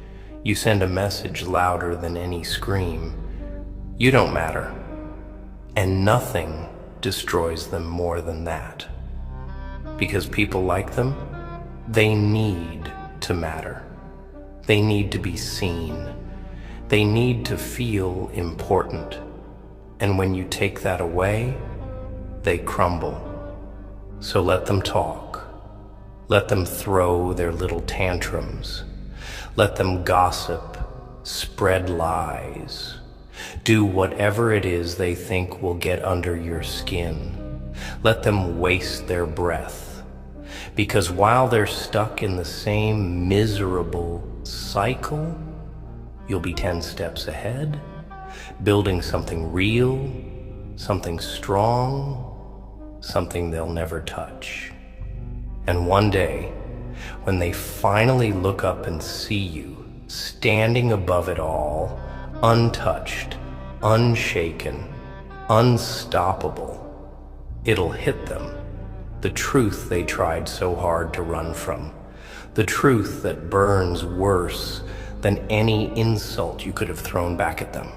you send a message louder than any scream. You don't matter. And nothing destroys them more than that. Because people like them, they need to matter. They need to be seen. They need to feel important. And when you take that away, they crumble. So let them talk. Let them throw their little tantrums. Let them gossip, spread lies, do whatever it is they think will get under your skin. Let them waste their breath, because while they're stuck in the same miserable cycle, you'll be 10 steps ahead, building something real, something strong, something they'll never touch. And one day, when they finally look up and see you, standing above it all, untouched, unshaken, unstoppable, it'll hit them, the truth they tried so hard to run from, the truth that burns worse than any insult you could have thrown back at them.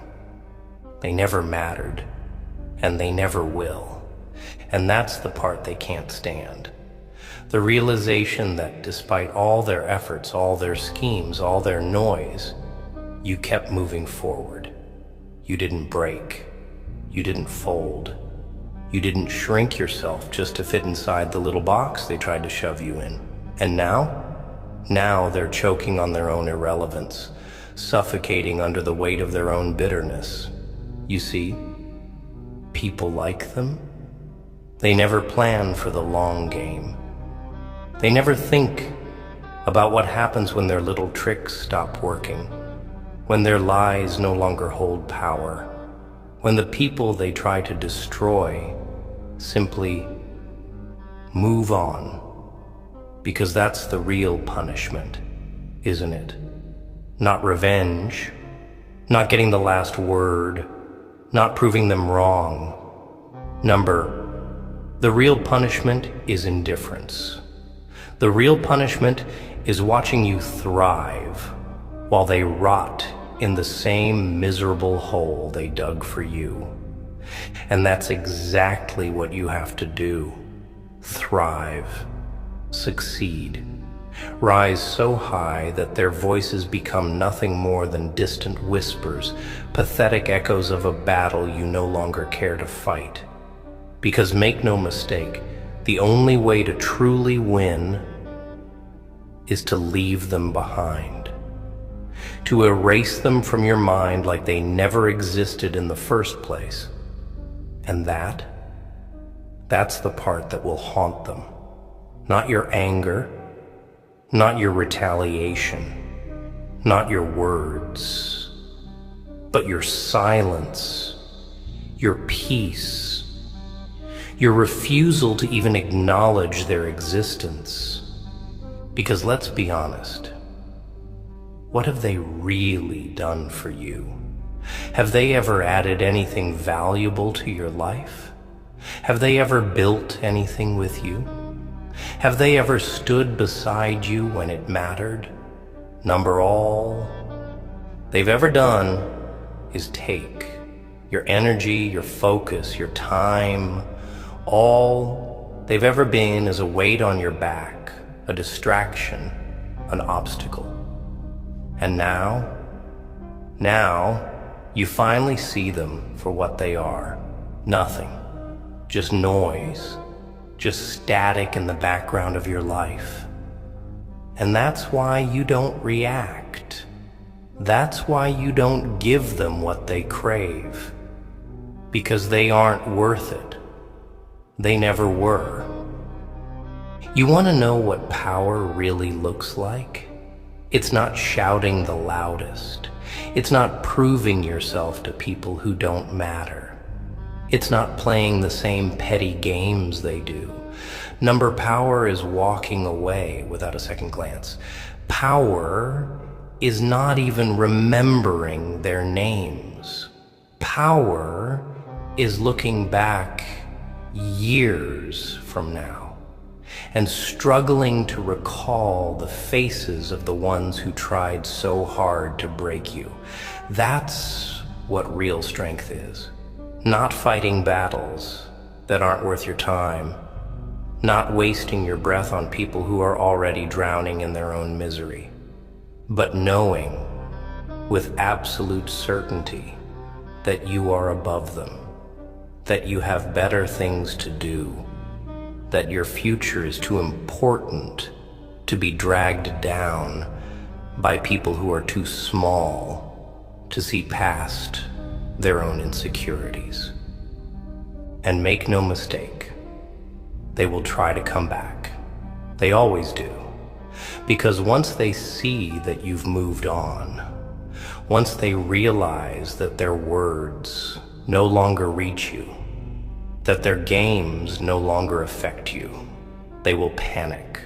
They never mattered, and they never will. And that's the part they can't stand. The realization that despite all their efforts, all their schemes, all their noise, you kept moving forward. You didn't break. You didn't fold. You didn't shrink yourself just to fit inside the little box they tried to shove you in. And now they're choking on their own irrelevance, suffocating under the weight of their own bitterness. You see, people like them. They never plan for the long game. They never think about what happens when their little tricks stop working, when their lies no longer hold power, when the people they try to destroy simply move on, because that's the real punishment, isn't it? Not revenge, not getting the last word, not proving them wrong. The real punishment is indifference. The real punishment is watching you thrive while they rot in the same miserable hole they dug for you. And that's exactly what you have to do. Thrive. Succeed. Rise so high that their voices become nothing more than distant whispers, pathetic echoes of a battle you no longer care to fight. Because make no mistake, the only way to truly win is to leave them behind. To erase them from your mind like they never existed in the first place. And that's the part that will haunt them. Not your anger, not your retaliation, not your words, but your silence, your peace, your refusal to even acknowledge their existence. Because let's be honest, what have they really done for you? Have they ever added anything valuable to your life? Have they ever built anything with you? Have they ever stood beside you when it mattered? All they've ever done is take your energy, your focus, your time. All they've ever been is a weight on your back, a distraction, an obstacle. And now you finally see them for what they are. Nothing. Just noise. Just static in the background of your life. And that's why you don't react. That's why you don't give them what they crave. Because they aren't worth it. They never were. You want to know what power really looks like? It's not shouting the loudest. It's not proving yourself to people who don't matter. It's not playing the same petty games they do. Power is walking away without a second glance. Power is not even remembering their names. Power is looking back years from now and struggling to recall the faces of the ones who tried so hard to break you. That's what real strength is. Not fighting battles that aren't worth your time. Not wasting your breath on people who are already drowning in their own misery. But knowing with absolute certainty that you are above them. That you have better things to do. That your future is too important to be dragged down by people who are too small to see past their own insecurities. And make no mistake, they will try to come back. They always do. Because once they see that you've moved on, once they realize that their words no longer reach you, that their games no longer affect you, they will panic.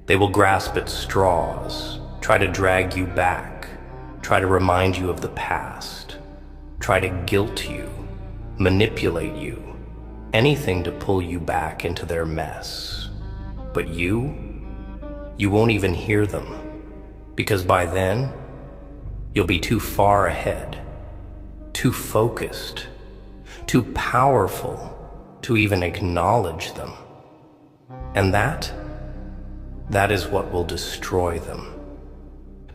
They will grasp at straws, try to drag you back, try to remind you of the past, try to guilt you, manipulate you, anything to pull you back into their mess. But you won't even hear them, because by then, you'll be too far ahead, too focused, too powerful to even acknowledge them. And that is what will destroy them.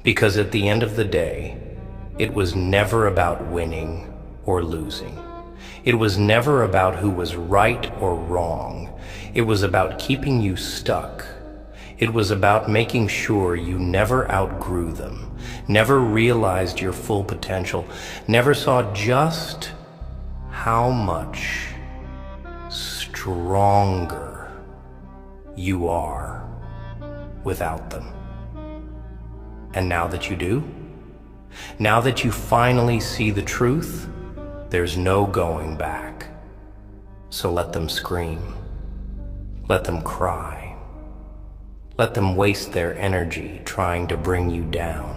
Because at the end of the day, it was never about winning or losing. It was never about who was right or wrong. It was about keeping you stuck. It was about making sure you never outgrew them, never realized your full potential, never saw just how much stronger you are without them. And now that you do, now that you finally see the truth, there's no going back. So let them scream. Let them cry. Let them waste their energy trying to bring you down.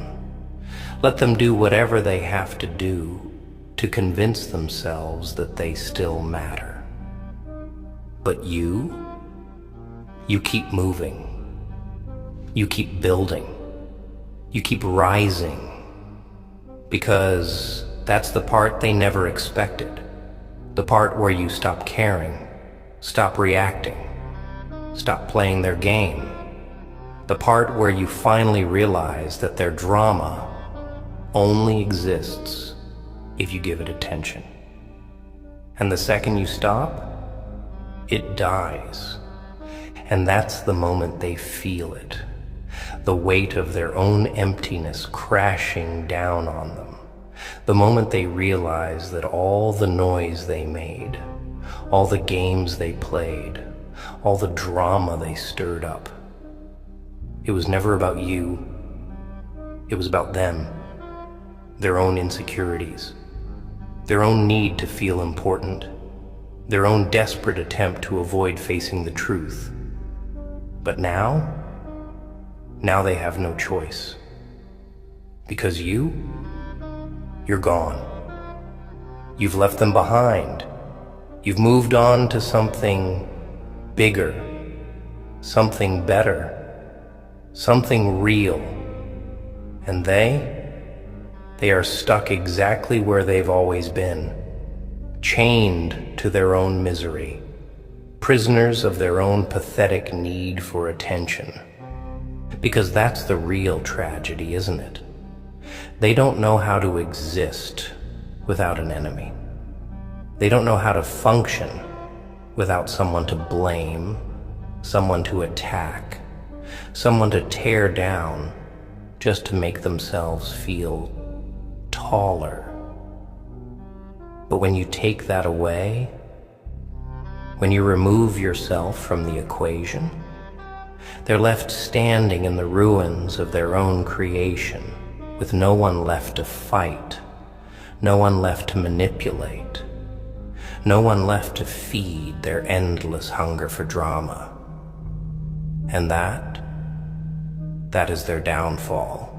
Let them do whatever they have to do to convince themselves that they still matter. But you keep moving. You keep building. You keep rising. Because that's the part they never expected. The part where you stop caring, stop reacting, stop playing their game. The part where you finally realize that their drama only exists if you give it attention. And the second you stop, it dies. And that's the moment they feel it. The weight of their own emptiness crashing down on them. The moment they realize that all the noise they made, all the games they played, all the drama they stirred up, it was never about you. It was about them, their own insecurities, their own need to feel important, their own desperate attempt to avoid facing the truth. But now they have no choice. Because you're gone. You've left them behind. You've moved on to something bigger, something better, something real. And they are stuck exactly where they've always been, chained to their own misery, prisoners of their own pathetic need for attention. Because that's the real tragedy, isn't it? They don't know how to exist without an enemy. They don't know how to function without someone to blame, someone to attack, someone to tear down just to make themselves feel taller. But when you take that away, when you remove yourself from the equation, they're left standing in the ruins of their own creation, with no one left to fight, no one left to manipulate, no one left to feed their endless hunger for drama. And that is their downfall.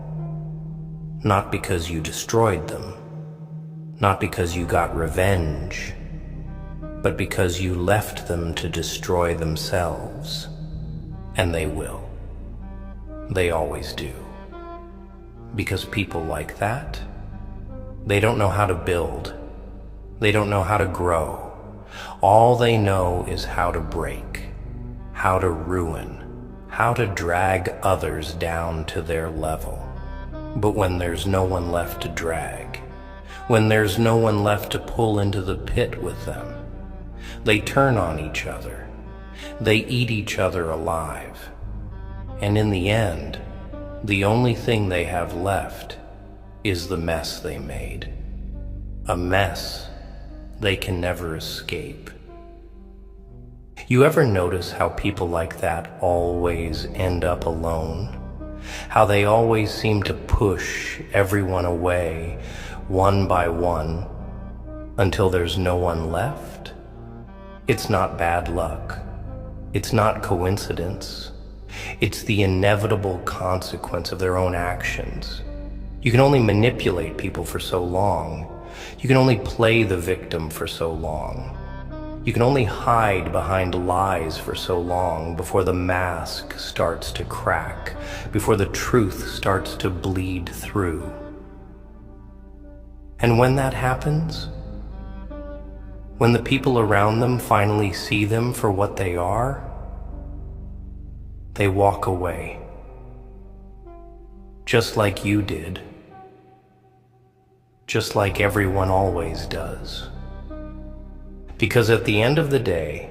Not because you destroyed them, not because you got revenge, but because you left them to destroy themselves. And they will. They always do. Because people like that, they don't know how to build. They don't know how to grow. All they know is how to break, how to ruin, how to drag others down to their level. But when there's no one left to drag, when there's no one left to pull into the pit with them, they turn on each other. They eat each other alive. And in the end, the only thing they have left is the mess they made. A mess they can never escape. You ever notice how people like that always end up alone? How they always seem to push everyone away, one by one, until there's no one left? It's not bad luck. It's not coincidence. It's the inevitable consequence of their own actions. You can only manipulate people for so long. You can only play the victim for so long. You can only hide behind lies for so long before the mask starts to crack, before the truth starts to bleed through. And when that happens, when the people around them finally see them for what they are, they walk away, just like you did, just like everyone always does. Because at the end of the day,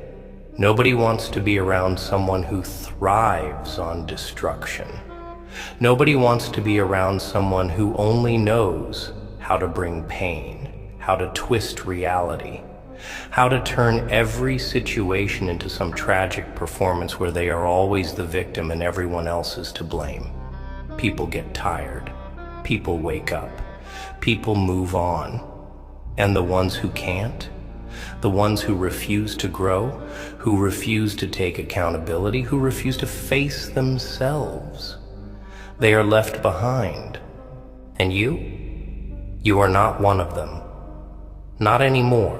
nobody wants to be around someone who thrives on destruction. Nobody wants to be around someone who only knows how to bring pain, how to twist reality, how to turn every situation into some tragic performance where they are always the victim and everyone else is to blame. People get tired. People wake up. People move on. And the ones who can't, the ones who refuse to grow, who refuse to take accountability, who refuse to face themselves, they are left behind. And you are not one of them. Not anymore.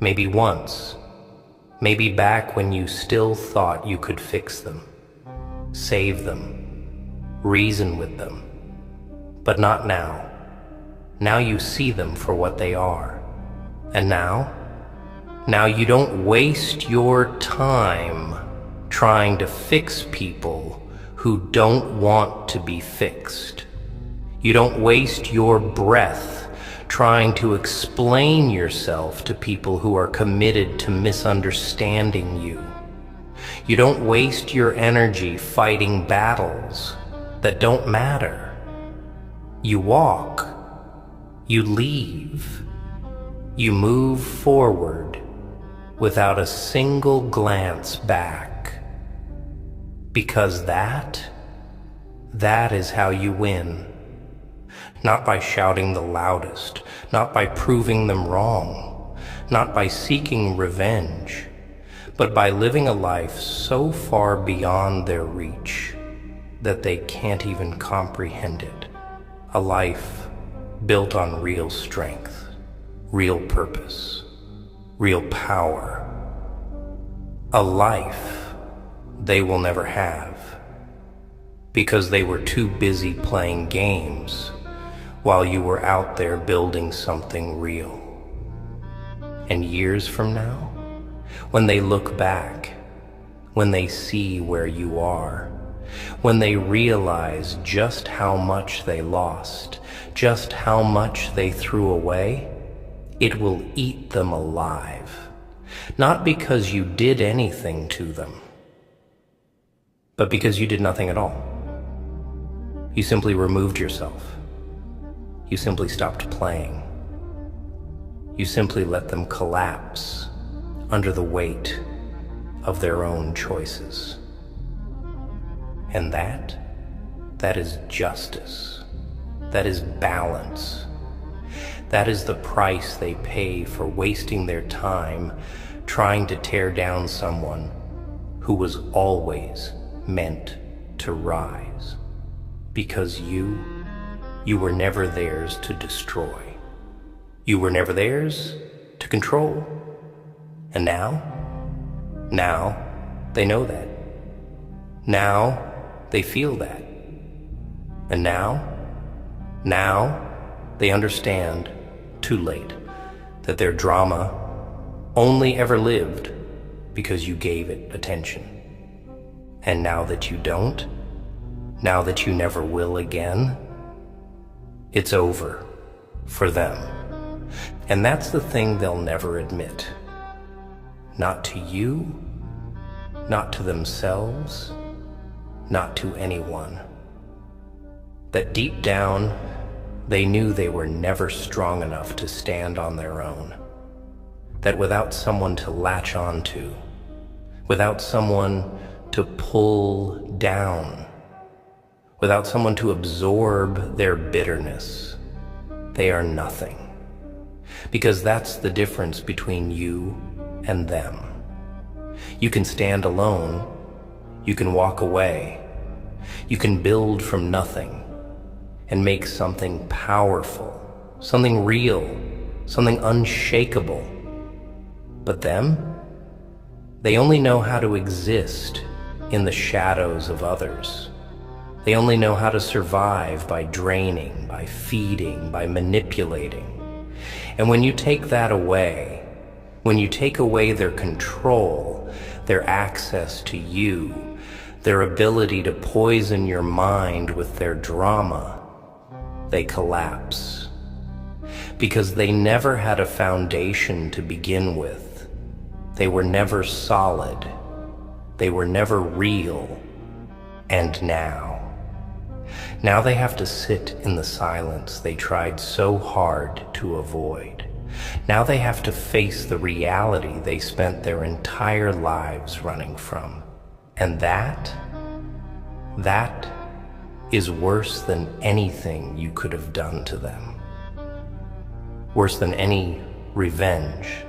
Maybe once. Maybe back when you still thought you could fix them, save them, reason with them. But not now. Now you see them for what they are. And now you don't waste your time trying to fix people who don't want to be fixed. You don't waste your breath trying to explain yourself to people who are committed to misunderstanding you. You don't waste your energy fighting battles that don't matter. You walk. You leave. You move forward without a single glance back. Because that is how you win. Not by shouting the loudest, not by proving them wrong, not by seeking revenge, but by living a life so far beyond their reach that they can't even comprehend it. A life built on real strength, real purpose, real power. A life they will never have because they were too busy playing games while you were out there building something real. And years from now, when they look back, when they see where you are, when they realize just how much they lost, just how much they threw away, it will eat them alive. Not because you did anything to them, but because you did nothing at all. You simply removed yourself. You simply stopped playing. You simply let them collapse under the weight of their own choices. And that is justice. That is balance. That is the price they pay for wasting their time trying to tear down someone who was always meant to rise. Because you were never theirs to destroy. You were never theirs to control. And now they know that. Now they feel that. And now they understand, too late, that their drama only ever lived because you gave it attention. And now that you don't, now that you never will again, it's over for them. And that's the thing they'll never admit. Not to you, not to themselves, not to anyone. that deep down they knew they were never strong enough to stand on their own, that without someone to latch onto, without someone to pull down, without someone to absorb their bitterness, they are nothing. Because that's the difference between you and them. You can stand alone, you can walk away, you can build from nothing and make something powerful, something real, something unshakable. But them, they only know how to exist in the shadows of others. They only know how to survive by draining, by feeding, by manipulating. And when you take that away, when you take away their control, their access to you, their ability to poison your mind with their drama, they collapse. Because they never had a foundation to begin with. They were never solid. They were never real. And now they have to sit in the silence they tried so hard to avoid. Now they have to face the reality they spent their entire lives running from. And that is worse than anything you could have done to them. Worse than any revenge,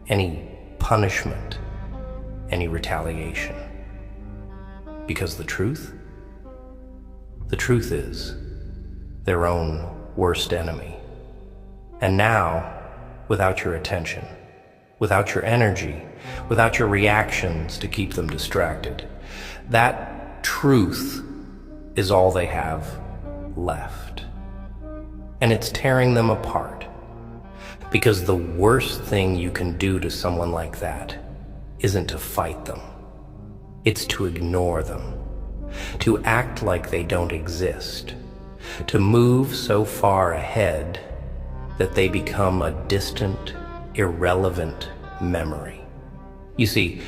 any punishment, any retaliation. Because the truth is their own worst enemy. And now, without your attention, without your energy, without your reactions to keep them distracted, that truth is all they have left. And it's tearing them apart. Because the worst thing you can do to someone like that isn't to fight them. It's to ignore them. To act like they don't exist, to move so far ahead that they become a distant, irrelevant memory. You see,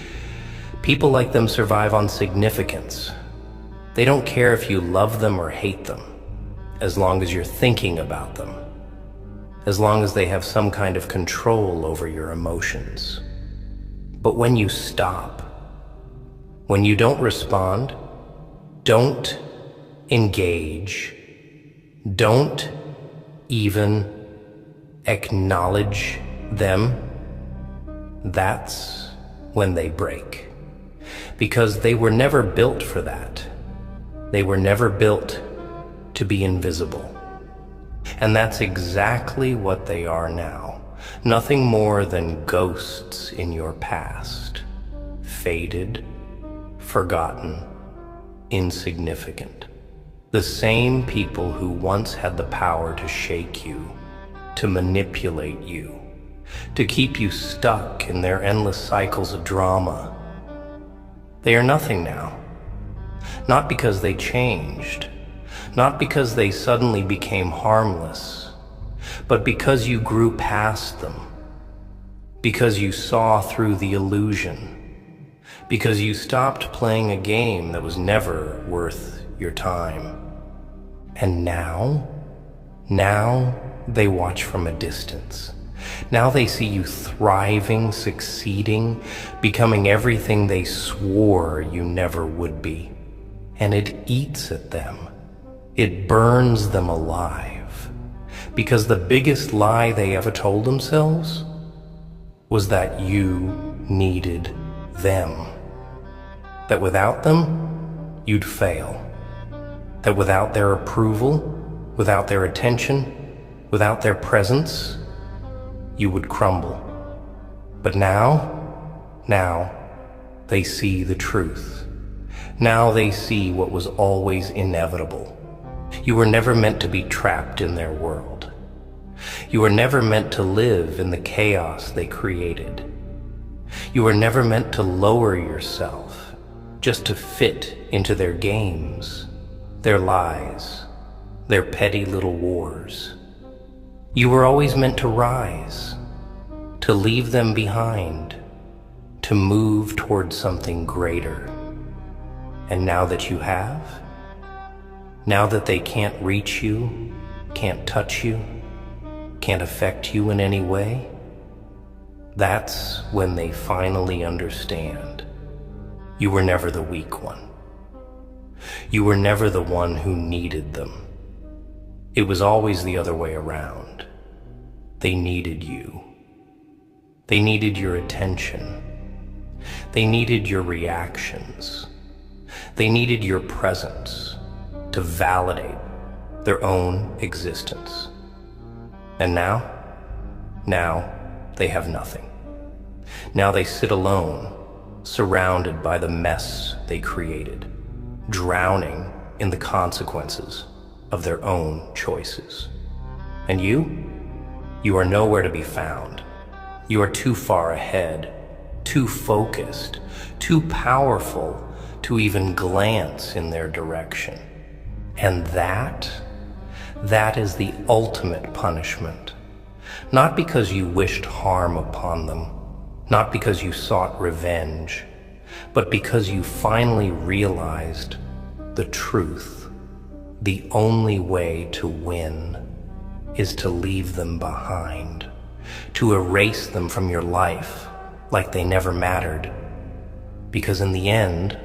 people like them survive on significance. They don't care if you love them or hate them, as long as you're thinking about them, as long as they have some kind of control over your emotions. But when you stop, when you don't respond, don't engage, don't even acknowledge them, that's when they break. Because they were never built for that. They were never built to be invisible. And that's exactly what they are now. Nothing more than ghosts in your past. Faded, forgotten, insignificant. The same people who once had the power to shake you, to manipulate you, to keep you stuck in their endless cycles of drama. They are nothing now. Not because they changed, not because they suddenly became harmless, but because you grew past them, because you saw through the illusion, because you stopped playing a game that was never worth your time. And now they watch from a distance. Now they see you thriving, succeeding, becoming everything they swore you never would be. And it eats at them. It burns them alive. Because the biggest lie they ever told themselves was that you needed them. That without them, you'd fail. That without their approval, without their attention, without their presence, you would crumble. But now, they see the truth. Now they see what was always inevitable. You were never meant to be trapped in their world. You were never meant to live in the chaos they created. You were never meant to lower yourself just to fit into their games, their lies, their petty little wars. You were always meant to rise, to leave them behind, to move towards something greater. And now that you have, Now that they can't reach you, can't touch you, can't affect you in any way, that's when they finally understand you were never the weak one. You were never the one who needed them. It was always the other way around. They needed you. They needed your attention. They needed your reactions. They needed your presence to validate their own existence. And now they have nothing. Now they sit alone, surrounded by the mess they created, drowning in the consequences of their own choices. And you are nowhere to be found. You are too far ahead, too focused, too powerful to even glance in their direction. And that is the ultimate punishment. Not because you wished harm upon them, not because you sought revenge, but because you finally realized the truth. The only way to win is to leave them behind, to erase them from your life like they never mattered, because in the end,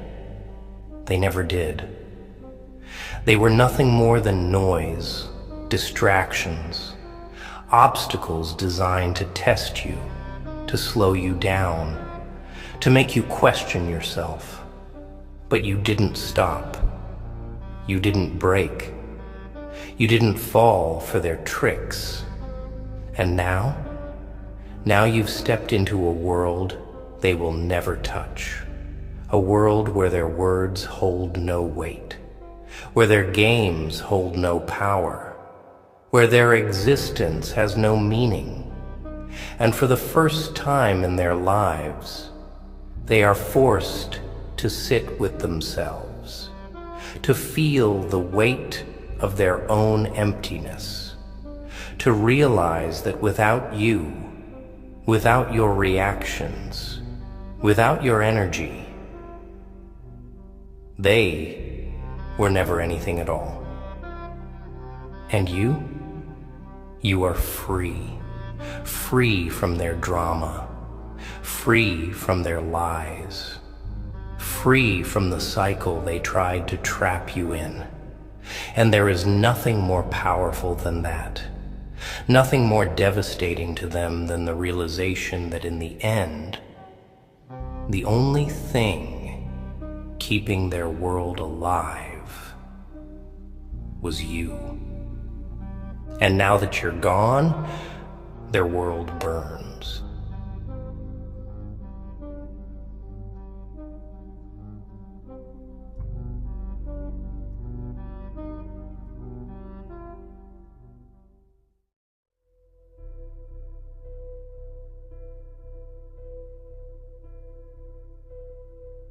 they never did. They were nothing more than noise, distractions, obstacles designed to test you, to slow you down, to make you question yourself. But you didn't stop. You didn't break. You didn't fall for their tricks. And now you've stepped into a world they will never touch. A world where their words hold no weight, where their games hold no power, where their existence has no meaning. And for the first time in their lives, they are forced to sit with themselves, to feel the weight of their own emptiness, to realize that without you, without your reactions, without your energy, they were never anything at all. And you are free, free from their drama, free from their lies, free from the cycle they tried to trap you in. And there is nothing more powerful than that, nothing more devastating to them than the realization that in the end, the only thing keeping their world alive was you. And now that you're gone, their world burns.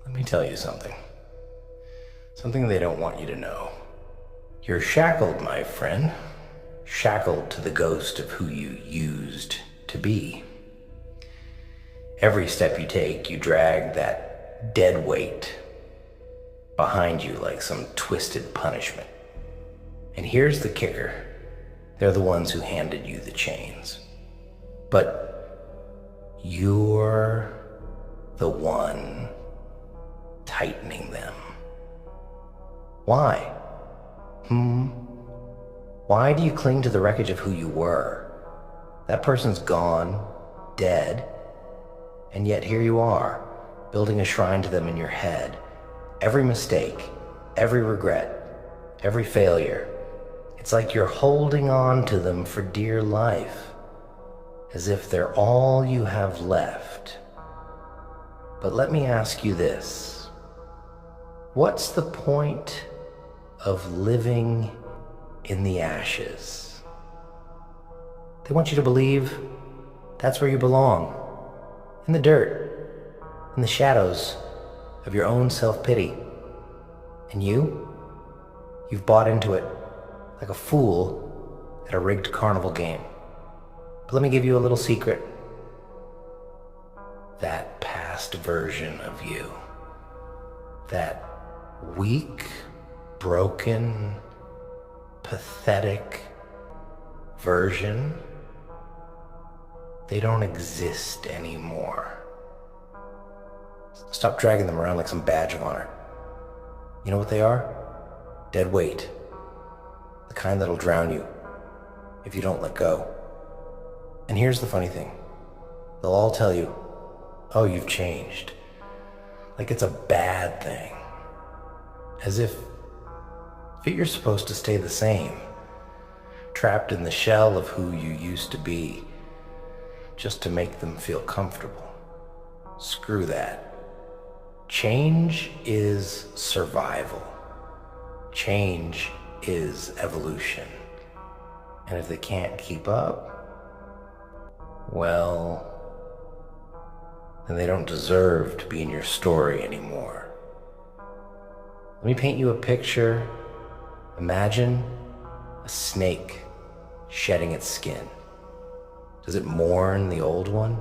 Let me tell you something. Something they don't want you to know. You're shackled, my friend. Shackled to the ghost of who you used to be. Every step you take, you drag that dead weight behind you like some twisted punishment. And here's the kicker. They're the ones who handed you the chains. But you're the one tightening them. Why? Why do you cling to the wreckage of who you were? That person's gone, dead, and yet here you are, building a shrine to them in your head. Every mistake, every regret, every failure, it's like you're holding on to them for dear life, as if they're all you have left. But let me ask you this. What's the point of living in the ashes? They want you to believe that's where you belong. In the dirt, in the shadows of your own self-pity. And you've bought into it like a fool at a rigged carnival game. But let me give you a little secret. That past version of you, that weak, broken, pathetic version, they don't exist anymore. Stop dragging them around like some badge of honor. You know what they are? Dead weight. The kind that'll drown you if you don't let go. And here's the funny thing. They'll all tell you, oh, you've changed. Like it's a bad thing. As if you're supposed to stay the same, trapped in the shell of who you used to be, just to make them feel comfortable. Screw that. Change is survival. Change is evolution. And if they can't keep up, well, then they don't deserve to be in your story anymore. Let me paint you a picture. Imagine a snake shedding its skin. Does it mourn the old one?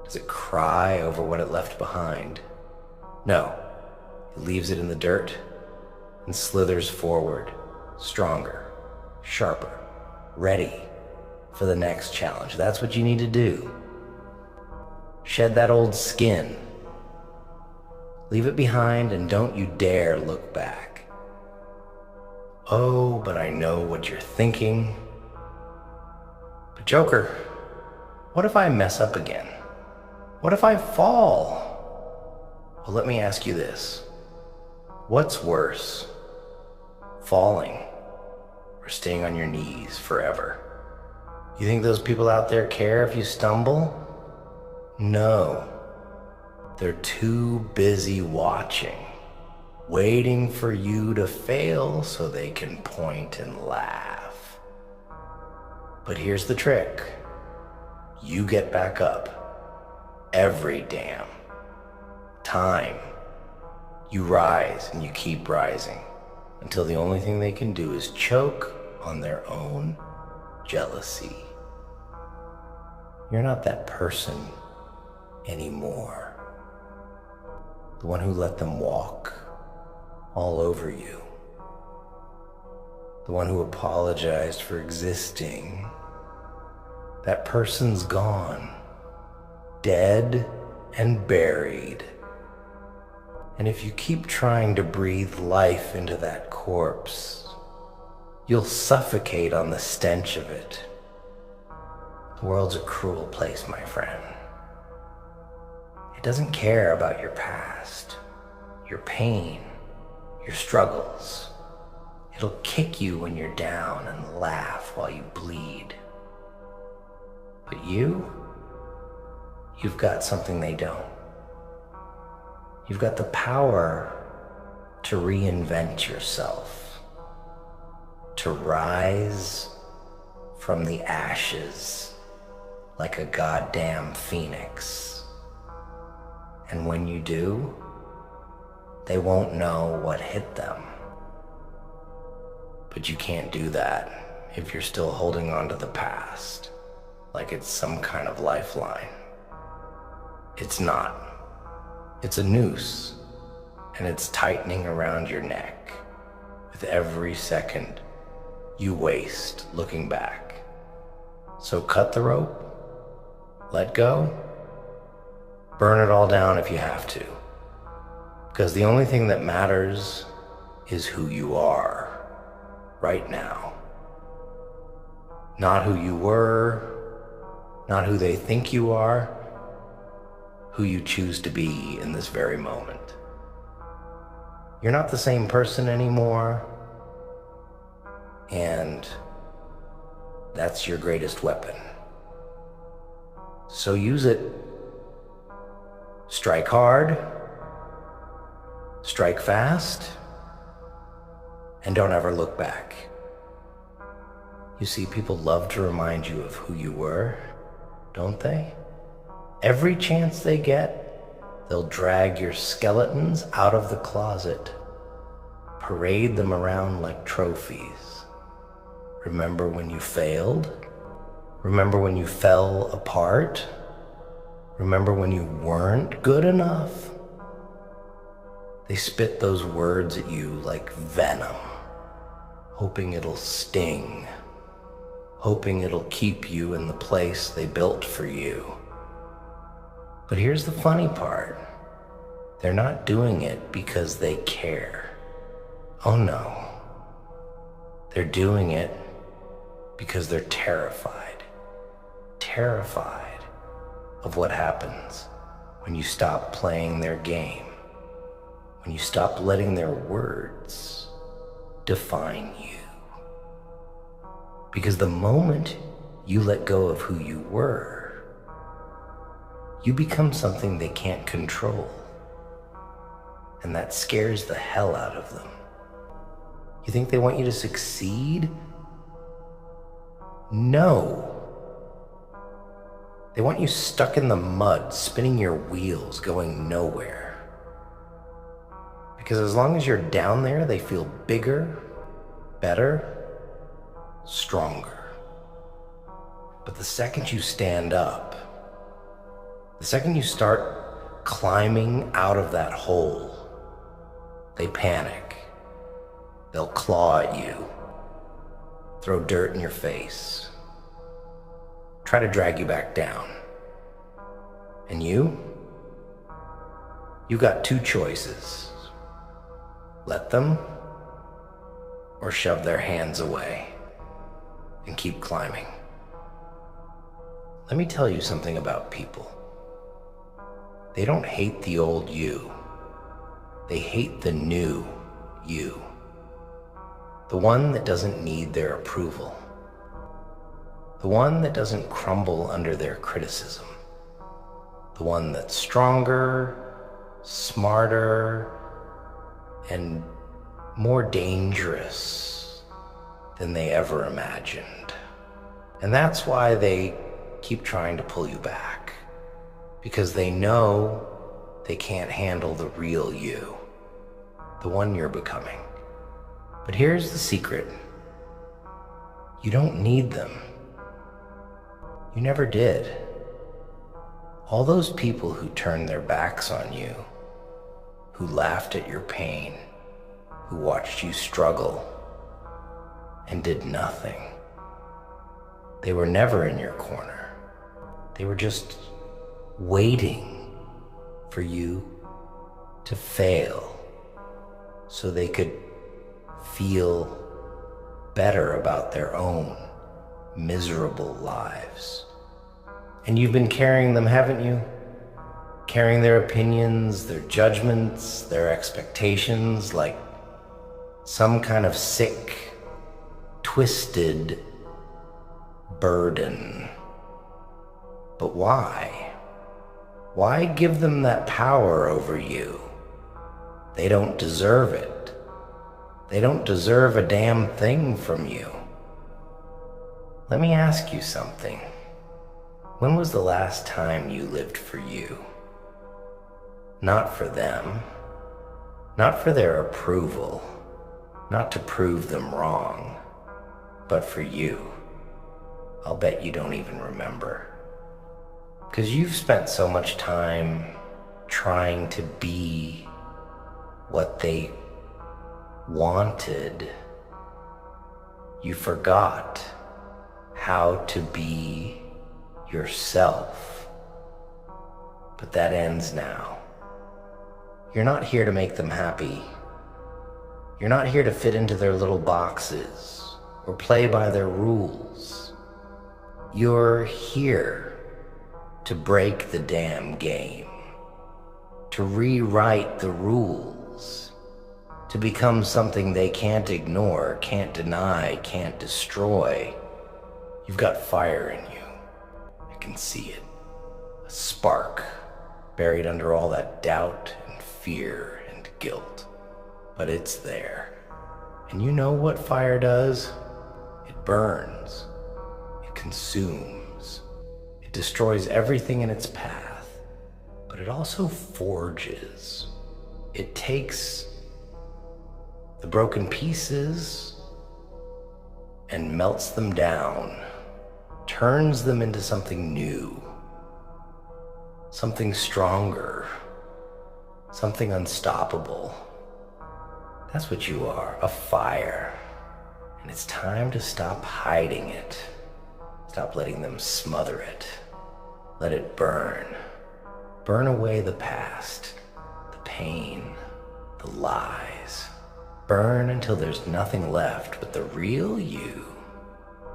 Does it cry over what it left behind? No, it leaves it in the dirt and slithers forward, stronger, sharper, ready for the next challenge. That's what you need to do. Shed that old skin. Leave it behind and don't you dare look back. Oh, but I know what you're thinking. But Joker, what if I mess up again? What if I fall? Well, let me ask you this. What's worse, falling or staying on your knees forever? You think those people out there care if you stumble? No. They're too busy watching, waiting for you to fail so they can point and laugh. But here's the trick. You get back up every damn time. You rise and you keep rising until the only thing they can do is choke on their own jealousy. You're not that person anymore. The one who let them walk all over you. The one who apologized for existing. That person's gone, dead and buried. And if you keep trying to breathe life into that corpse, you'll suffocate on the stench of it. The world's a cruel place, my friend. It doesn't care about your past, your pain, your struggles. It'll kick you when you're down and laugh while you bleed. But you've got something they don't. You've got the power to reinvent yourself, to rise from the ashes like a goddamn phoenix. And when you do, they won't know what hit them. But you can't do that if you're still holding on to the past like it's some kind of lifeline. It's not. It's a noose, and it's tightening around your neck with every second you waste looking back. So cut the rope, let go, burn it all down if you have to. Because the only thing that matters is who you are right now. Not who you were, not who they think you are, who you choose to be in this very moment. You're not the same person anymore, and that's your greatest weapon. So use it. Strike hard, strike fast, and don't ever look back. You see, people love to remind you of who you were, don't they? Every chance they get, they'll drag your skeletons out of the closet, parade them around like trophies. Remember when you failed? Remember when you fell apart? Remember when you weren't good enough? They spit those words at you like venom, hoping it'll sting, hoping it'll keep you in the place they built for you. But here's the funny part. They're not doing it because they care. Oh no. They're doing it because they're terrified. Terrified of what happens when you stop playing their game, when you stop letting their words define you. Because the moment you let go of who you were, you become something they can't control. And that scares the hell out of them. You think they want you to succeed? No. They want you stuck in the mud, spinning your wheels, going nowhere. Because as long as you're down there, they feel bigger, better, stronger. But the second you stand up, the second you start climbing out of that hole, they panic. They'll claw at you, throw dirt in your face, try to drag you back down. And you got two choices. Let them, or shove their hands away and keep climbing. Let me tell you something about people. They don't hate the old you. They hate the new you. The one that doesn't need their approval. The one that doesn't crumble under their criticism. The one that's stronger, smarter, and more dangerous than they ever imagined. And that's why they keep trying to pull you back. Because they know they can't handle the real you, the one you're becoming. But here's the secret. You don't need them. You never did. All those people who turned their backs on you, who laughed at your pain, who watched you struggle and did nothing, they were never in your corner. They were just waiting for you to fail so they could feel better about their own miserable lives. And you've been carrying them, haven't you? Carrying their opinions, their judgments, their expectations like some kind of sick, twisted burden. But why? Why give them that power over you? They don't deserve it. They don't deserve a damn thing from you. Let me ask you something. When was the last time you lived for you? Not for them. Not for their approval. Not to prove them wrong. But for you. I'll bet you don't even remember. Because you've spent so much time trying to be what they wanted, you forgot how to be yourself. But that ends now. You're not here to make them happy. You're not here to fit into their little boxes or play by their rules. You're here to break the damn game, to rewrite the rules, to become something they can't ignore, can't deny, can't destroy. You've got fire in you. I can see it. A spark buried under all that doubt and fear and guilt. But it's there. And you know what fire does? It burns. It consumes. It destroys everything in its path. But it also forges. It takes the broken pieces and melts them down, turns them into something new, something stronger, something unstoppable. That's what you are, a fire. And it's time to stop hiding it. Stop letting them smother it. Let it burn. Burn away the past, the pain, the lies. Burn until there's nothing left but the real you.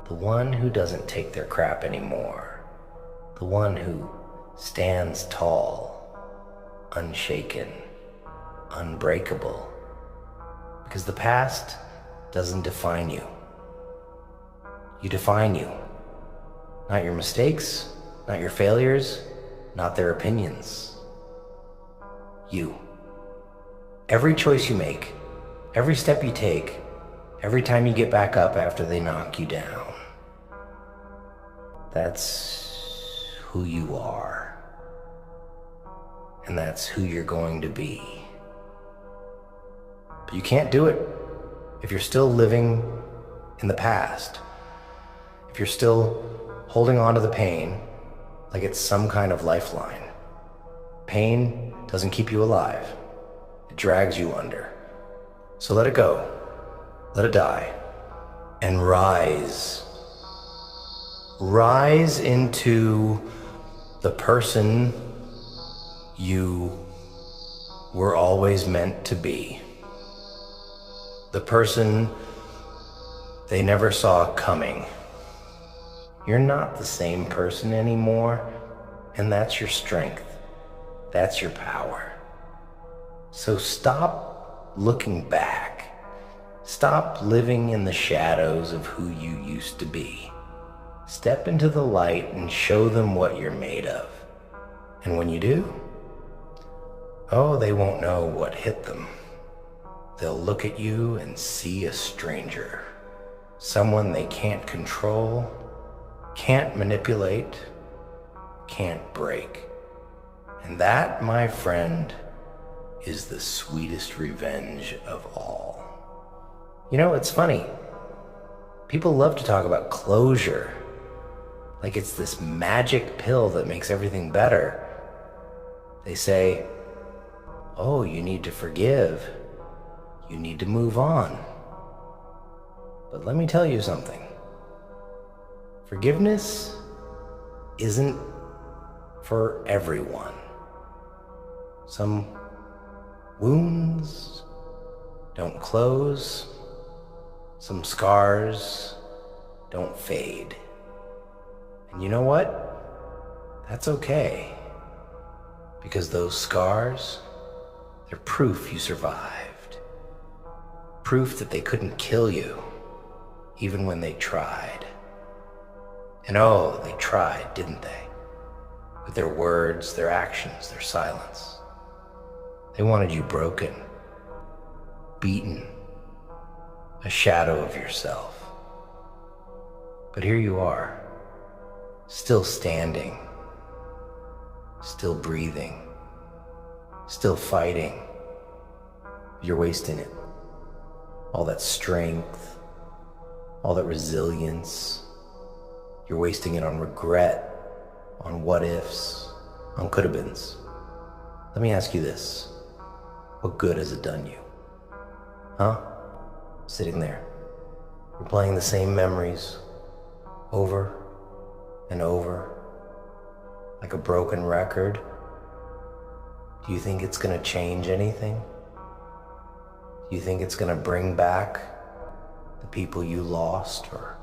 The one who doesn't take their crap anymore. The one who stands tall, unshaken, unbreakable. Because the past doesn't define you. You define you. Not your mistakes, not your failures, not their opinions. You. Every choice you make, every step you take, every time you get back up after they knock you down. That's who you are. And that's who you're going to be. But you can't do it if you're still living in the past. If you're still holding on to the pain like it's some kind of lifeline. Pain doesn't keep you alive. It drags you under. So let it go. Let it die. And rise. Rise into the person you were always meant to be. The person they never saw coming. You're not the same person anymore, and that's your strength. That's your power. So stop looking back. Stop living in the shadows of who you used to be. Step into the light and show them what you're made of. And when you do, oh, they won't know what hit them. They'll look at you and see a stranger. Someone they can't control, can't manipulate, can't break. And that, my friend, is the sweetest revenge of all. You know, it's funny. People love to talk about closure, like it's this magic pill that makes everything better. They say, oh, you need to forgive. You need to move on. But let me tell you something. Forgiveness isn't for everyone. Some wounds don't close. Some scars don't fade. And you know what? That's okay. Because those scars, they're proof you survived. Proof that they couldn't kill you, even when they tried. And oh, they tried, didn't they? With their words, their actions, their silence. They wanted you broken, beaten, a shadow of yourself. But here you are, still standing, still breathing, still fighting. You're wasting it. All that strength, all that resilience, you're wasting it on regret, on what ifs, on could have beens. Let me ask you this. What good has it done you? Huh? Sitting there, replaying the same memories over and over, like a broken record. Do you think it's gonna change anything? Do you think it's gonna bring back the people you lost or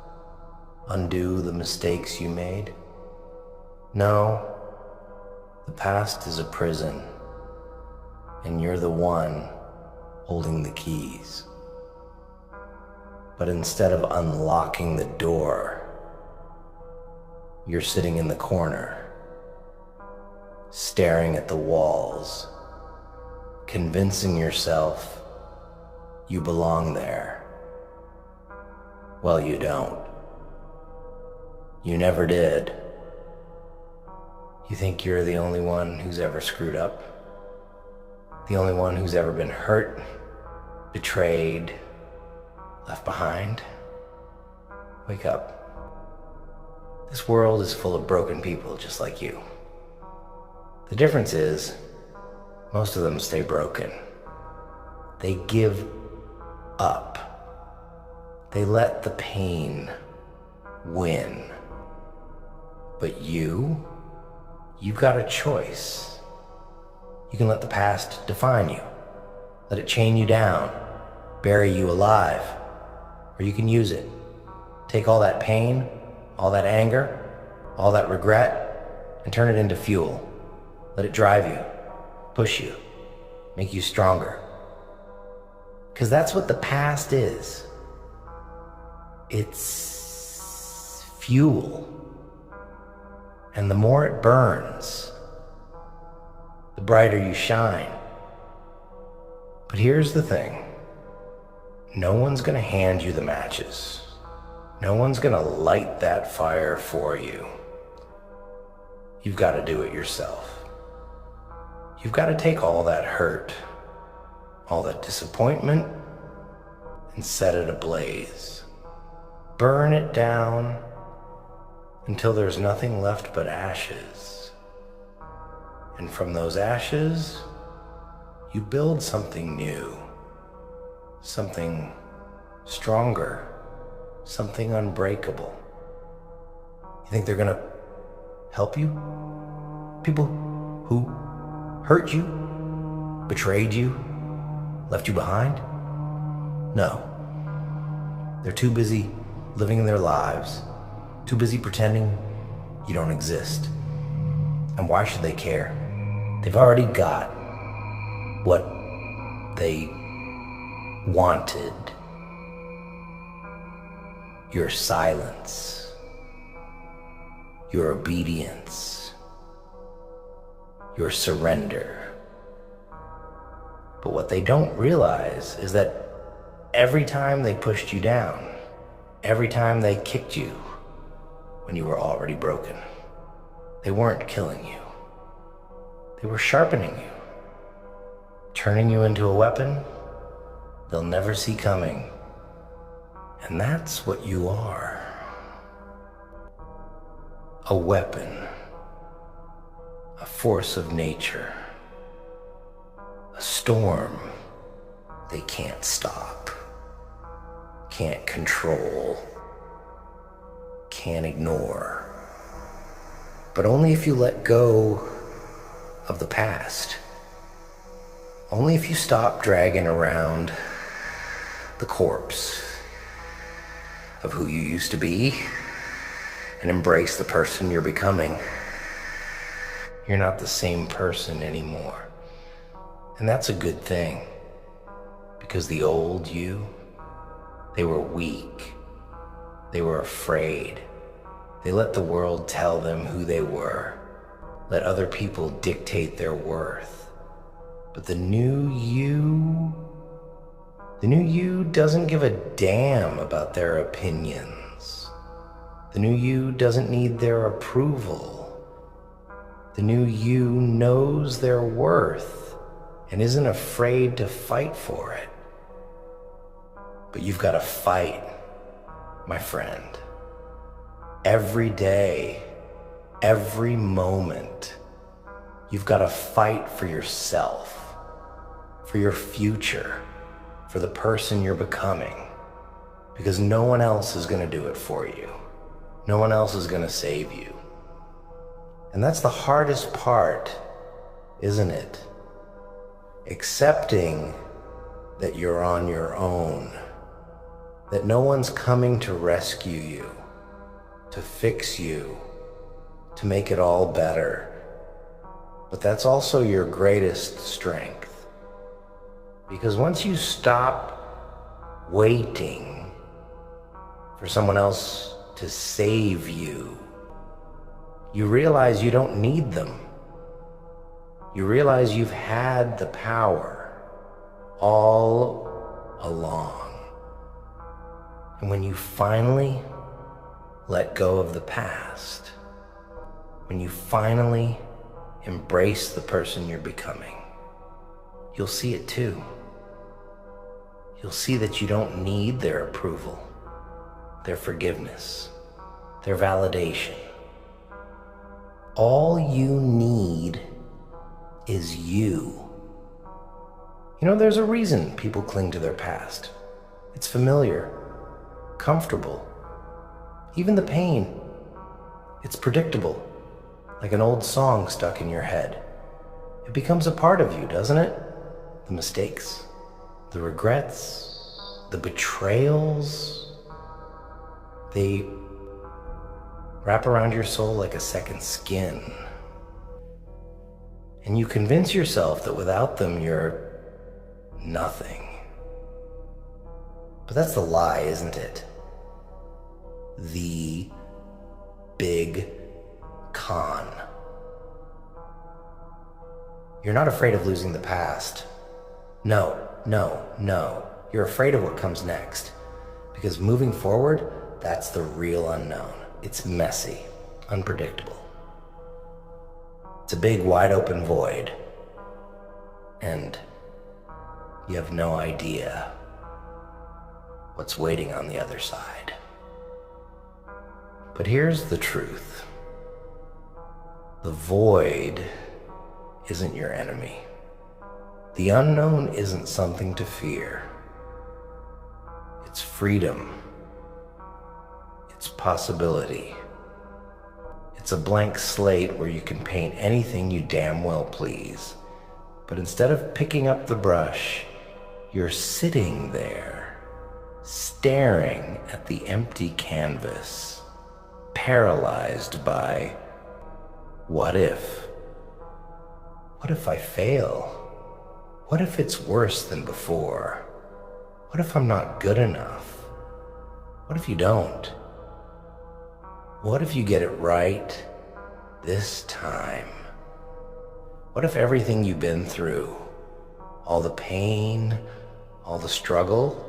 undo the mistakes you made? No, the past is a prison, and you're the one holding the keys. But instead of unlocking the door, you're sitting in the corner, staring at the walls, convincing yourself you belong there. Well, you don't. You never did. You think you're the only one who's ever screwed up? The only one who's ever been hurt, betrayed, left behind? Wake up. This world is full of broken people just like you. The difference is, most of them stay broken. They give up. They let the pain win. But you've got a choice. You can let the past define you. Let it chain you down, bury you alive. Or you can use it. Take all that pain, all that anger, all that regret, and turn it into fuel. Let it drive you, push you, make you stronger. Because that's what the past is. It's fuel. And the more it burns, the brighter you shine. But here's the thing. No one's gonna hand you the matches. No one's gonna light that fire for you. You've got to do it yourself. You've got to take all that hurt, all that disappointment, and set it ablaze. Burn it down until there's nothing left but ashes. And from those ashes, you build something new, something stronger, something unbreakable. You think they're gonna help you? People who hurt you, betrayed you, left you behind? No. They're too busy living their lives, too busy pretending you don't exist. And why should they care? They've already got what they wanted. Your silence, your obedience, your surrender. But what they don't realize is that every time they pushed you down, every time they kicked you when you were already broken, they weren't killing you. They were sharpening you, turning you into a weapon they'll never see coming. And that's what you are. A weapon, a force of nature, a storm they can't stop, can't control, can't ignore. But only if you let go of the past. Only if you stop dragging around the corpse of who you used to be and embrace the person you're becoming. You're not the same person anymore. And that's a good thing, because the old you, they were weak. They were afraid. They let the world tell them who they were, let other people dictate their worth. But the new you doesn't give a damn about their opinions. The new you doesn't need their approval. The new you knows their worth and isn't afraid to fight for it. But you've got to fight, my friend. Every day, every moment, you've got to fight for yourself, for your future, for the person you're becoming, because no one else is going to do it for you. No one else is going to save you. And that's the hardest part, isn't it? Accepting that you're on your own, that no one's coming to rescue you, to fix you, to make it all better. But that's also your greatest strength. Because once you stop waiting for someone else to save you, you realize you don't need them. You realize you've had the power all along. And when you finally let go of the past, when you finally embrace the person you're becoming, you'll see it too. You'll see that you don't need their approval, their forgiveness, their validation. All you need is you. You know, there's a reason people cling to their past. It's familiar. comfortable. Even the pain, it's predictable, like an old song stuck in your head. It becomes a part of you, doesn't it? The mistakes, the regrets, the betrayals, they wrap around your soul like a second skin. And you convince yourself that without them, you're nothing. But that's the lie, isn't it? The big con. You're not afraid of losing the past. No. You're afraid of what comes next. Because moving forward, that's the real unknown. It's messy, unpredictable. It's a big, wide open void. And you have no idea what's waiting on the other side. But here's the truth. The void isn't your enemy. The unknown isn't something to fear. It's freedom. It's possibility. It's a blank slate where you can paint anything you damn well please. But instead of picking up the brush, you're sitting there, staring at the empty canvas, paralyzed by, what if? What if I fail? What if it's worse than before? What if I'm not good enough? What if you don't? What if you get it right this time? What if everything you've been through, all the pain, all the struggle,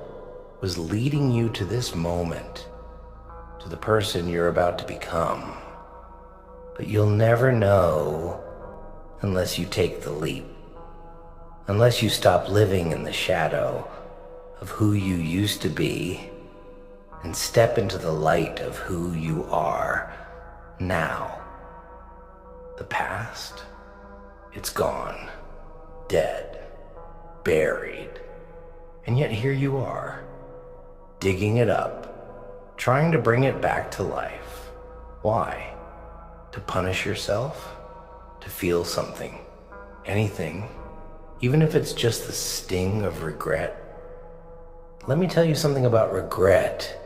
was leading you to this moment, to the person you're about to become? But you'll never know unless you take the leap, unless you stop living in the shadow of who you used to be and step into the light of who you are now. The past, it's gone, dead, buried, and yet here you are, digging it up, trying to bring it back to life. Why? To punish yourself? To feel something, anything, even if it's just the sting of regret? Let me tell you something about regret.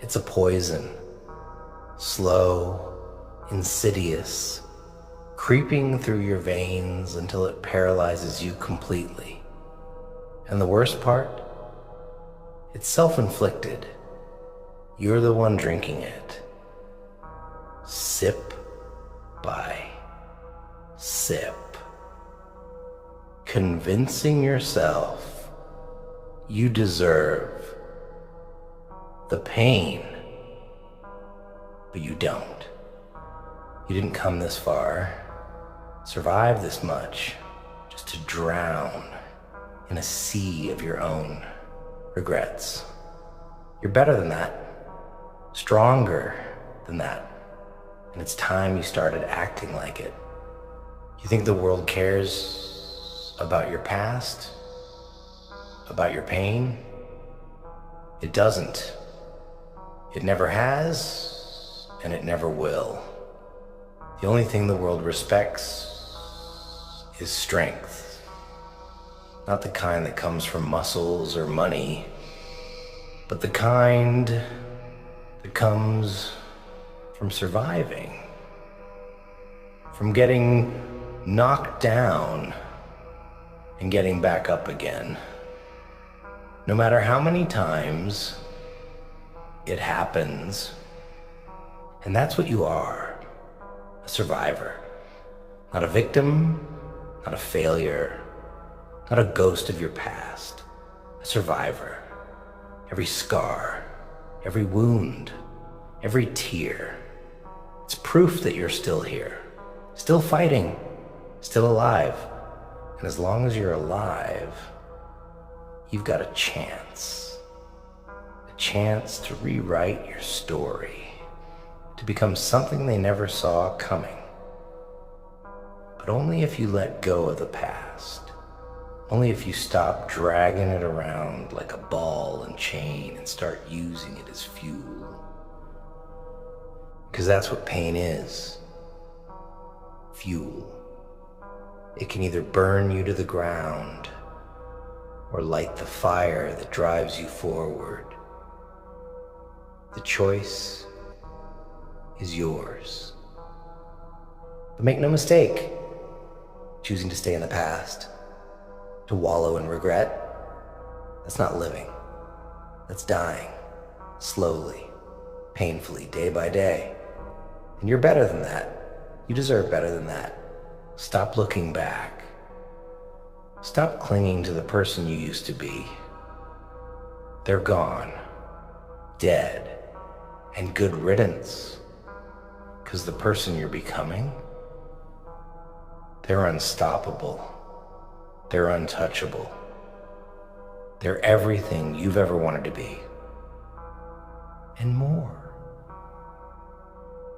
It's a poison, slow, insidious, creeping through your veins until it paralyzes you completely. And the worst part? It's self-inflicted. You're the one drinking it. Sip by sip, convincing yourself you deserve the pain, but you don't. You didn't come this far, survive this much, just to drown in a sea of your own regrets. You're better than that, stronger than that, and it's time you started acting like it. You think the world cares about your past? About your pain? It doesn't. It never has, and it never will. The only thing the world respects is strength. Not the kind that comes from muscles or money, but the kind that comes from surviving, from getting knocked down and getting back up again. No matter how many times it happens. And that's what you are, a survivor. Not a victim, not a failure, not a ghost of your past. A survivor. Every scar, every wound, every tear. It's proof that you're still here, still fighting, still alive. And as long as you're alive, you've got a chance to rewrite your story, to become something they never saw coming. But only if you let go of the past, Only if you stop dragging it around like a ball and chain and start using it as fuel. Because that's what pain is. Fuel. It can either burn you to the ground or light the fire that drives you forward. The choice is yours. But make no mistake, choosing to stay in the past, to wallow in regret, that's not living. That's dying, slowly, painfully, day by day. And you're better than that. You deserve better than that. Stop looking back. Stop clinging to the person you used to be. They're gone, dead, and good riddance. Because the person you're becoming, they're unstoppable. They're untouchable. They're everything you've ever wanted to be. And more.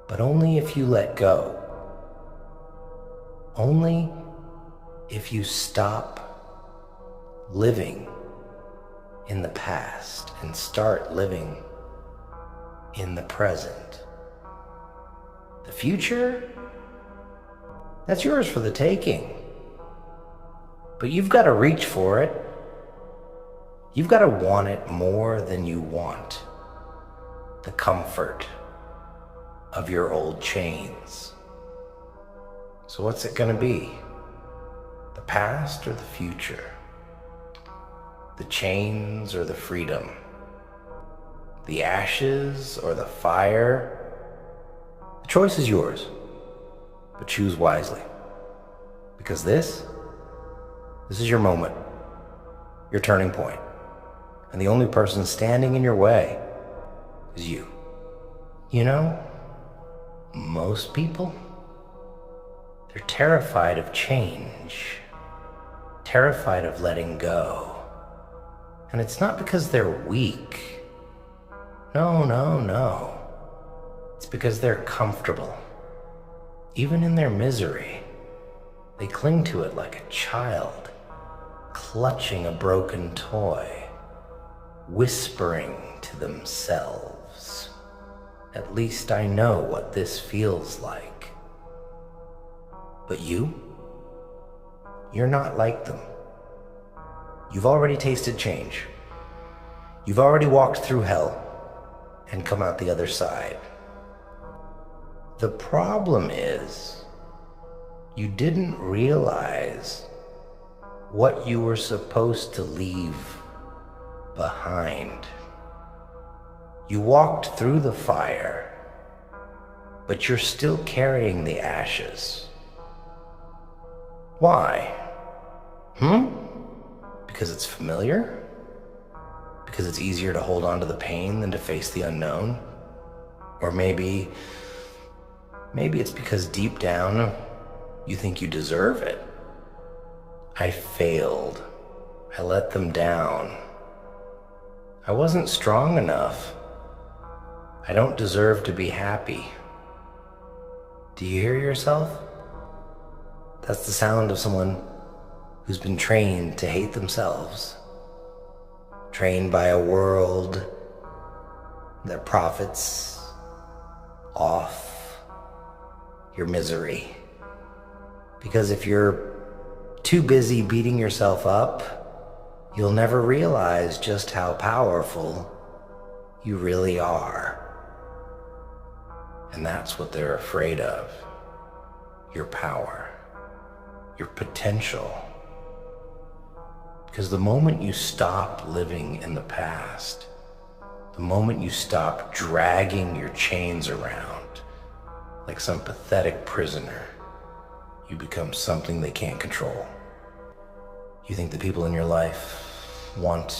But only if you let go. Only if you stop living in the past and start living in the present. The future, that's yours for the taking. But you've got to reach for it. You've got to want it more than you want the comfort of your old chains. So what's it going to be? The past or the future? The chains or the freedom? The ashes or the fire? The choice is yours, but choose wisely. Because this is your moment, your turning point. And the only person standing in your way is you. You know, most people, they're terrified of change, terrified of letting go. And it's not because they're weak. No. It's because they're comfortable. Even in their misery, they cling to it like a child, clutching a broken toy, whispering to themselves, "At least I know what this feels like." But you're not like them. You've already tasted change. You've already walked through hell and come out the other side. The problem is, you didn't realize what you were supposed to leave behind. You walked through the fire, but you're still carrying the ashes. Why? Because it's familiar? Because it's easier to hold on to the pain than to face the unknown? Or maybe it's because deep down, you think you deserve it. I failed. I let them down. I wasn't strong enough. I don't deserve to be happy. Do you hear yourself? That's the sound of someone who's been trained to hate themselves. Trained by a world that profits off your misery. Because if you're too busy beating yourself up, you'll never realize just how powerful you really are. And that's what they're afraid of. Your power, your potential. Because the moment you stop living in the past, the moment you stop dragging your chains around like some pathetic prisoner, you become something they can't control. You think the people in your life want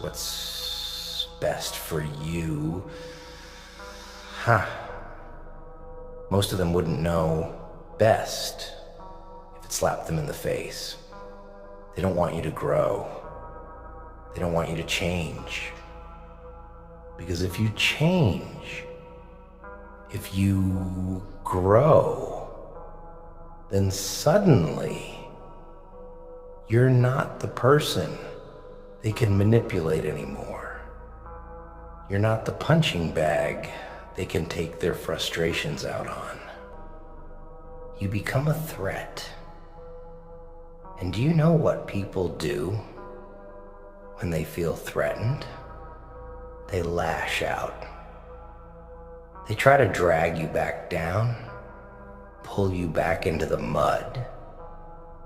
what's best for you. Most of them wouldn't know best if it slapped them in the face. They don't want you to grow. They don't want you to change. Because if you change, if you grow, then suddenly You're not the person they can manipulate anymore. You're not the punching bag they can take their frustrations out on. You become a threat. And do you know what people do when they feel threatened? They lash out. They try to drag you back down, pull you back into the mud,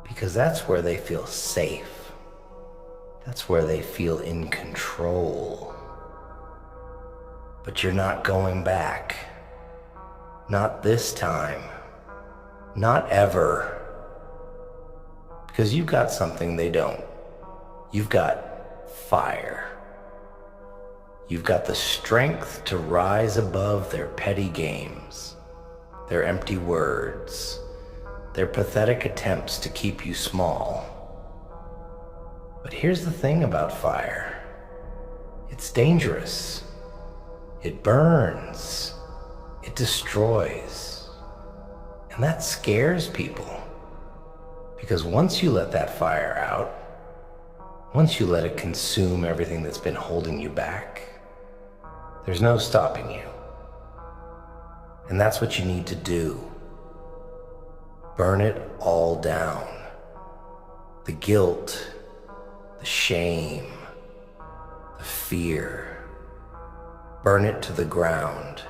because that's where they feel safe. That's where they feel in control. But you're not going back. Not this time. Not ever. Because you've got something they don't. You've got fire. You've got the strength to rise above their petty games, their empty words, their pathetic attempts to keep you small. But here's the thing about fire. It's dangerous. It burns. It destroys. And that scares people. Because once you let that fire out, once you let it consume everything that's been holding you back, there's no stopping you. And that's what you need to do. Burn it all down. The guilt, the shame, the fear. Burn it to the ground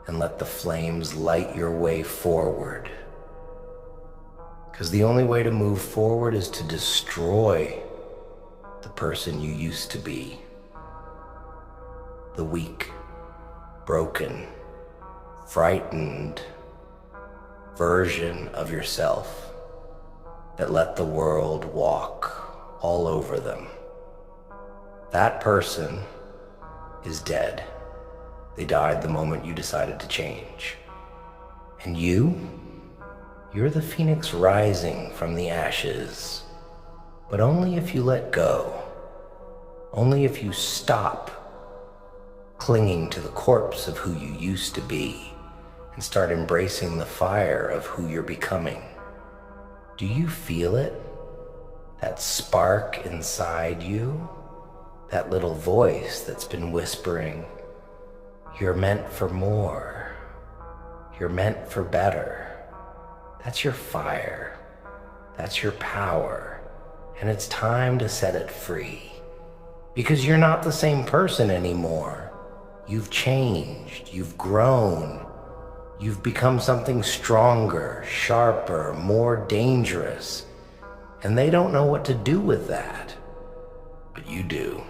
and let the flames light your way forward. Because the only way to move forward is to destroy the person you used to be. The weak, broken, frightened version of yourself that let the world walk all over them. That person is dead. They died the moment you decided to change. And you're the phoenix rising from the ashes, but only if you let go. Only if you stop clinging to the corpse of who you used to be and start embracing the fire of who you're becoming. Do you feel it? That spark inside you? That little voice that's been whispering, you're meant for more. You're meant for better. That's your fire. That's your power. And it's time to set it free. Because you're not the same person anymore. You've changed. You've grown. You've become something stronger, sharper, more dangerous. And they don't know what to do with that. But you do.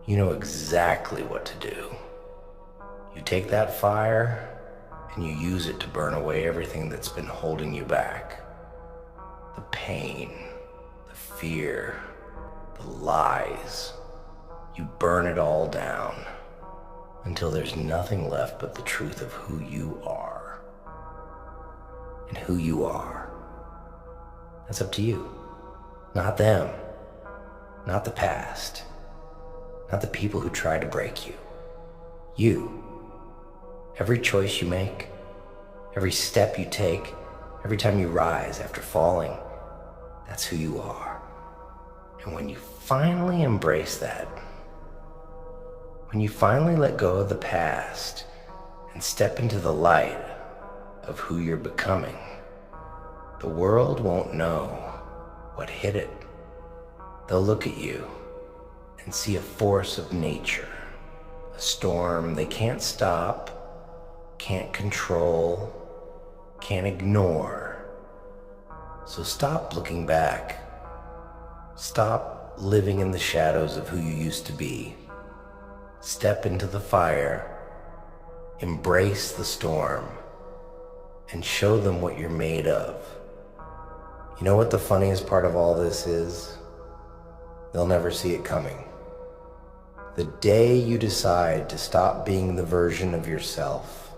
You know exactly what to do. You take that fire and you use it to burn away everything that's been holding you back. The pain, the fear, the lies. You burn it all down until there's nothing left but the truth of who you are. And who you are, that's up to you. Not them. Not the past. Not the people who tried to break you. You. Every choice you make, every step you take, every time you rise after falling, that's who you are. And when you finally embrace that, when you finally let go of the past and step into the light of who you're becoming, the world won't know what hit it. They'll look at you and see a force of nature, a storm they can't stop, can't control, can't ignore. So stop looking back. Stop living in the shadows of who you used to be. Step into the fire, embrace the storm, and show them what you're made of. You know what the funniest part of all this is? They'll never see it coming. The day you decide to stop being the version of yourself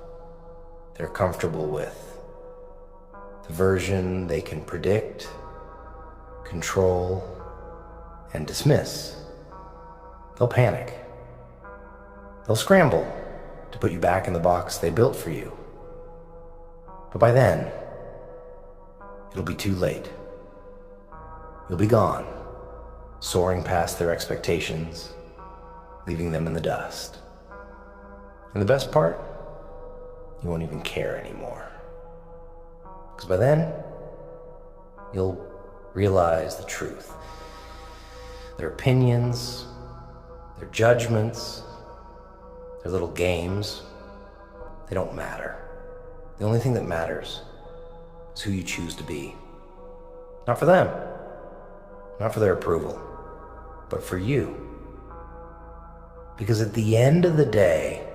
they're comfortable with, the version they can predict, control, and dismiss, they'll panic. They'll scramble to put you back in the box they built for you. But by then, it'll be too late. you'll be gone, soaring past their expectations, leaving them in the dust. And the best part, you won't even care anymore. Because by then, you'll realize the truth. Their opinions, their judgments, their little games, they don't matter. The only thing that matters is who you choose to be. Not for them, not for their approval, but for you. Because at the end of the day,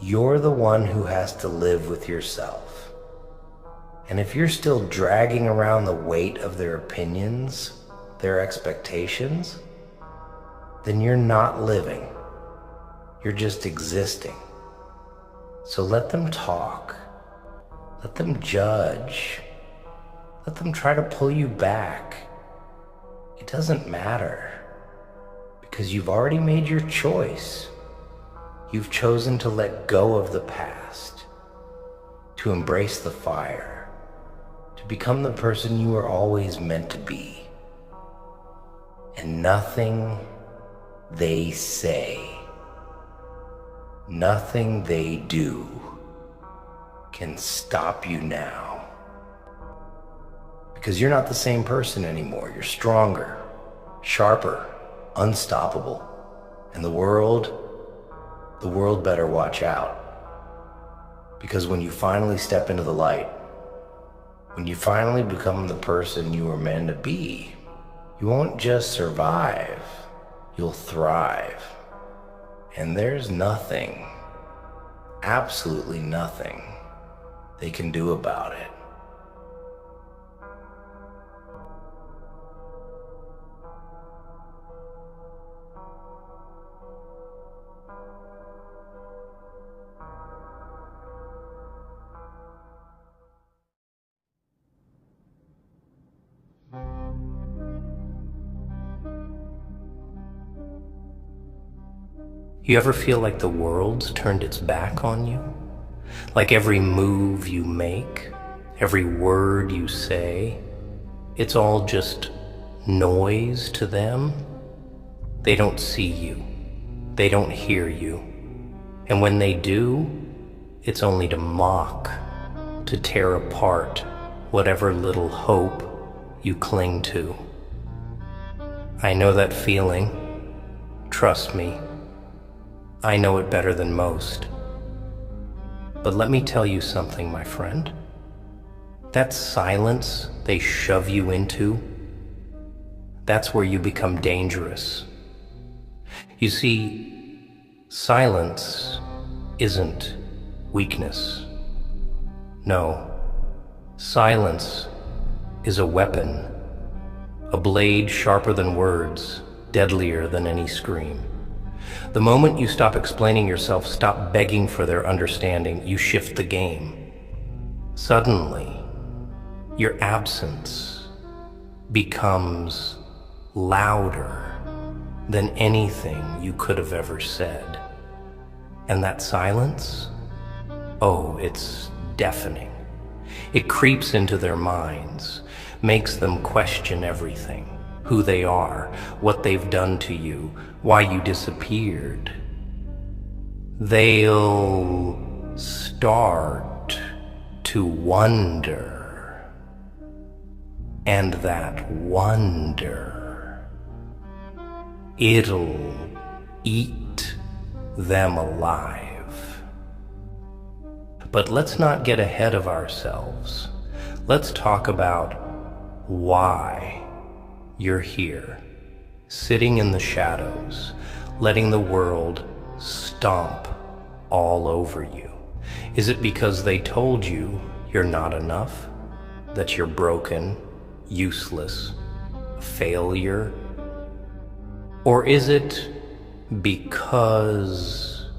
you're the one who has to live with yourself. And if you're still dragging around the weight of their opinions, their expectations, then you're not living. You're just existing. So let them talk. Let them judge. Let them try to pull you back. It doesn't matter. Because you've already made your choice. You've chosen to let go of the past, to embrace the fire, to become the person you were always meant to be. And nothing they say, nothing they do can stop you now. Because you're not the same person anymore. You're stronger, sharper, unstoppable. And the world better watch out. Because when you finally step into the light, when you finally become the person you were meant to be, you won't just survive, you'll thrive. And there's nothing, absolutely nothing, they can do about it. You ever feel like the world's turned its back on you? Like every move you make, every word you say, it's all just noise to them? They don't see you. They don't hear you. And when they do, it's only to mock, to tear apart whatever little hope you cling to. I know that feeling. Trust me. I know it better than most. But let me tell you something, my friend. That silence they shove you into, that's where you become dangerous. You see, silence isn't weakness. No, silence is a weapon, a blade sharper than words, deadlier than any scream. The moment you stop explaining yourself, stop begging for their understanding, you shift the game. Suddenly, your absence becomes louder than anything you could have ever said. And that silence, oh, it's deafening. It creeps into their minds, makes them question everything. Who they are, what they've done to you, why you disappeared. They'll start to wonder. And that wonder, it'll eat them alive. But let's not get ahead of ourselves. Let's talk about why you're here, sitting in the shadows, letting the world stomp all over you. Is it because they told you you're not enough? That you're broken, useless, a failure? Or is it because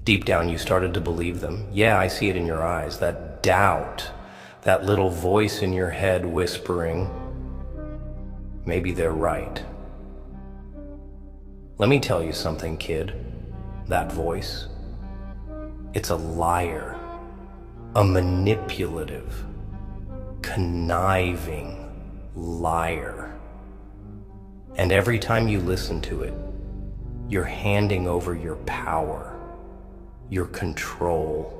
deep down you started to believe them? Yeah, I see it in your eyes, that doubt, that little voice in your head whispering, maybe they're right. Let me tell you something, kid. That voice, it's a liar, a manipulative, conniving liar. And every time you listen to it, you're handing over your power, your control.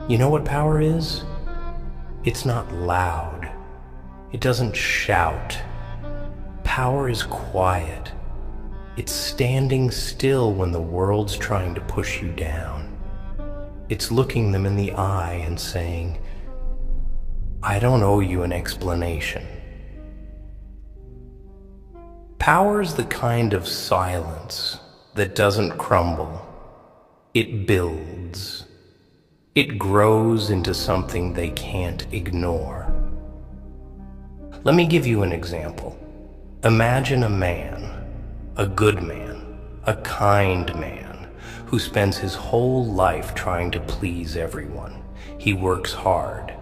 You know what power is? It's not loud. It doesn't shout. Power is quiet. It's standing still when the world's trying to push you down. It's looking them in the eye and saying, I don't owe you an explanation. Power's the kind of silence that doesn't crumble. It builds. It grows into something they can't ignore. Let me give you an example. Imagine a man, a good man, a kind man, who spends his whole life trying to please everyone. He works hard,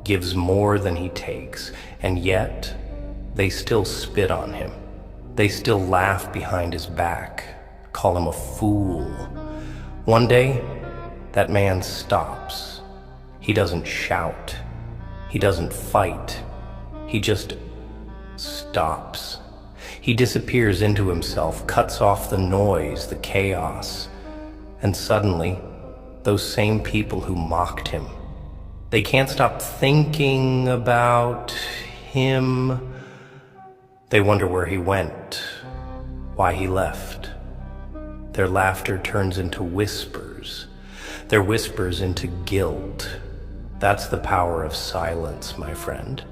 gives more than he takes, and yet they still spit on him. They still laugh behind his back, call him a fool. One day, that man stops. He doesn't shout. He doesn't fight. He just stops. He disappears into himself, cuts off the noise, the chaos, and suddenly, those same people who mocked him, they can't stop thinking about him. They wonder where he went, why he left. Their laughter turns into whispers, their whispers into guilt. That's the power of silence, my friend.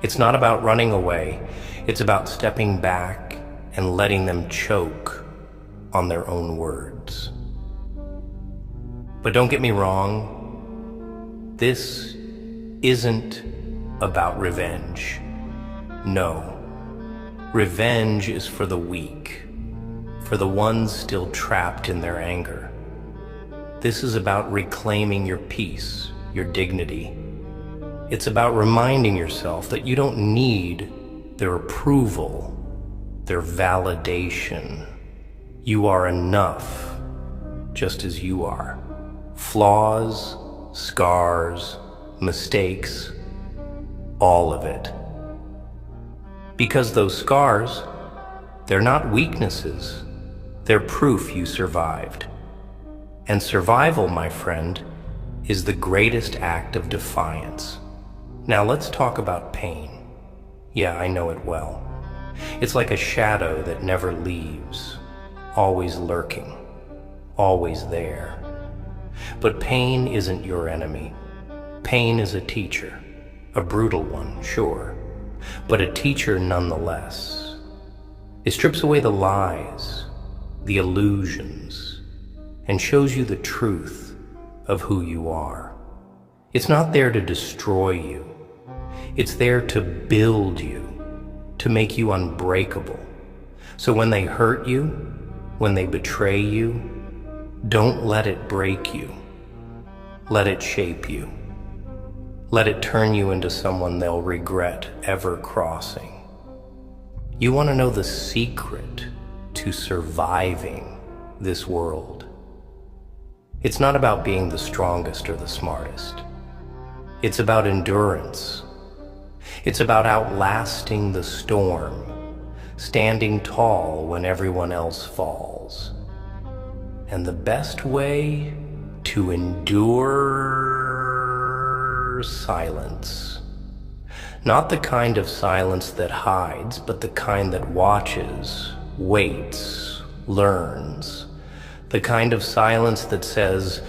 It's not about running away, it's about stepping back and letting them choke on their own words. But don't get me wrong, this isn't about revenge. No. Revenge is for the weak, for the ones still trapped in their anger. This is about reclaiming your peace, your dignity. It's about reminding yourself that you don't need their approval, their validation. You are enough, just as you are. Flaws, scars, mistakes, all of it. Because those scars, they're not weaknesses. They're proof you survived. And survival, my friend, is the greatest act of defiance. Now let's talk about pain. Yeah, I know it well. It's like a shadow that never leaves, always lurking, always there. But pain isn't your enemy. Pain is a teacher, a brutal one, sure, but a teacher nonetheless. It strips away the lies, the illusions, and shows you the truth of who you are. It's not there to destroy you. It's there to build you, to make you unbreakable. So when they hurt you, when they betray you, don't let it break you. Let it shape you. Let it turn you into someone they'll regret ever crossing. You want to know the secret to surviving this world. It's not about being the strongest or the smartest. It's about endurance. It's about outlasting the storm, standing tall when everyone else falls. And the best way to endure silence. Not the kind of silence that hides, but the kind that watches, waits, learns. The kind of silence that says,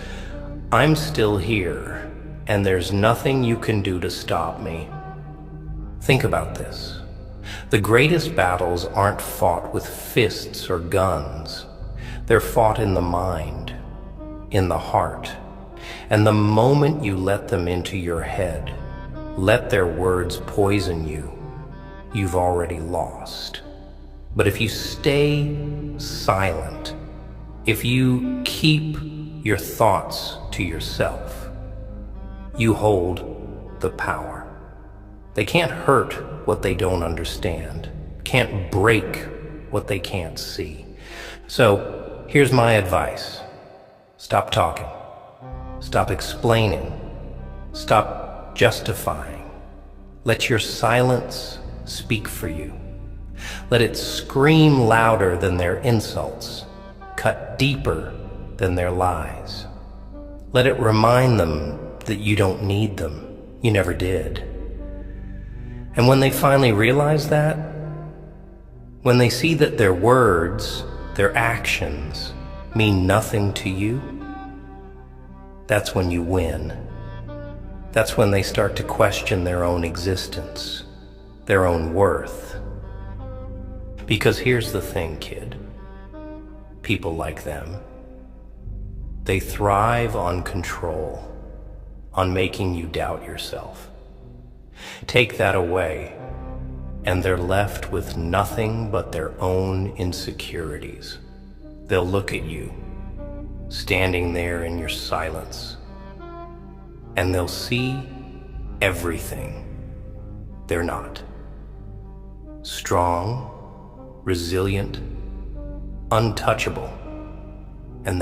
I'm still here, and there's nothing you can do to stop me. Think about this. The greatest battles aren't fought with fists or guns. They're fought in the mind, in the heart. And the moment you let them into your head, let their words poison you, you've already lost. But if you stay silent, if you keep your thoughts to yourself, you hold the power. They can't hurt what they don't understand, can't break what they can't see. So here's my advice. Stop talking. Stop explaining. Stop justifying. Let your silence speak for you. Let it scream louder than their insults, cut deeper than their lies. Let it remind them that you don't need them. You never did. And when they finally realize that, when they see that their words, their actions, mean nothing to you, that's when you win. That's when they start to question their own existence, their own worth. Because here's the thing, kid. People like them, they thrive on control, on making you doubt yourself. Take that away, and they're left with nothing but their own insecurities. They'll look at you, standing there in your silence, and they'll see everything they're not. Strong, resilient, untouchable. And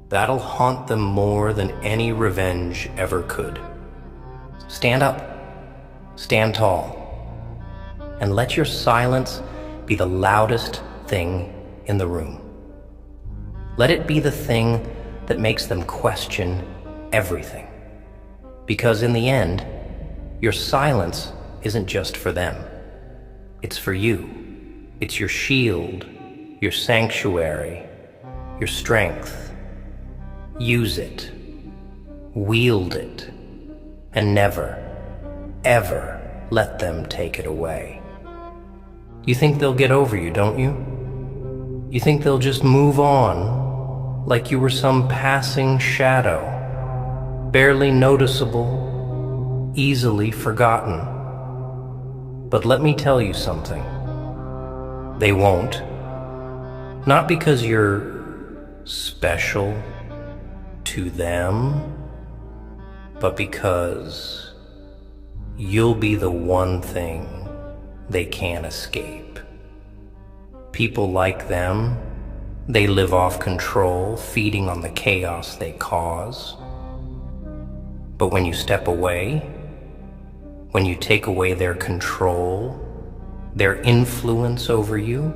that'll haunt them more than any revenge ever could. Stand up, stand tall, and let your silence be the loudest thing in the room. Let it be the thing that makes them question everything. Because in the end, your silence isn't just for them. It's for you. It's your shield, your sanctuary, your strength. Use it, wield it, and never, ever let them take it away. You think they'll get over you, don't you? You think they'll just move on like you were some passing shadow, barely noticeable, easily forgotten. But let me tell you something. They won't. Not because you're special to them, but because you'll be the one thing they can't escape. People like them, they live off control, feeding on the chaos they cause. But when you step away, when you take away their control, their influence over you,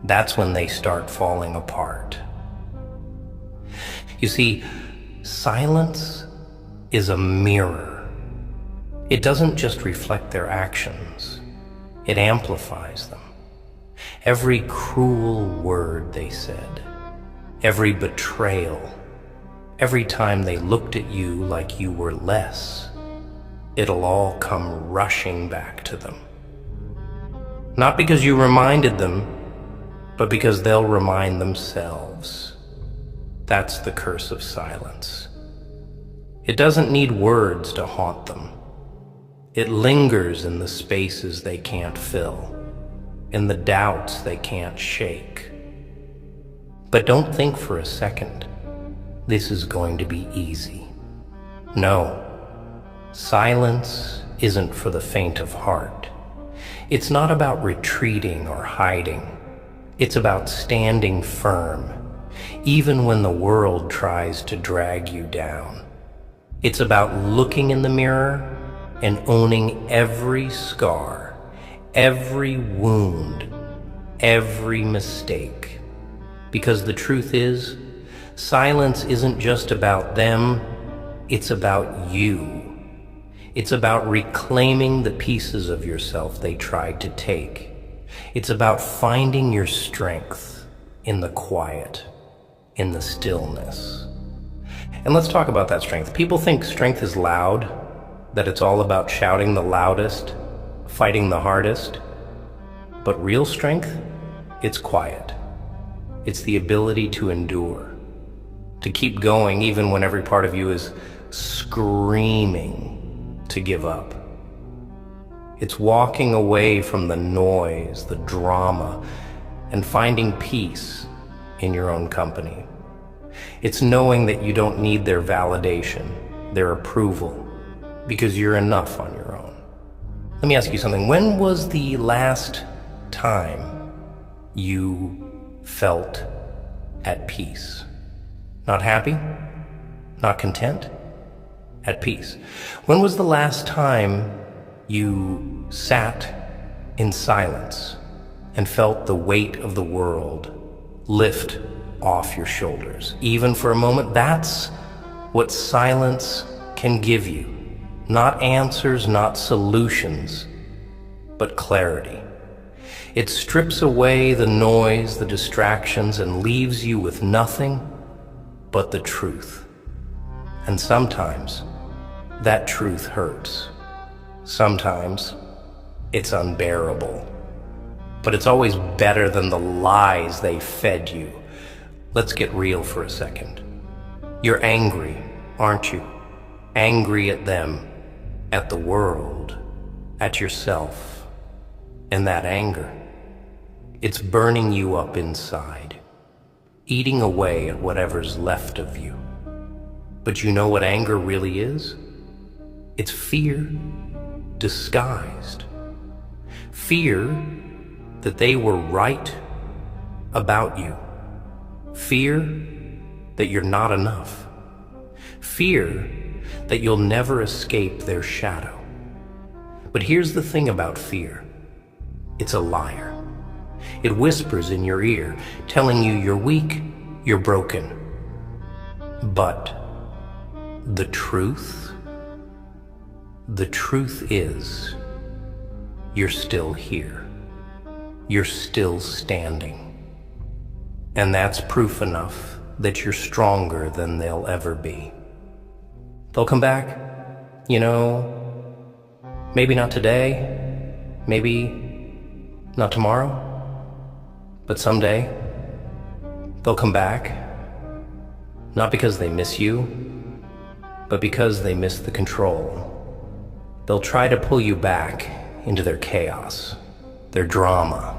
that's when they start falling apart. You see, silence is a mirror. It doesn't just reflect their actions, it amplifies them. Every cruel word they said, every betrayal, every time they looked at you like you were less, it'll all come rushing back to them. Not because you reminded them, but because they'll remind themselves. That's the curse of silence. It doesn't need words to haunt them. It lingers in the spaces they can't fill, in the doubts they can't shake. But don't think for a second this is going to be easy. No, silence isn't for the faint of heart. It's not about retreating or hiding. It's about standing firm, even when the world tries to drag you down. It's about looking in the mirror and owning every scar, every wound, every mistake. Because the truth is, silence isn't just about them, it's about you. It's about reclaiming the pieces of yourself they tried to take. It's about finding your strength in the quiet, in the stillness. And let's talk about that strength. People think strength is loud, that it's all about shouting the loudest, fighting the hardest. But real strength, it's quiet. It's the ability to endure, to keep going even when every part of you is screaming to give up. It's walking away from the noise, the drama, and finding peace in your own company. It's knowing that you don't need their validation, their approval, because you're enough on your own. Let me ask you something. When was the last time you felt at peace? Not happy? Not content? at peace. When was the last time you sat in silence and felt the weight of the world lift off your shoulders, even for a moment? That's what silence can give you. Not answers, not solutions, but clarity. It strips away the noise, the distractions, and leaves you with nothing but the truth. And sometimes that truth hurts. Sometimes it's unbearable. But it's always better than the lies they fed you. Let's get real for a second. You're angry, aren't you? Angry at them, at the world, at yourself. And that anger, it's burning you up inside, eating away at whatever's left of you. But you know what anger really is? It's fear disguised. Fear that they were right about you. Fear that you're not enough. Fear that you'll never escape their shadow. But here's the thing about fear. It's a liar. It whispers in your ear, telling you you're weak, you're broken. But the truth is, you're still here. You're still standing. And that's proof enough that you're stronger than they'll ever be. They'll come back, maybe not today, maybe not tomorrow, but someday they'll come back, not because they miss you, but because they miss the control. They'll try to pull you back into their chaos, their drama.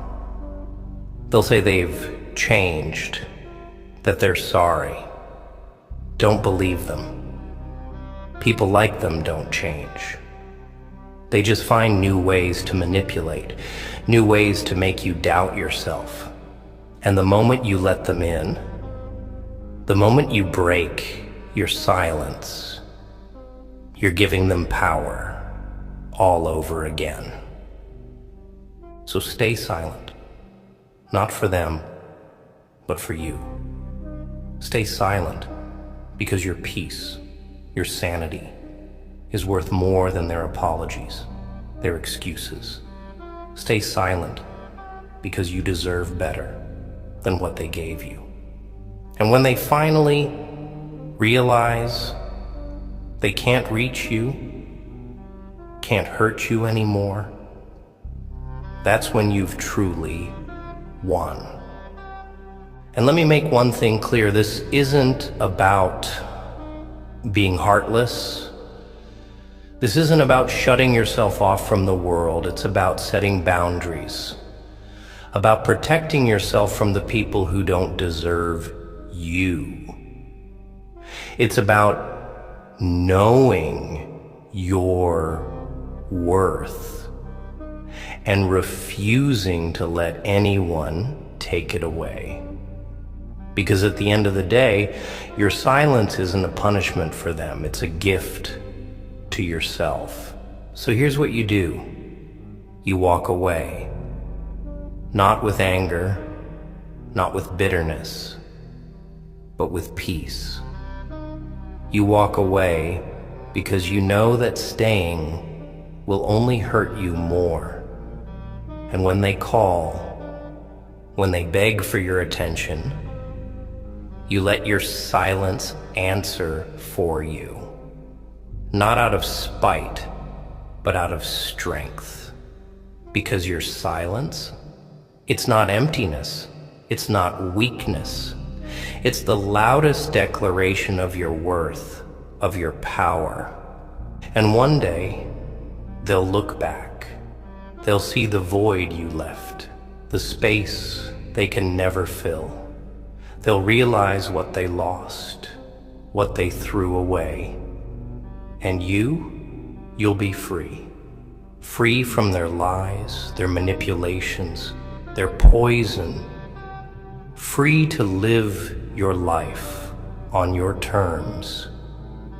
They'll say they've changed, that they're sorry. Don't believe them. People like them don't change. They just find new ways to manipulate, new ways to make you doubt yourself. And the moment you let them in, the moment you break your silence, you're giving them power all over again. So stay silent, not for them, but for you. Stay silent because your peace, your sanity, is worth more than their apologies, their excuses. Stay silent because you deserve better than what they gave you. And when they finally realize they can't reach you, can't hurt you anymore, that's when you've truly won. And let me make one thing clear. This isn't about being heartless. This isn't about shutting yourself off from the world. It's about setting boundaries, about protecting yourself from the people who don't deserve you. It's about knowing your worth and refusing to let anyone take it away. Because at the end of the day, your silence isn't a punishment for them. It's a gift to yourself. So here's what you do. You walk away. Not with anger, not with bitterness, but with peace. You walk away because you know that staying will only hurt you more. And when they call, when they beg for your attention, you let your silence answer for you. Not out of spite, but out of strength. Because your silence, it's not emptiness. It's not weakness. It's the loudest declaration of your worth, of your power. And one day, they'll look back. They'll see the void you left, the space they can never fill. They'll realize what they lost, what they threw away. And you'll be free. Free from their lies, their manipulations, their poison. Free to live your life on your terms,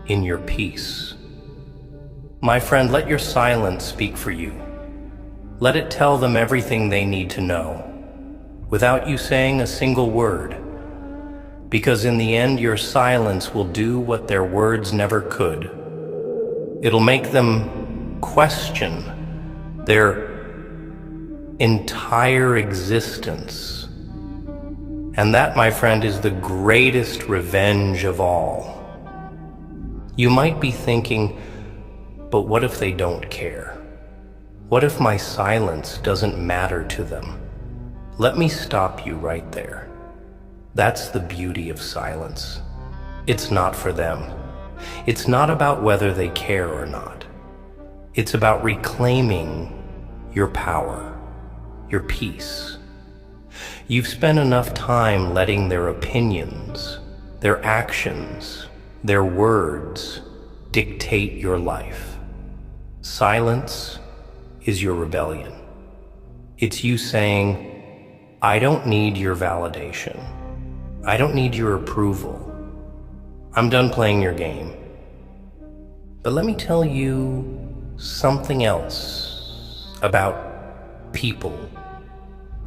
in your peace. My friend, let your silence speak for you. Let it tell them everything they need to know, without you saying a single word. Because in the end, your silence will do what their words never could. It'll make them question their entire existence. And that, my friend, is the greatest revenge of all. You might be thinking, but what if they don't care? What if my silence doesn't matter to them? Let me stop you right there. That's the beauty of silence. It's not for them. It's not about whether they care or not. It's about reclaiming your power, your peace. You've spent enough time letting their opinions, their actions, their words dictate your life. Silence is your rebellion. It's you saying, I don't need your validation. I don't need your approval. I'm done playing your game. But let me tell you something else about people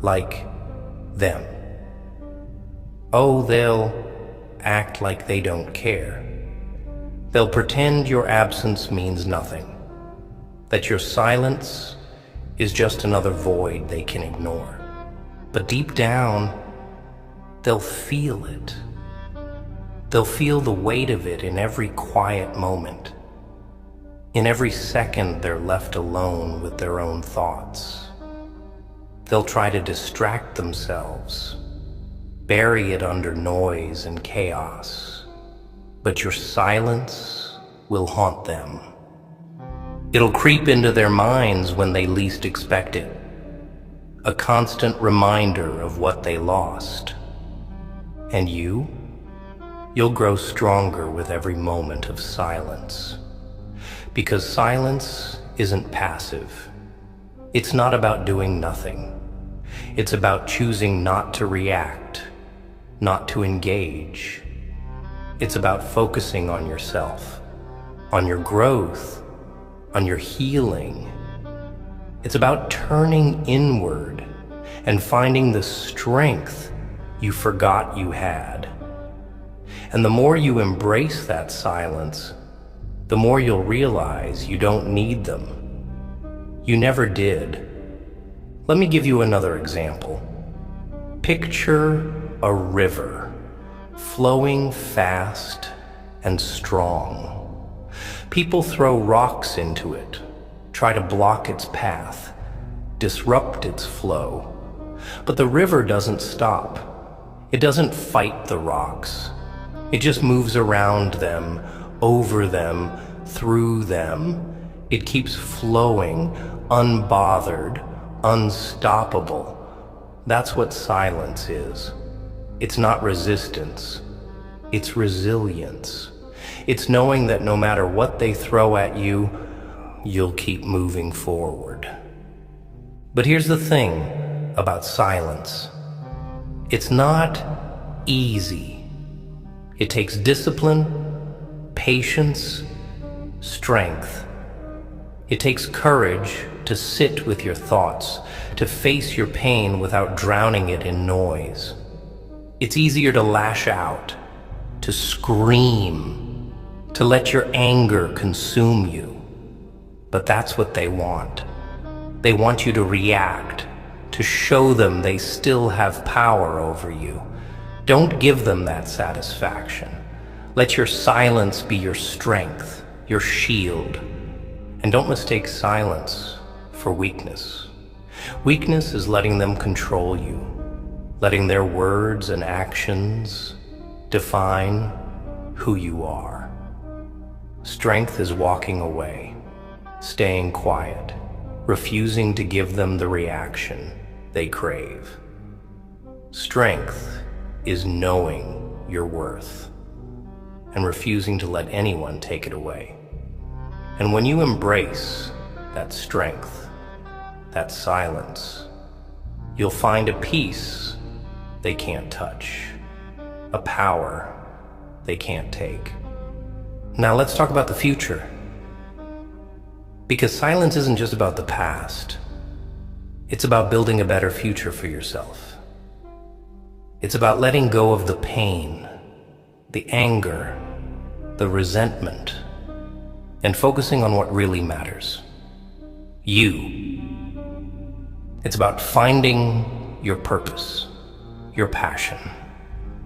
like them. Oh, they'll act like they don't care. They'll pretend your absence means nothing, that your silence is just another void they can ignore. But deep down, they'll feel it. They'll feel the weight of it in every quiet moment. In every second they're left alone with their own thoughts. They'll try to distract themselves, bury it under noise and chaos. But your silence will haunt them. It'll creep into their minds when they least expect it, a constant reminder of what they lost. And you'll grow stronger with every moment of silence. Because silence isn't passive. It's not about doing nothing. It's about choosing not to react, not to engage. It's about focusing on yourself, on your growth, on your healing. It's about turning inward and finding the strength you forgot you had. And the more you embrace that silence, the more you'll realize you don't need them. You never did. Let me give you another example. Picture a river flowing fast and strong. People throw rocks into it, try to block its path, disrupt its flow. But the river doesn't stop. It doesn't fight the rocks. It just moves around them, over them, through them. It keeps flowing, unbothered, unstoppable. That's what silence is. It's not resistance. It's resilience. It's knowing that no matter what they throw at you, you'll keep moving forward. But here's the thing about silence. It's not easy. It takes discipline, patience, strength. It takes courage to sit with your thoughts, to face your pain without drowning it in noise. It's easier to lash out, to scream, to let your anger consume you. But that's what they want. They want you to react, to show them they still have power over you. Don't give them that satisfaction. Let your silence be your strength, your shield. And don't mistake silence for weakness. Weakness is letting them control you, letting their words and actions define who you are. Strength is walking away, staying quiet, refusing to give them the reaction they crave. Strength is knowing your worth and refusing to let anyone take it away. And when you embrace that strength, that silence, you'll find a peace they can't touch, a power they can't take. Now let's talk about the future. Because silence isn't just about the past. It's about building a better future for yourself. It's about letting go of the pain, the anger, the resentment, and focusing on what really matters. You. It's about finding your purpose, your passion,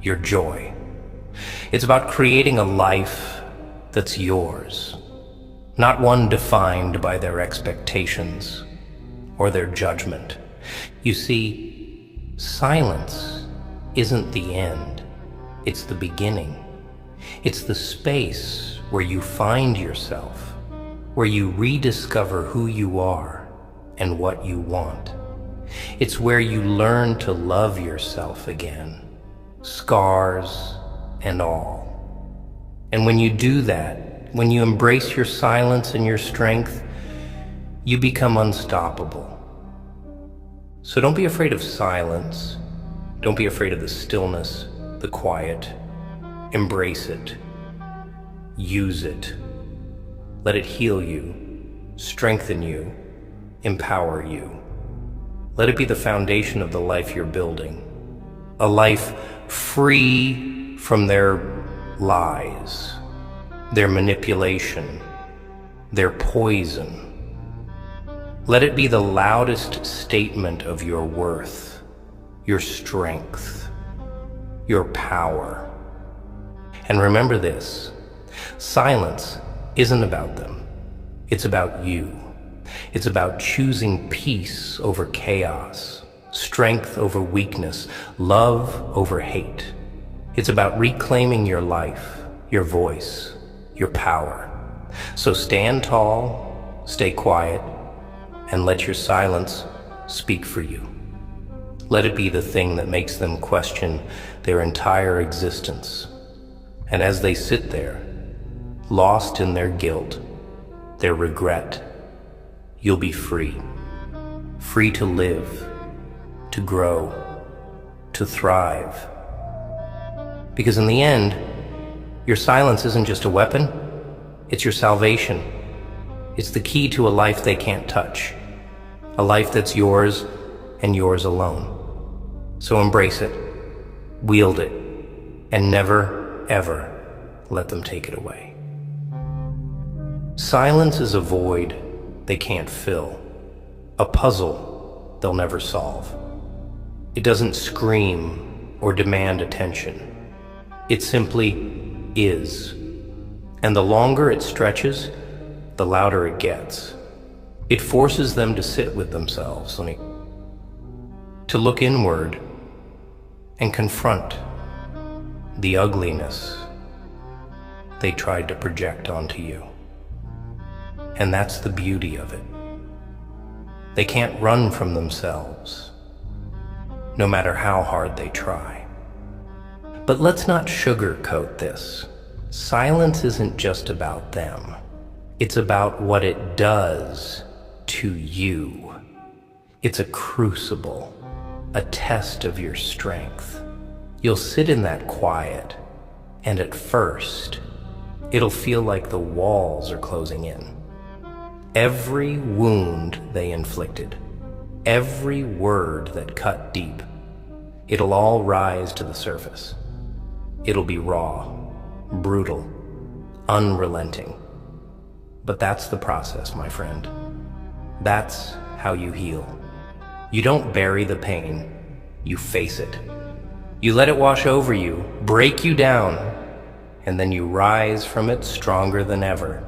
your joy. It's about creating a life that's yours, not one defined by their expectations or their judgment. You see, silence isn't the end, it's the beginning. It's the space where you find yourself, where you rediscover who you are and what you want. It's where you learn to love yourself again, scars and all. And when you do that, when you embrace your silence and your strength, you become unstoppable. So don't be afraid of silence. Don't be afraid of the stillness, the quiet. Embrace it. Use it. Let it heal you, strengthen you, empower you. Let it be the foundation of the life you're building. A life free from their lies, their manipulation, their poison. Let it be the loudest statement of your worth, your strength, your power. And remember this, silence isn't about them. It's about you. It's about choosing peace over chaos, strength over weakness, love over hate. It's about reclaiming your life, your voice, your power. So stand tall, stay quiet, and let your silence speak for you. Let it be the thing that makes them question their entire existence. And as they sit there, lost in their guilt, their regret, you'll be free. Free to live, to grow, to thrive. Because in the end, your silence isn't just a weapon, it's your salvation. It's the key to a life they can't touch. A life that's yours and yours alone. So embrace it, wield it, and never, ever let them take it away. Silence is a void they can't fill, a puzzle they'll never solve. It doesn't scream or demand attention. It simply is. And the longer it stretches, the louder it gets. It forces them to sit with themselves, to look inward and confront the ugliness they tried to project onto you. And that's the beauty of it. They can't run from themselves, no matter how hard they try. But let's not sugarcoat this. Silence isn't just about them. It's about what it does to you. It's a crucible, a test of your strength. You'll sit in that quiet, and at first, it'll feel like the walls are closing in. Every wound they inflicted, every word that cut deep, it'll all rise to the surface. It'll be raw, brutal, unrelenting. But that's the process, my friend. That's how you heal. You don't bury the pain, you face it. You let it wash over you, break you down, and then you rise from it stronger than ever.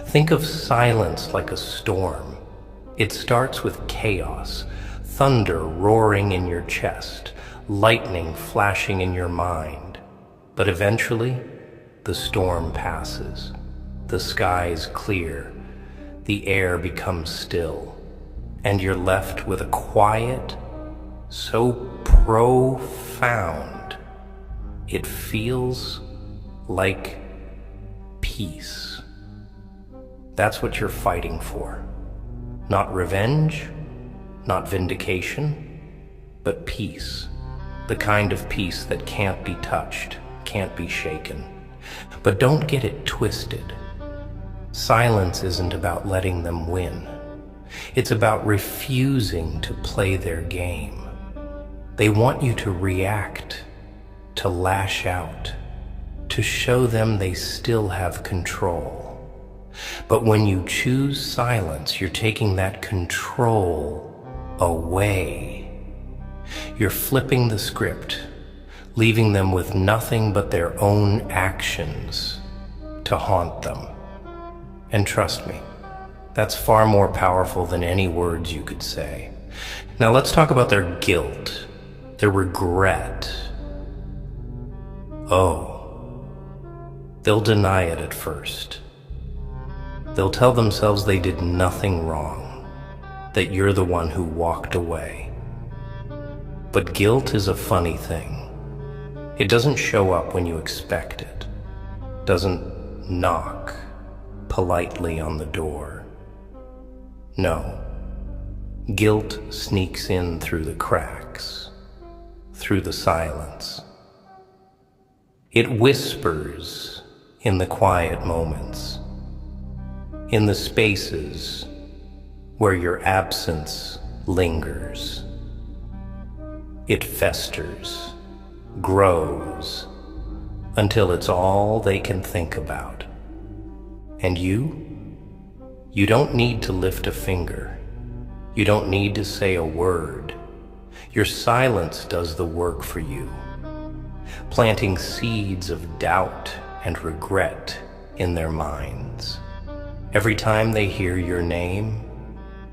Think of silence like a storm. It starts with chaos, thunder roaring in your chest, lightning flashing in your mind. But eventually, the storm passes. The skies clear, the air becomes still, and you're left with a quiet so profound, it feels like peace. That's what you're fighting for. Not revenge, not vindication, but peace. The kind of peace that can't be touched, can't be shaken. But don't get it twisted. Silence isn't about letting them win. It's about refusing to play their game. They want you to react, to lash out, to show them they still have control. But when you choose silence, you're taking that control away. You're flipping the script, leaving them with nothing but their own actions to haunt them. And trust me, that's far more powerful than any words you could say. Now let's talk about their guilt, their regret. Oh, they'll deny it at first. They'll tell themselves they did nothing wrong, that you're the one who walked away. But guilt is a funny thing. It doesn't show up when you expect it, doesn't knock politely on the door. No, guilt sneaks in through the cracks, through the silence. It whispers in the quiet moments, in the spaces where your absence lingers. It festers, grows, until it's all they can think about. And you don't need to lift a finger. You don't need to say a word. Your silence does the work for you, planting seeds of doubt and regret in their minds. Every time they hear your name,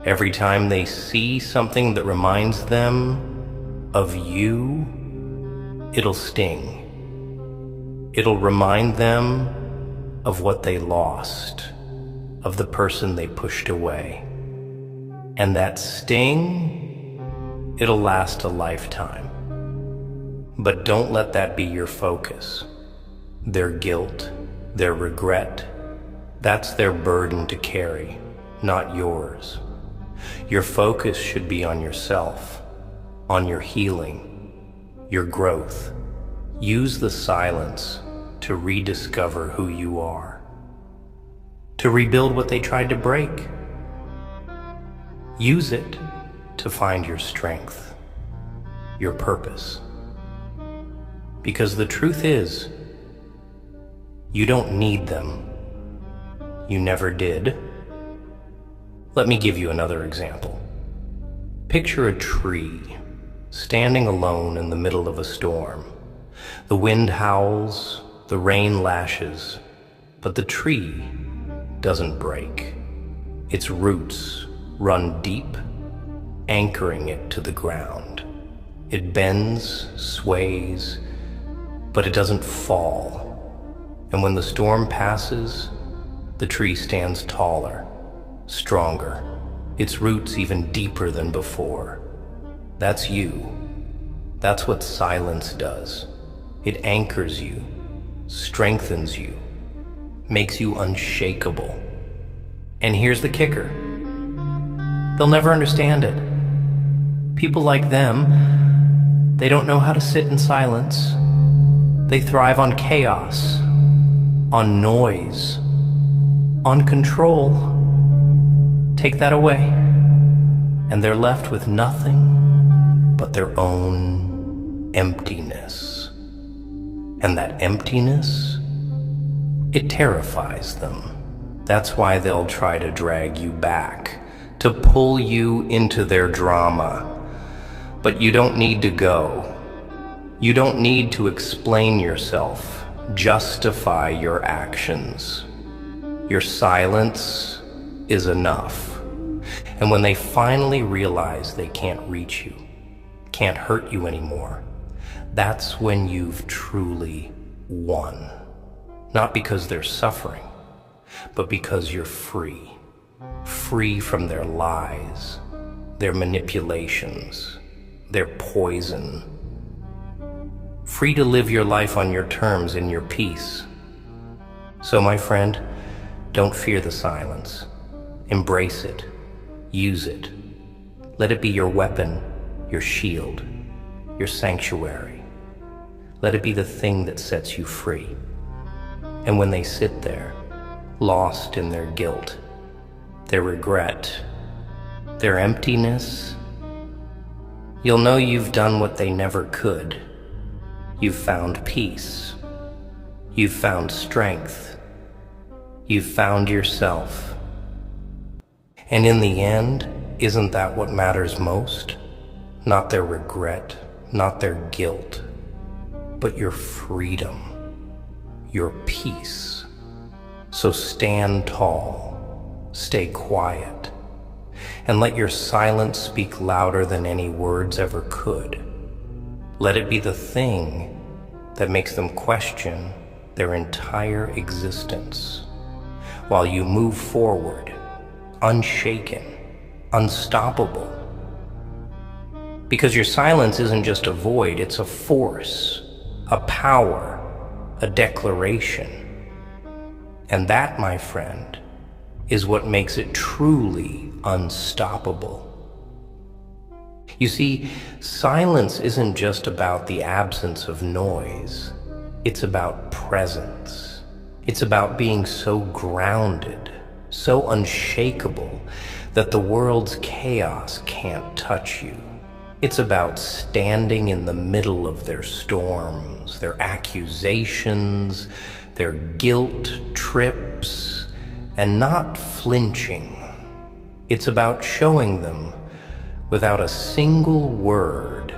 every time they see something that reminds them of you, it'll sting. It'll remind them of what they lost, of the person they pushed away. And that sting, it'll last a lifetime. But don't let that be your focus. Their guilt, their regret, that's their burden to carry, not yours. Your focus should be on yourself, on your healing, your growth. Use the silence to rediscover who you are, to rebuild what they tried to break. Use it to find your strength, your purpose. Because the truth is, you don't need them. You never did. Let me give you another example. Picture a tree standing alone in the middle of a storm. The wind howls, the rain lashes, but the tree doesn't break. Its roots run deep, anchoring it to the ground. It bends, sways, but it doesn't fall. And when the storm passes, the tree stands taller, stronger, its roots even deeper than before. That's you. That's what silence does. It anchors you, strengthens you, makes you unshakable. And here's the kicker. They'll never understand it. People like them, they don't know how to sit in silence. They thrive on chaos, on noise, on control. Take that away, and they're left with nothing but their own emptiness. And that emptiness, it terrifies them. That's why they'll try to drag you back, to pull you into their drama. But you don't need to go. You don't need to explain yourself, justify your actions. Your silence is enough. And when they finally realize they can't reach you, can't hurt you anymore, that's when you've truly won. Not because they're suffering, but because you're free. Free from their lies, their manipulations, their poison. Free to live your life on your terms in your peace. So my friend, don't fear the silence. Embrace it. Use it. Let it be your weapon, your shield, your sanctuary. Let it be the thing that sets you free. And when they sit there, lost in their guilt, their regret, their emptiness, you'll know you've done what they never could. You've found peace. You've found strength. You've found yourself. And in the end, isn't that what matters most? Not their regret, not their guilt, but your freedom, your peace. So stand tall, stay quiet, and let your silence speak louder than any words ever could. Let it be the thing that makes them question their entire existence, while you move forward, unshaken, unstoppable. Because your silence isn't just a void, it's a force, a power, a declaration. And that, my friend, is what makes it truly unstoppable. You see, silence isn't just about the absence of noise. It's about presence. It's about being so grounded, so unshakable, that the world's chaos can't touch you. It's about standing in the middle of their storms, their accusations, their guilt trips, and not flinching. It's about showing them, without a single word,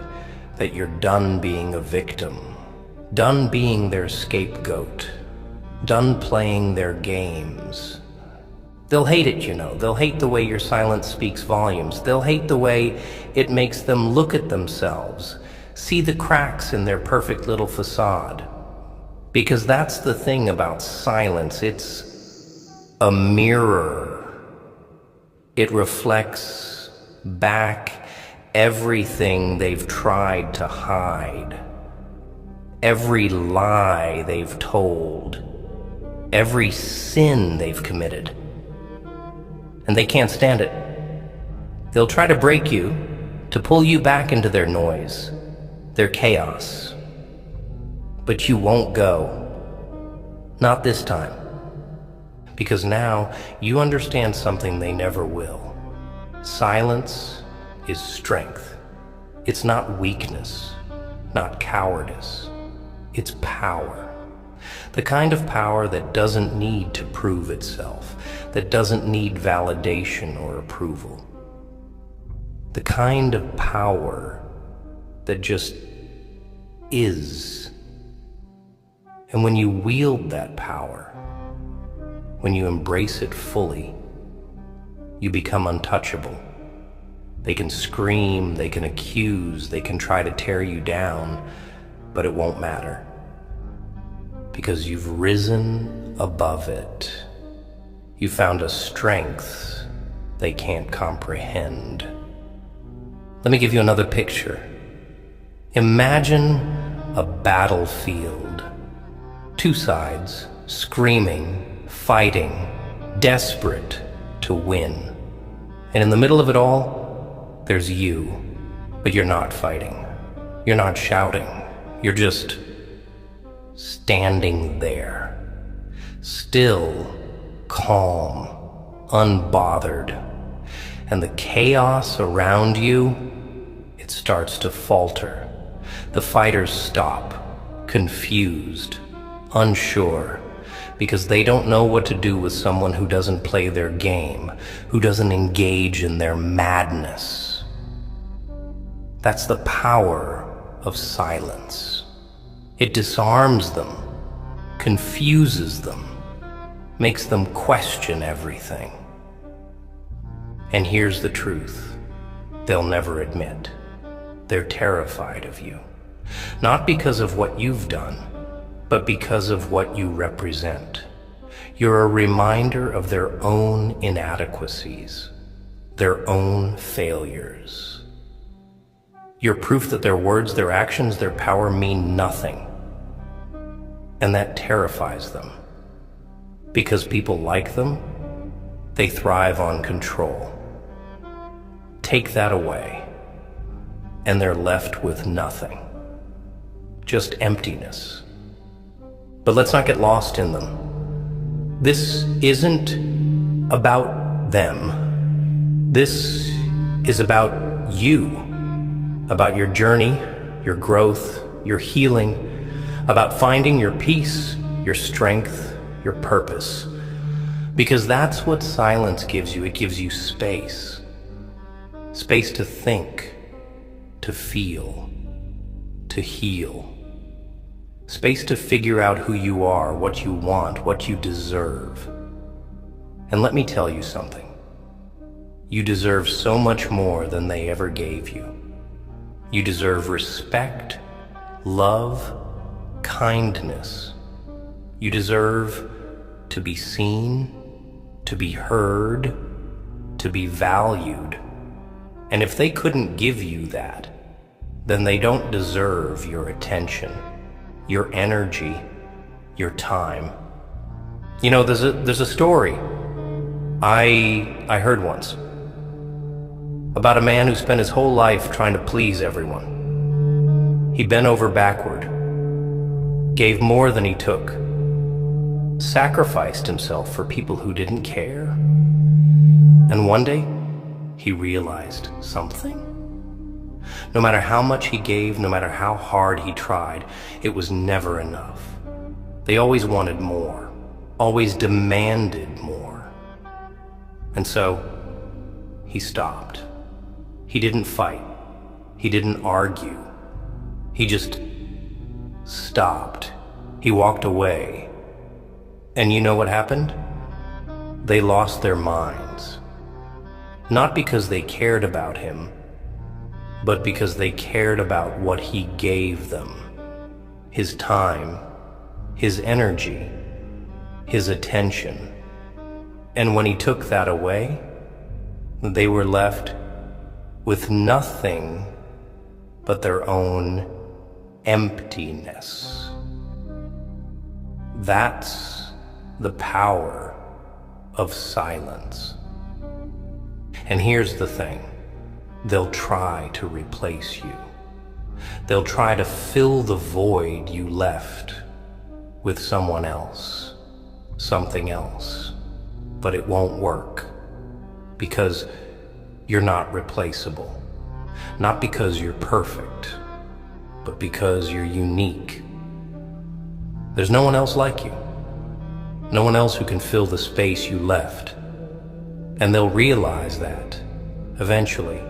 that you're done being a victim, done being their scapegoat, done playing their games. They'll hate it, you know. They'll hate the way your silence speaks volumes. They'll hate the way it makes them look at themselves, see the cracks in their perfect little facade. Because that's the thing about silence. It's a mirror. It reflects back everything they've tried to hide, every lie they've told, every sin they've committed. And they can't stand it. They'll try to break you, to pull you back into their noise, their chaos. But you won't go. Not this time. Because now you understand something they never will. Silence is strength. It's not weakness, not cowardice. It's power. The kind of power that doesn't need to prove itself, that doesn't need validation or approval. The kind of power that just is. And when you wield that power, when you embrace it fully, you become untouchable. They can scream, they can accuse, they can try to tear you down, but it won't matter. Because you've risen above it. You found a strength they can't comprehend. Let me give you another picture. Imagine a battlefield. Two sides, screaming, fighting, desperate to win. And in the middle of it all, there's you. But you're not fighting. You're not shouting. You're just standing there, still, calm, unbothered. And the chaos around you, it starts to falter. The fighters stop, confused, unsure, because they don't know what to do with someone who doesn't play their game, who doesn't engage in their madness. That's the power of silence. It disarms them, confuses them, makes them question everything. And here's the truth. They'll never admit. They're terrified of you. Not because of what you've done, but because of what you represent. You're a reminder of their own inadequacies, their own failures. You're proof that their words, their actions, their power mean nothing. And that terrifies them. Because people like them, they thrive on control. Take that away, and they're left with nothing. Just emptiness. But let's not get lost in them. This isn't about them. This is about you, about your journey, your growth, your healing, about finding your peace, your strength, your purpose. Because that's what silence gives you. It gives you space. Space to think, to feel, to heal. Space to figure out who you are, what you want, what you deserve. And let me tell you something. You deserve so much more than they ever gave you. You deserve respect, love, kindness. You deserve to be seen, to be heard, to be valued. And if they couldn't give you that, then they don't deserve your attention, your energy, your time. You know, there's a story I heard once about a man who spent his whole life trying to please everyone. He bent over backward, gave more than he took, sacrificed himself for people who didn't care. And one day, he realized something. No matter how much he gave, no matter how hard he tried, it was never enough. They always wanted more, always demanded more. And so, he stopped. He didn't fight. He didn't argue. He just stopped. He walked away. And you know what happened? They lost their minds. Not because they cared about him, but because they cared about what he gave them. His time, his energy, his attention. And when he took that away, they were left with nothing but their own emptiness. That's the power of silence. And here's the thing. They'll try to replace you. They'll try to fill the void you left with someone else, something else. But it won't work because you're not replaceable. Not because you're perfect, but because you're unique. There's no one else like you. No one else who can fill the space you left. And they'll realize that eventually.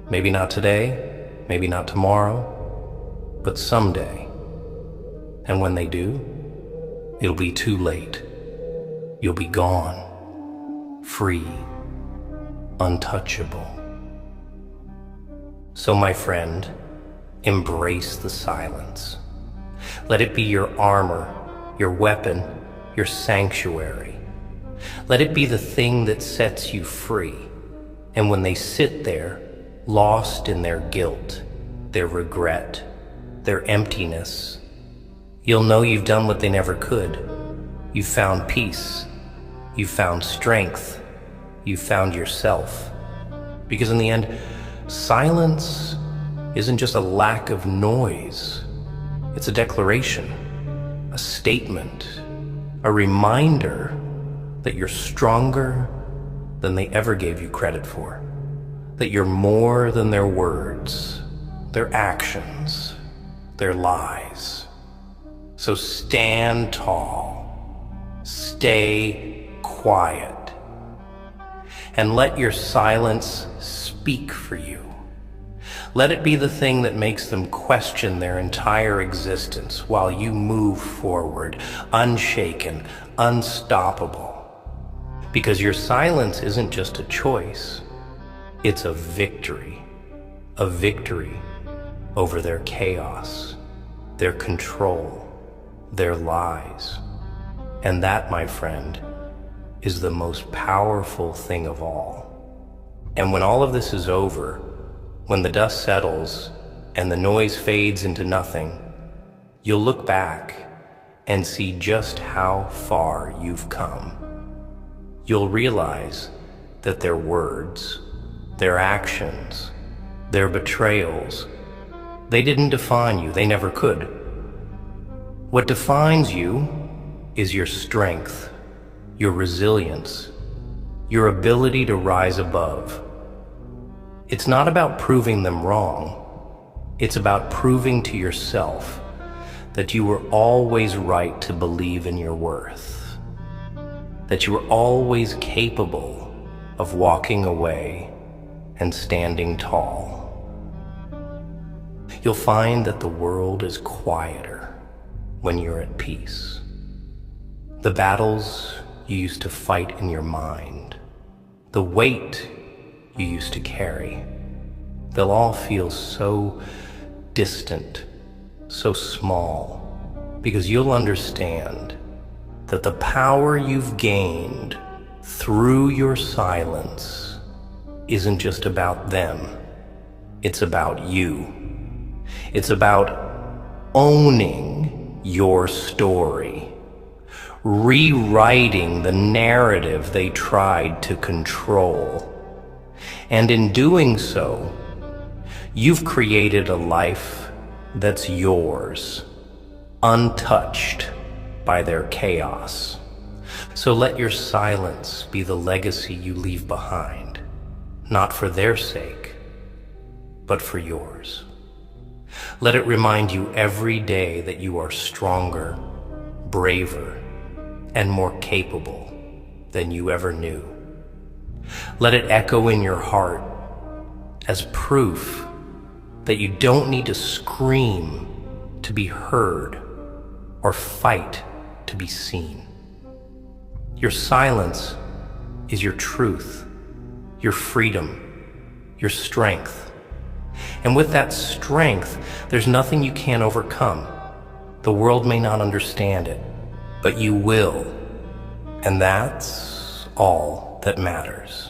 Maybe not today, maybe not tomorrow, but someday. And when they do, it'll be too late. You'll be gone, free, untouchable. So my friend, embrace the silence. Let it be your armor, your weapon, your sanctuary. Let it be the thing that sets you free. And when they sit there, lost in their guilt, their regret, their emptiness, you'll know you've done what they never could. You've found peace. You've found strength. You've found yourself. Because in the end, silence isn't just a lack of noise. It's a declaration, a statement, a reminder that you're stronger than they ever gave you credit for. That you're more than their words, their actions, their lies. So stand tall, stay quiet, and let your silence speak for you. Let it be the thing that makes them question their entire existence while you move forward, unshaken, unstoppable. Because your silence isn't just a choice, it's a victory over their chaos, their control, their lies. And that, my friend, is the most powerful thing of all. And when all of this is over, when the dust settles and the noise fades into nothing, you'll look back and see just how far you've come. You'll realize that their words, their actions, their betrayals, they didn't define you, they never could. What defines you is your strength, your resilience, your ability to rise above. It's not about proving them wrong. It's about proving to yourself that you were always right to believe in your worth, that you were always capable of walking away and standing tall. You'll find that the world is quieter when you're at peace. The battles you used to fight in your mind, the weight you used to carry, they'll all feel so distant, so small, because you'll understand that the power you've gained through your silence isn't just about them, it's about you. It's about owning your story, rewriting the narrative they tried to control. And in doing so, you've created a life that's yours, untouched by their chaos. So let your silence be the legacy you leave behind, not for their sake, but for yours. Let it remind you every day that you are stronger, braver, and more capable than you ever knew. Let it echo in your heart as proof that you don't need to scream to be heard or fight to be seen. Your silence is your truth, your freedom, your strength. And with that strength, there's nothing you can't overcome. The world may not understand it, but you will. And that's all that matters.